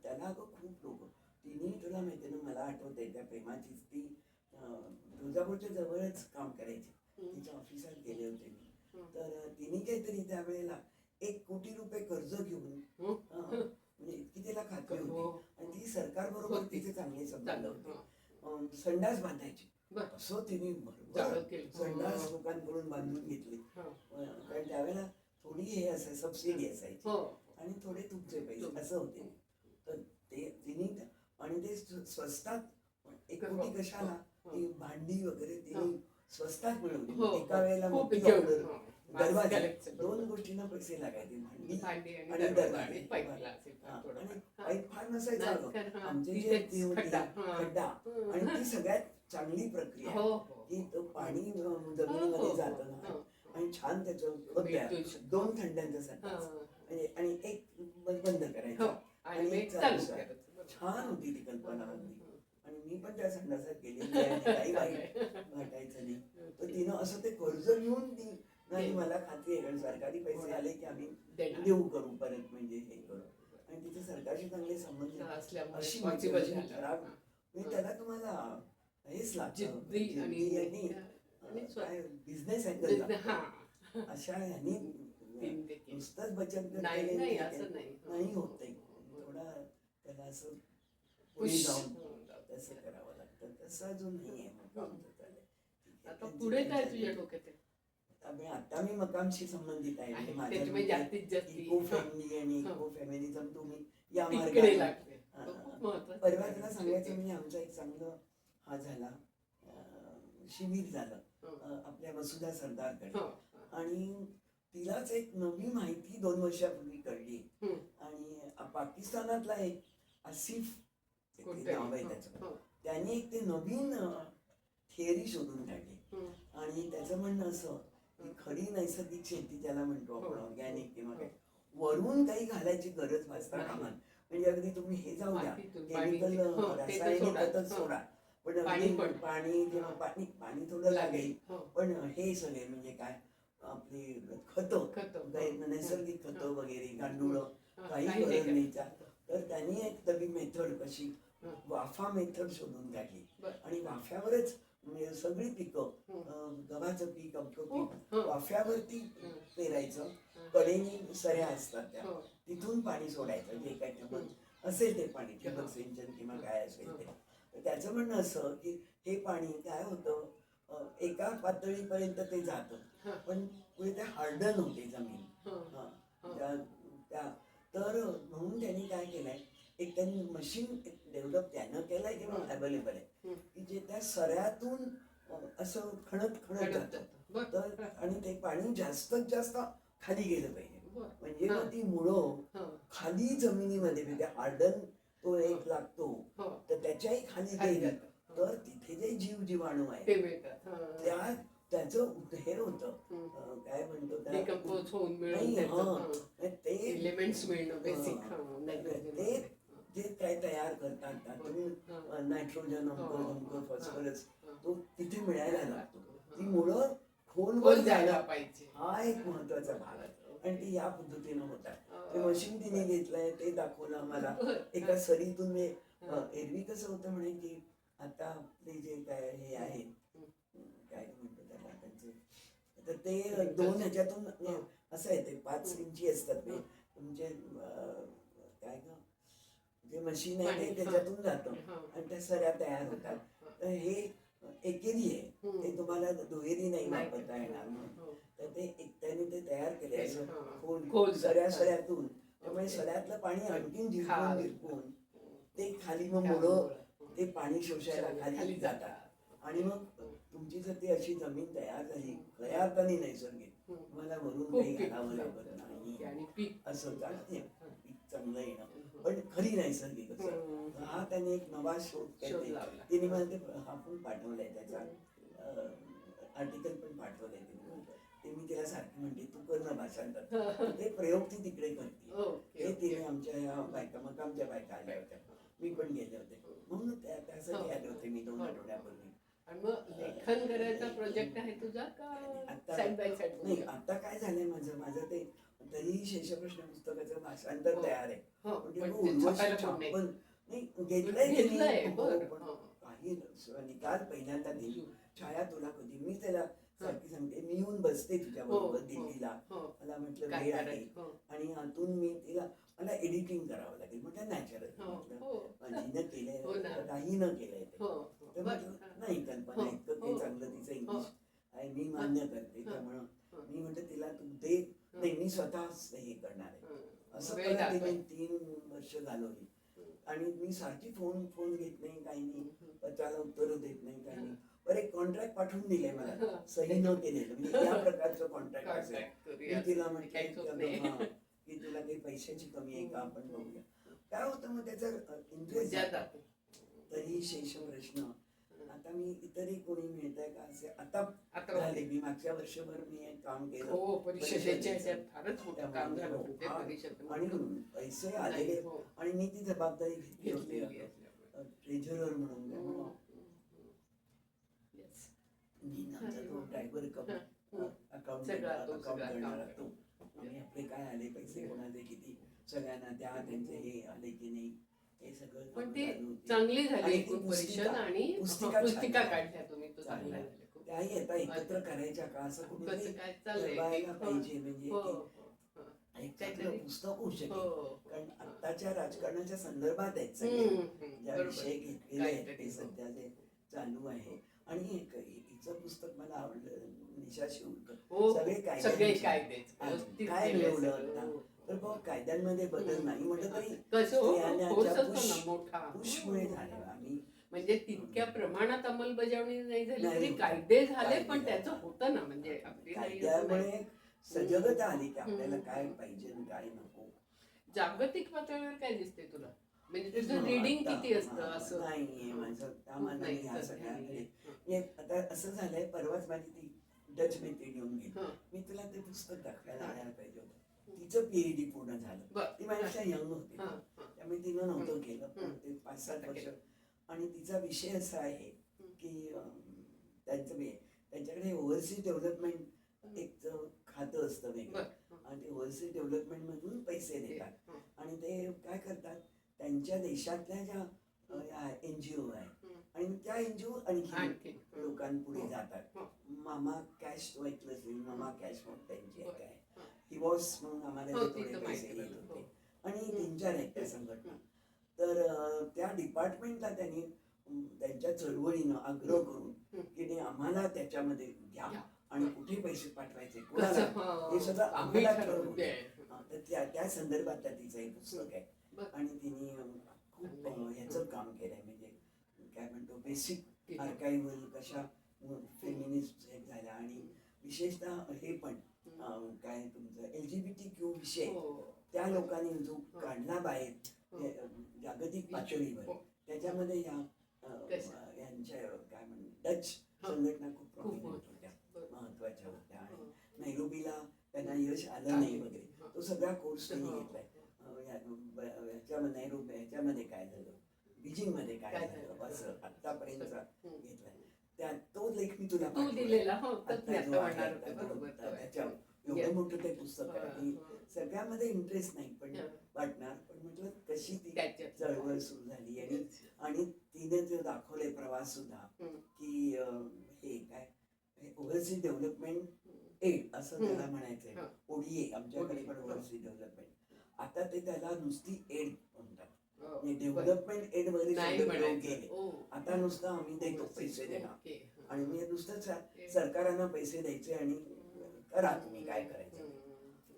त्याला अगं खूप लोक, तिने, तुला माहिती ना, मला आठवते त्या प्रेमाचीच, ती तुळजापूरच्या जवळच काम करायची. हम्म. तिच्या ऑफिसात गेले होते मी. हम्म. तर तिने काहीतरी त्यावेळेला 1 कोटी रुपये कर्ज घेऊन, म्हणजे इतकी तिला खात्री हो. होती, आणि ती सरकारबरोबर होती. तिचे चांगले संबंध चालू. होते. संडास बांधायची, बरं. असं तिने जाळं बरोबर केलं. संडास हो. लोकांकडून बांधून घेतली. हो. कारण त्यावेळेला थोडी हे असायची, सबसिडी असायची, हो. आणि थोडे तुमचे पैसे तुमचे. असं होते. तर ते तिने, आणि ते स्वस्तात, 1 कोटी कशाला, हो. ती भांडी वगैरे हो. तिने स्वस्तात मिळवली. हो. एका वेळेला खूप मोठी घेऊन. ऑर्डर, हो. दरवाजा, collection. 2 गोष्टींना पैसे लागायचे, भांडी भांडी आणि आणि दरवाजा दरवाजा. आणि पाईपला असेल हा, थोडंफार. आणि हा. पाईप फार नसायचा नाही, अगं. कारण, हा, आमची जी तिथेच ती होती, खड्डा. हा. खड्डा, हं. आणि ती सगळ्यात चांगली प्रक्रिया हो, आहे. हो. की तो पाणी हो, जमिनीमध्ये हो, जातं ना, हो. आणि छान त्याचं खत मीठ तयार, दूषित. 2 थंड्यांचा हा. संडास, आणि एक बंद हो. करायचा, आणि मग एक चालू चालू. करायचं. छान होती ती कल्पना हा. अगदी. आणि मी पण त्या संडासात गेलेली आहे, आणि काही वाईट वाटायचं नाही. तर तिनं असं ते कर्ज घेऊन ती, नाही मला खात्री आहे, कारण सरकारी पैसे आले की आम्ही देणार. देऊ करू परत, म्हणजे हे करू. आणि तिथे सरकारशी चांगले संबंध असल्यामुळे अशी possible म्हणजे झालं. खराब, हा. म्हणजे त्याला तुम्हाला हेच लागतं, जिद्दी आणि आणि काय बिझनेस हा. अशा ह्यानी तीन देखील. नुसतंच बचत गट नाही, केलेलं नाही, नाही, असं नाही. नाही होत ते. थोडा त्याला असं पुढे पुश. जाऊन हो, तसं करावं लागतं. तसं अजून नाही आहे, मग आमचं चाललंय. ठीक आहे. आता पुढे काय तुझ्या डोक्यात आहे? आता मी मकामशी संबंधित आहे, म्हणजे माझ्या त्याच्यामुळे जास्तीत जास्त इको फ्रेंडली आणि इको फेमिनिझम तुम्ही या तिकडे मार्गाने लागते. तो खूप महत्त्वाचा परवा आहे. त्याला सांगायचं म्हणजे आमचा एक चांगलं हा झाला, शिबिर झालं आपल्या वसुधा सरदारकडे, हो. आणि तिलाच एक नवी माहिती 2 वर्षापूर्वी कळली. हम्म. आणि पाकिस्तानातला एक आसिफ कोणतरी. नाव आहे हो, त्याचं, हो. त्यांनी एक ते नवीन थिअरी शोधून काढली. हम्म. आणि त्याचं म्हणणं असं की खरी नैसर्गिक शेती त्याला म्हणतो आपण, हो. ऑर्गॅनिक किंवा हो. काय, वरून काही घालायची गरज भासता नाही. कामा, म्हणजे अगदी तुम्ही हे जाऊ द्या, मातीतून केमिकल पाणी, हो, ते तर रासायनिक सोडा. खतच हो. सोडा, पण पाणी अगदी पण. पाणी जेव्हा हा. पाणी थोडं लागेल, हो. पण हे सगळे म्हणजे काय आपली खतं, नैसर्गिक खतं वगैरे, गांडूळ, काही गरज नाही. तर त्यांनी एक नवी मेथड कशी, वाफा मेथड शोधून काढली, बरं. आणि वाफ्यावरच म्हणजे सगळी पिकं, गव्हाचं पीक, अमकं पीक हं. वाफ्यावरती हं. पेरायचं. कडेनी सऱ्या असतात त्या, हो. तिथून पाणी सोडायचं, जे काय ठिबक असेल ते पाणी, ठिबक हो. सिंचन किंवा काय असेल ते. तर त्याचं म्हणणं असं की हे पाणी काय होतं, एका पातळीपर्यंत ते जातं, हं. पण पुढे ते हार्डन होते जमीन. हं. हं. हं. त्या तर म्हणून त्यांनी काय केलंय, एक त्यांनी मशीन डेव्हलप त्यानं केलंय किंवा अवेलेबल आहे, की जे त्या सऱ्यातून असं खणत खणत जातं. तर आणि ते पाणी जास्तीत जास्त खाली गेलं पाहिजे, म्हणजे मग ती मुळं खाली जमिनीमध्ये म्हणजे हार्डन तो एक लागतो, तर त्याच्याही खाली गेली तर तिथे जे जीवाणू आहे त्या त्याचं हे होतं, काय म्हणतो डिकम्पोज होऊन नाही, ते एलिमेंट्स मिळणं बेसिक ते जे काय तयार करतात त्यातून नायट्रोजन, अमकं फॉस्फरस तो तिथे मिळायला लागतो. ती मुळं खोलवर जायला पाहिजे, हा एक महत्वाचा भाग आहे. आणि ते या पद्धतीनं होतात. ते मशीन तिने घेतलंय, ते दाखवलं आम्हाला. एका सरीतून मी एरवी कसं होतं म्हणे की आता आपले जे काय हे आहे, काय म्हणतो त्याला त्यांचे, तर ते 2 ह्याच्यातून असं आहे, ते 5 इंची असतात ते तुमचे काय ग जे मशीन आहे ते त्याच्यातून जातं आणि त्या सऱ्या तयार होतात. तर हे एकेरी आहे, ते तुम्हाला दुहेरी नाही वापरता येणार म्हणून. तर ते एकट्याने ते तयार केले असं खोल सऱ्यातून. त्यामुळे सऱ्यातलं पाणी आणखीन झिरपून ते खाली मग मुळं ते पाणी शोषायला खाली जातात. आणि मग तुमची जर ती अशी जमीन तयार झाली खऱ्या अर्थाने नैसर्गिक, तुम्हाला वरून काही घालावं लागत नाही, असं पीक चांगलं येणं, पण खरी नैसर्गिक असं. हा त्याने एक नवा शोध केला. तिने मला ते हा पण पाठवलाय, त्याचा आर्टिकल पण पाठवलंय तिने. ते मी तिला सारखी म्हणते तू कर ना भाषांतर, ते प्रयोग ती तिकडे करते. हे तिने आमच्या ह्या बायका, मग आमच्या बायका आल्या होत्या, मी पण गेले होते, म्हणून त्यासाठी आले होते मी 2 आठवड्यापूर्वी. आणि मग लेखन करायचा प्रोजेक्ट आहे तुझा का साइड बाय साइड? नाही, आता काय झालंय माझं ते तरीही शेषप्रश्न पुस्तकाचं भाषांतर तयार आहे, म्हणजे उर्वशी छापण नाही घेतलंय, पण काही निकाल पहिल्यांदा दिली. छाया तुला कधी, मी त्याला सारखी सांगते मी येऊन बसते तुझ्या बरोबर दिल्लीला, मला म्हटलं वेळ आहे, आणि आतून मी तिला मला एडिटिंग करावं लागेल, म्हटलं नॅचरल हिनं केलंय काही न केलंय ते. तर म्हटलं नाही, कल्पना इतकं ते चांगलं तिचं इंग्लिश आहे मी मान्य करते, त्यामुळं मी म्हटलं तिला तू दे. नाही, मी स्वतःच हे करणार आहे. असं करत मी 3 वर्ष घालवली, आणि मी सारखी फोन घेत नाही, काही नाही, पत्राला उत्तर देत नाही, काही नाही. पण एक कॉन्ट्रॅक्ट पाठवून दिले मला, सही न केलेलं, म्हणजे या प्रकारचं कॉन्ट्रॅक्ट असेल. मी तिला म्हटलं की तुला काही पैशाची कमी आहे का, आपण बघूया काय होतं. मग त्याचा इंटरेस्ट जातो. तरी शेष प्रश्न, आता मी इतरही कोणी मिळतंय का असे आता झाले. मी मागच्या वर्षभर मी एक काम केलं, आणि पैसे आलेले, आणि मी ती जबाबदारी घेतली होती ट्रेझरर म्हणून. मी नंतर तो ड्रायव्हर अकाउंट करणारा तो, आणि आपले काय आले पैसे, कोणाचे किती, सगळ्यांना त्यांचे हे आले की नाही, हे सगळं. पण ती चांगली झाली एकूण परिषद, आणि पुस्तिका काढल्या तुम्ही, तो चांगला झाला. त्याही आता एकत्र करायच्या का असं कुठे ठरवायला पाहिजे, म्हणजे एक चांगलं पुस्तक होऊ शकेल. कारण आत्ताच्या राजकारणाच्या संदर्भात आहेत सगळे ज्या विषय घेतलेले आहेत ते सध्या जे चालू आहे. आणि हिचं पुस्तक मला आवडलं, निशा शिवकर, सगळे कायदे काय मिळवलं आता. तर बघ, कायद्यांमध्ये बदल नाही म्हटलं तरी पुशमुळे झाले. आम्ही म्हणजे तितक्या प्रमाणात अंमलबजावणी नाही झाली तरी कायदे झाले, पण त्याचं होतं ना, म्हणजे कायद्यामुळे सजगता आली की आपल्याला काय पाहिजे आणि काय नको. जागतिक पातळीवर काय दिसते तुला, म्हणजे तुझं रीडिंग किती असतं? असं नाहीये माझं, त्यामध्ये ह्या सगळ्या. आता असं झालंय, परवाच माझी ती डच मैत्रीण येऊन गेली, मी तुला ते पुस्तक दाखवायला आणायला पाहिजे होतं. तिचं PhD पूर्ण झालं, ती माझ्या यंग होती, त्यामुळे तिनं नव्हतं केलं, ते 5-7 वर्ष. आणि तिचा विषय असा आहे की त्यांच्याकडे ओव्हरसीज डेव्हलपमेंट एक खातं असतं वेगळं, आणि ते ओव्हरसीज डेव्हलपमेंट मधून पैसे देतात. आणि ते काय करतात, त्यांच्या देशातल्या ज्या NGO आहे, आणि त्या NGO आणखी लोक लोकांपुढे जातात. मामा कॅश ऐकलं असेल, मामा कॅश त्यांची आहे काय, ही वॉज म्हणून आम्हाला हो, जे ती थोडे तर पैसे माहिती येत आहे. होते आणि 3-4 आहेत त्या संघटना. तर त्या डिपार्टमेंटला त्यांनी त्यांच्या चळवळीनं आग्रह करून की नाही आम्हाला त्याच्यामध्ये घ्या आणि कुठे पैसे पाठवायचे कोणाला हे सगळं आम्हाला ठरवून द्या. तर त्या संदर्भातलं तिचं एक पुस्तक आहे आणि तिने खूप ह्याचं काम केलंय, म्हणजे काय म्हणतो बेसिक आर्काइव्हल कशा फेमिनिस्ट झाल्या आणि विशेषतः हे पण काय तुमचं LGBTQ विषय त्या लोकांनी जो काढला बाहेर जागतिक पातळीवर, त्याच्यामध्ये यांच्या काय म्हणतात डच संघटना खूप प्रॉमिनंट होत्या, महत्वाच्या होत्या आणि नैरोबीला त्यांना यश आलं नाही वगैरे. तो सगळा कोर्स त्यांनी घेतलाय. ह्याच्यामध्ये काय झालं, बीजिंग मध्ये काय झालं असं आतापर्यंतचा घेतलाय. त्यात तो लेख मी तुला दिलेला त्याच्यावर एवढं मोठं ते पुस्तक आहे की सगळ्यामध्ये इंटरेस्ट नाही पण वाटणार, पण म्हटलं कशी ती चळवळ सुरू झाली आणि तिने ते दाखवले प्रवास सुद्धा की हे काय ओव्हरसीज डेव्हलपमेंट एड असं त्याला म्हणायचंय, ODA आमच्याकडे पण ओव्हरसीज डेव्हलपमेंट. आता ते त्याला नुसती एड म्हणतात, डेव्हलपमेंट एड वगैरे गेले. आता नुसतं आम्ही देतो पैसे देणार आणि मी नुसतं सरकारांना पैसे द्यायचे आणि करा तुम्ही काय करायचं,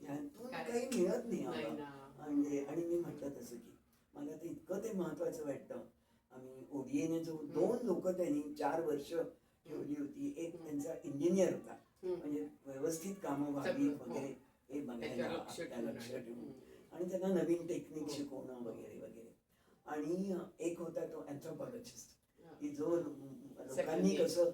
ह्यातून काही मिळत नाही म्हणजे. आणि मी म्हटलं तसं की मला ते इतकं ते महत्वाचं वाटतं. आम्ही ODAने जो 2 लोक त्यांनी 4 वर्ष ठेवली होती, एक त्यांचा इंजिनियर होता म्हणजे व्यवस्थित कामं व्हावी वगैरे हे बघायला लक्ष ठेवून आणि त्यांना नवीन टेक्निक शिकवणं वगैरे वगैरे. आणि एक होता तो अँथ्रोपॉलॉजिस्ट की जो लोकांनी कसं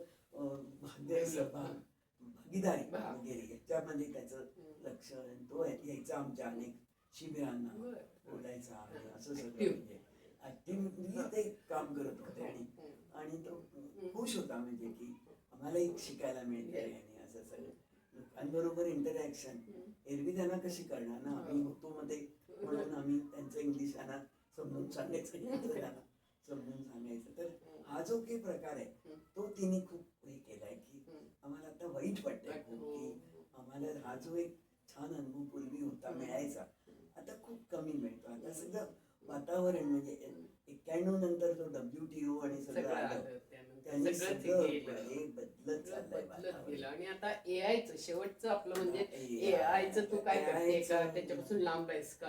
भागीदारी वगैरे याच्यामध्ये त्याचं लक्ष, तो यायचा आमच्या अनेक शिबिरांना बोलायचा आणि असं सगळं म्हणजे ऍक्टिव्हली ते काम करत होते आणि तो खुश होता म्हणजे की आम्हालाही शिकायला मिळते आणि असं सगळं लोकांबरोबर इंटरॅक्शन. एरवी त्यांना कशी करणार ना, आम्ही होतो मध्ये म्हणून आम्ही त्यांचं इंग्लिश त्यांना समजून सांगायचं समजून सांगायचं. तर हा जो काही प्रकार आहे तो तिने खूप हे केलाय की आम्हाला आता वाईट वाटतंय खूप की आम्हाला हा जो एक छान अनुभव पूर्वी होता मिळायचा आता खूप कमी मिळतो. आता सगळं वातावरण म्हणजे 91 नंतर जो WTO आणि सगळं आलं त्यांनी सगळं हे बदलत चाललंय. आणि आता AIचं शेवटचं आपलं म्हणजे AIचं तू काय करते का, त्याच्यापासून लांब आहेस का?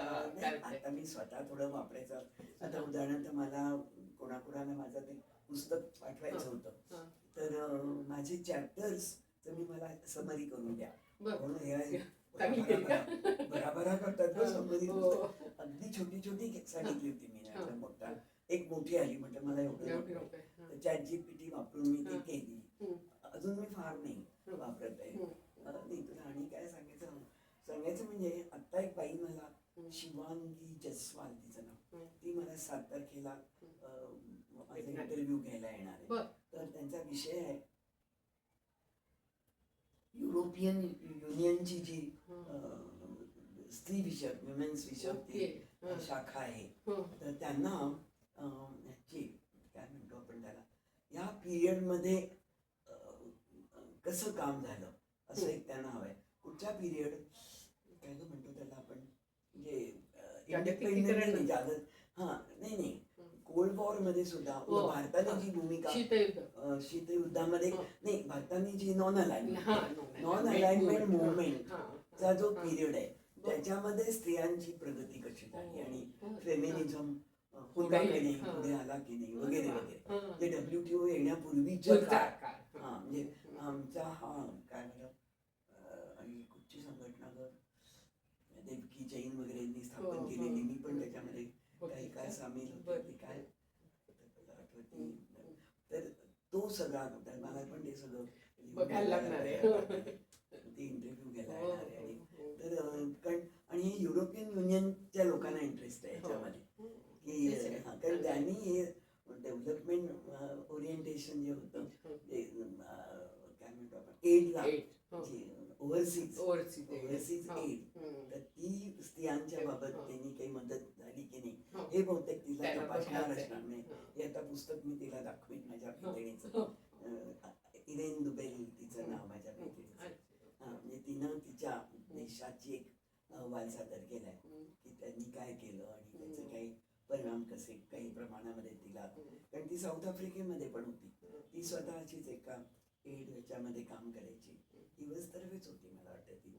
आता मी स्वतः थोडं वापरायचं. आता उदाहरणार्थ मला कोणाकोणाला माझं ते पुस्तक पाठवायचं होतं तर माझे चॅप्टर्स मी मला समरी करून द्या म्हणून AI भराभरा करतात समरी. अगदी छोटी छोटी सांगितली होती मी, मोठा एक मोठी आली म्हटलं मला एवढं ChatGPT वापरून मी ती केली. अजून मी फार नाही वापरत आहे. नाही तुला आणि काय सांगायचं म्हणजे आता एक बाई मला शिवांगी जसवाल तिचं नाव, ती मला 7 तारखेला माझा इंटरव्ह्यू घ्यायला येणार आहे. तर त्यांचा विषय आहे युरोपियन युनियनची जी स्त्री विषयक वुमेन्स विषयक शाखा आहे तर त्यांना ह्याची काय म्हणतो आपण त्याला या पिरियड मध्ये कसं काम झालं असं एक त्यांना हवंय. कुठच्या पिरियड काय म्हणतो त्याला आपण म्हणजे इंडिपेंडेंट जागत नाही कोल्ड वॉर मध्ये सुद्धा भारताने जी भूमिका शीतयुद्धामध्ये नाही भारताने जी नॉन अलाइनमेंट मुवमेंटचा जो पिरियड आहे त्याच्यामध्ये स्त्रियांची प्रगती कशी झाली आणि फेमिनिझम पुढे आला की नाही वगैरे वगैरे. जे WTO येण्यापूर्वीच्या काळ म्हणजे आमचा काय म्हणतात आणि कुठची संघटना देवकी जैन वगैरे स्थापन केलेली, मी पण त्याच्यामध्ये काही काय सामील होते काय आठवत. तर तो सगळा मला पण ते सगळं बघायला लागणार आहे, ते इंटरव्ह्यू घ्यायला येणार आहे. तर आणि हे युरोपियन युनियनच्या लोकांना इंटरेस्ट आहे याच्यामध्ये की कारण त्यांनी हे डेव्हलपमेंट ओरिएंटेशन जे होतं ते काय म्हणतो आपण एडला ओव्हरसीज एड, तर ती स्त्रियांच्या बाबत त्यांनी काही मदत झाली की नाही हे बहुतेक तिला तपासणार असणार नाही. हे आता पुस्तक मी तिला दाखवेन माझ्या मैत्रिणीचं. इरेन दुबेल तिचं नाव माझ्या मैत्रिणीचं. म्हणजे तिनं तिच्या देशाची एक अहवाल सादर केलाय की त्यांनी काय केलं आणि त्याचे काही परिणाम कसे काही प्रमाणामध्ये तिला, कारण ती साऊथ आफ्रिकेमध्ये पण होती, ती स्वतःचीच एका एड ह्याच्यामध्ये काम करायची, दिवस तर्फेच होती मला वाटतं ती.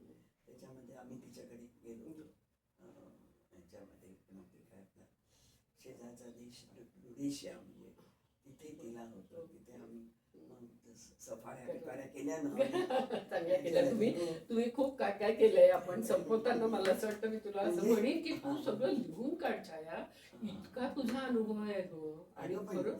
त्याच्यामध्ये आम्ही तिच्याकडे गेलो होतो ह्याच्यामध्ये काय आपला शेजारचा देश रुडेशिया, म्हणजे तिथे तिला होतो. तिथे आम्ही सफाऱ्या बिफाऱ्या केल्या चांगल्या केल्या तुम्ही खूप काय काय केलंय. आपण संपवताना मला असं वाटतं मी तुला असं म्हणेन की तू सगळं लिहून काढ छाया, इतका तुझा अनुभव आहे गो. आणि खरं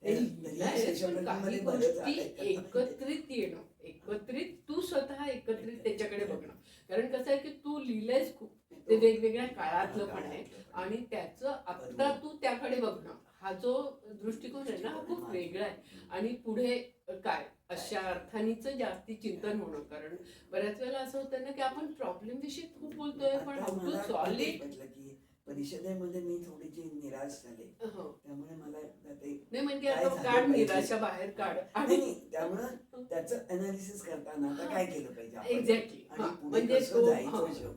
पण काही गोष्टी एकत्रित येणं, एकत्रित तू स्वतः एकत्रित त्याच्याकडे बघणं. कारण कसं आहे की तू लिहिलंयस खूप, ते वेगवेगळ्या काळातलं पण आहे आणि त्याचं आता तू त्याकडे बघणं हा जो दृष्टिकोन आहे ना हा खूप वेगळा आहे. आणि पुढे काय अशा अर्थानीच जास्ती चिंतन होणं. कारण बऱ्याच वेळेला असं होतं ना की आपण प्रॉब्लेम विषयी खूप बोलतोय पण हाऊ टू सॉल्व इट. परिषदेमध्ये मी थोडीशी निराश झाले, त्यामुळे मला नाही म्हणजे आता काढ निराशा बाहेर काढ. आणि त्यामुळे त्याचं अनालिसिस करताना आता काय केलं पाहिजे एक्झॅक्टली, म्हणजे तो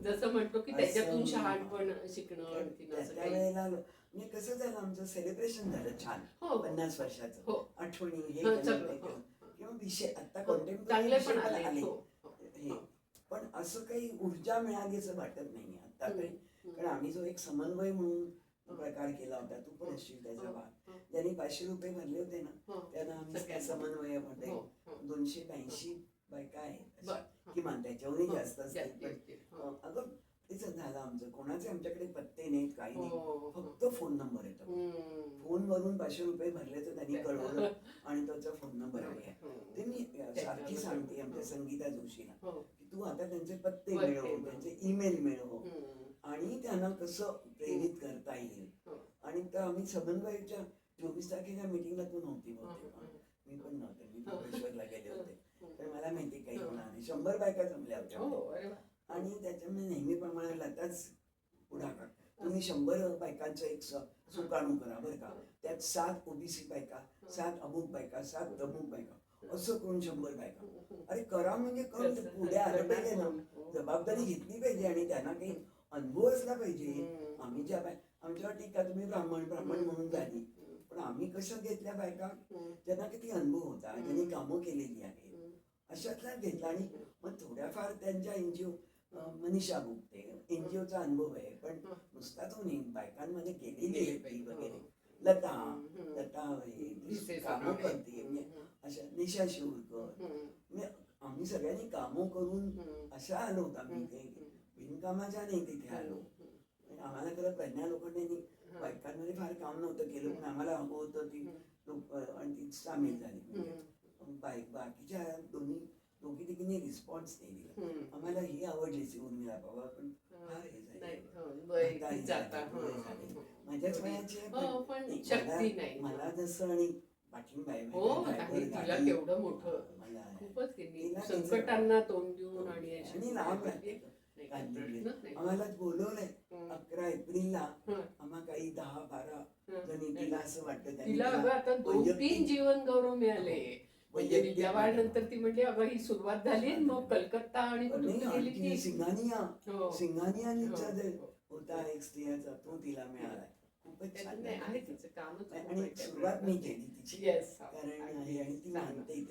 जसं म्हणतो की त्याच्यातून शहाणपण शिकणं. त्यावेळेला म्हणजे कसं झालं आमचं सेलिब्रेशन झालं छान 50 वर्षाचं, आठवणी हे किंवा विषय आता चांगले पण आले हे, पण असं काही ऊर्जा मिळाली असं वाटत नाही आता तरी. कारण आम्ही जो एक समन्वय म्हणून प्रकार केला होता, तू पण असशील त्याचा भाग, ज्यांनी 500 रुपये भरले होते ना त्यांना आम्ही समन्वयामध्ये 282 बायका आहेत किमान, त्याच्यावरही जास्त असतील. पण अगं तेच झालं आमचं, कोणाचे आमच्याकडे पत्ते नाहीत काही नाही, फक्त फोन नंबर येतो. फोनवरून 500 रुपये भरले तर त्यांनी कळवलं आणि त्याचा फोन नंबर आहे. ते मी सारखी सांगते आमच्या संगीता जोशीला की तू आता त्यांचे पत्ते मिळव, त्यांचे ईमेल मिळव आणि त्यांना कसं प्रेरित करता येईल. आणि तर आम्ही समन्वयाच्या 24 तारखेच्या मीटिंगला तू नव्हती बहुतेक, मी पण नव्हते, मी भुवनेश्वरला गेले होते, तर मला माहिती काही होणार नाही. 100 बायका जमल्या होत्या आणि त्याच्यामुळे नेहमीप्रमाणे लताच पुढाकार, तुम्ही 100 बायकांचं एक सुकाणू करा बरं का, त्यात 7 ओबीसी बायका, 7 अमुक बायका, 7 तमुक बायका, असं करून 100 बायका. अरे करा म्हणजे करून पुढे आलं पाहिजे ना, जबाबदारी घेतली पाहिजे आणि त्यांना काही अनुभव असला पाहिजे. आम्ही ज्या आमच्यावर टीका तुम्ही ब्राह्मण म्हणून झाली, पण आम्ही कशा घेतल्या बायका ज्यांना किती अनुभव होता, ज्यांनी कामं केलेली आहेत अशातला घेतला. आणि मग थोड्याफार त्यांच्या एनजीओ, मनीषा गुप्ते एनजीओचा अनुभव आहे, पण नुसता तो नाही, बायकांमध्ये केलेली आहे वगैरे, लता कामं करते, अशा निशा शिवकर, आम्ही सगळ्यांनी कामं करून अशा आलो होता. आम्ही बिनकामाच्या नाही तिथे आलो. आम्हाला खरं प्रज्ञा लोखंडेंनी बायकांमध्ये फार काम नव्हतं केलं, पण आम्हाला हवं होतं ती लोक आणि ती सामील झाली. म्हणजे बाकीच्या दोघी तिघींनी रिस्पॉन्स नाही दिला. आम्हाला ही आवडली उर्मिला पवार, पण फार हे माझ्याच वयाची मला जसं आणि पाठिंबा तिला केवढं मोठं खूपच संकटांना तोंड देऊन आणि लांब राहते. आम्हाला बोलवलंय 11 एप्रिलला, आम्हा काही 10-12 जणी, तिला असं वाटतं तिला अगं आता 2-3 जीवन गौरव मिळाले. म्हणजे विद्यावाळ नंतर ती म्हणजे अगं ही सुरुवात झाली, मग कलकत्ता आणि सिंघानिया होता एक स्त्रियाचा, तो तिला मिळाला. खूपच छान आहे तिचं काम आणि सुरुवात मी केली तिची, कारण हे आणि ती मानते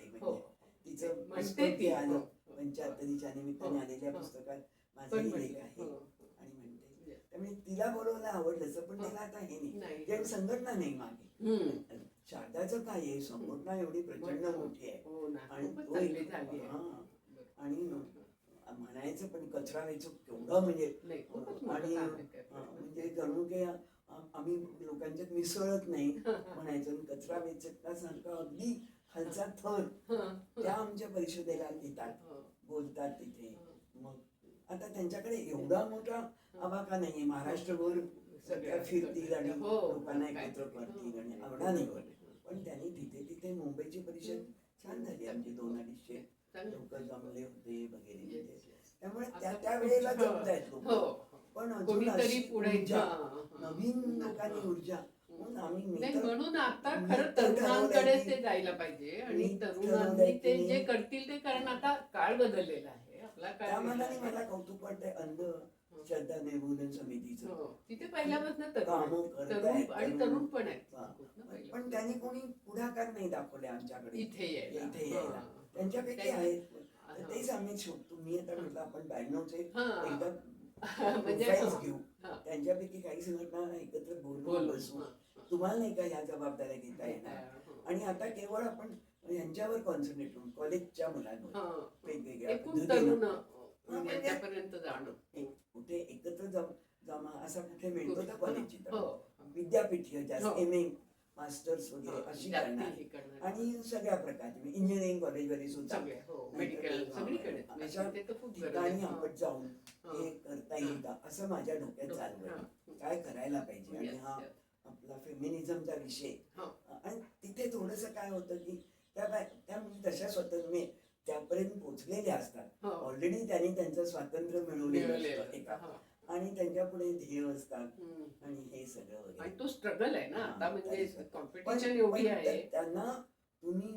तिचं पुस्तक आलं 75च्या निमित्ताने आलेल्या पुस्तकात माझाही लेख आहे आणि म्हणते. त्यामुळे तिला बोलवलं आवडलं, पण तिला आता हे नाही, संघटना नाही मागे. शारदाचं काय आहे, संघटना एवढी प्रचंड मोठी आहे आणि म्हणायचं पण कचरा व्हायचं केवढं, म्हणजे आणि म्हणजे जणू काही आम्ही लोकांच्यात मिसळत नाही म्हणायचं. कचरा वेचकासारखं अगदी खालचा थर त्या आमच्या परिषदेला घेतात, बोलतात तिथे. मग आता त्यांच्याकडे एवढा मोठा आवाका नाहीये, महाराष्ट्रभर सगळ्या फिरतील आणि लोकांना एकत्र करतील आणि आवडा नाही होत. पण त्यांनी तिथे मुंबईची परिषद छान झाली, आमची 200-250 लोक जमले होते वगैरे. त्यामुळे त्या वेळेला जमतायत लोक, पण अजून नवीन लोकांनी ऊर्जा म्हणून आम्ही म्हणून आता खरं तरुणांकडे तरुणांकडेच ते जायला पाहिजे आणि मी तरुणांनी ठरवलंय ते की जे करतील ते, कारण आता काळ बदललेला आहे, आपला काळ त्या वेगळा मनाने आहे. मला कौतुक वाटतंय अंध श्रद्धा निर्मूलन समितीचं. हो, तिथे पहिल्यापासून तरुण कामं आहेत. करतायत, आणि तरुण पण आहेत हा. खूप ना पण पहिल्यापासून. त्यांनी कोणी पुढाकार नाही दाखवले आमच्याकडे इथे यायला. इथे यायला. हा. त्यांच्यापैकी त्यांनी- आहेत. हा. तर तेच आम्ही तुम्ही आता म्हटलं आपण 92चे हा. एकदा म्हणजे प्रोफाईल्स हा. घेऊ. हा. त्यांच्यापैकी काही संघटना एकत्र बोलून बोलू. बसू. हा. तुम्हाला नाही का ह्या जबाबदाऱ्या घेता येणार. हा. आणि आता केवळ आपण यांच्यावर कॉन्सन्ट्रेट करून कॉलेजच्या मुलांवर हा. वेगवेगळ्या एकूण पद्धतीनं तरुण म्हणजे याच्यापर्यंत जाणं. कुठे एकत्र जमा असा कुठे मिळतो तर कॉलेजची हो. विद्यापीठी हो. जास्त MA मास्टर्स वगैरे अशी जास्ती करणार हे करणार. आणि सगळ्या प्रकारचे इंजिनिअरिंग कॉलेजमध्ये सुद्धा सगळे हो, नाहीतर मेडिकल ते, सगळीकडे अशा ते तर खूप गरज ठिकाणी आहे. आपण जाऊन हा. हे करता येईल का असं माझ्या डोक्यात चालू आहे. काय करायला पाहिजे आणि हा आपला फेमिनिझमचा विषय. हा. आणि तिथे थोडस काय होतं की त्या म्हणजे तशा स्वतंत्र त्यापर्यंत पोहोचलेल्या असतात. हो. ऑलरेडी त्यांनी त्यांचं स्वातंत्र्य मिळवलेलं असतं एका. हा. आणि त्यांच्या पुढे ध्येय असतात हम्म. आणि हे सगळं आणि वगैरे. तो स्ट्रगल आहे ना आता, म्हणजे पण- कॉम्पिटिशन पण एवढी आहे. त्यांना तुम्ही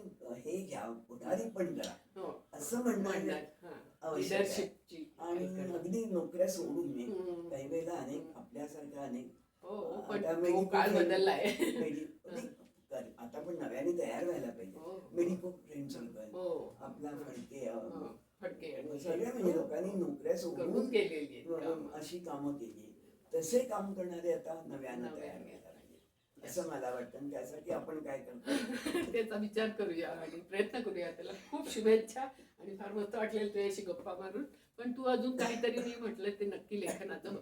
हे घ्या पुढारी पण करा हो. असं म्हणणं आवश्यक आहे. लिडरशिपची आणि अगदी नोकऱ्या सोडून मी हम्म. काही वेळेला अनेक आपल्यासारख्या अनेक हो, पण आता तो medical काळ friend- बदललाय. आता पण नव्याने तयार व्हायला पाहिजे. हो. मेडिको फ्रेंड सर्कल हो. आपला फडके हो. फटके आणि सगळ्या म्हणजे लोकांनी नोकऱ्या सोडून करून केलेली आहेत कामं. अशी कामं केली. तसे काम करणारे आता नव्यानं तयार नव्याने व्हायला पाहिजे असं मला वाटतं. आणि त्यासाठी आपण काय करतो त्याचा विचार करूया आणि प्रयत्न करूया. त्याला खूप शुभेच्छा आणि फार मस्त वाटलेलं तुझ्याशी गप्पा मारून. पण तू अजून काहीतरी मी म्हटलं ते नक्की लेखनाचं बघ.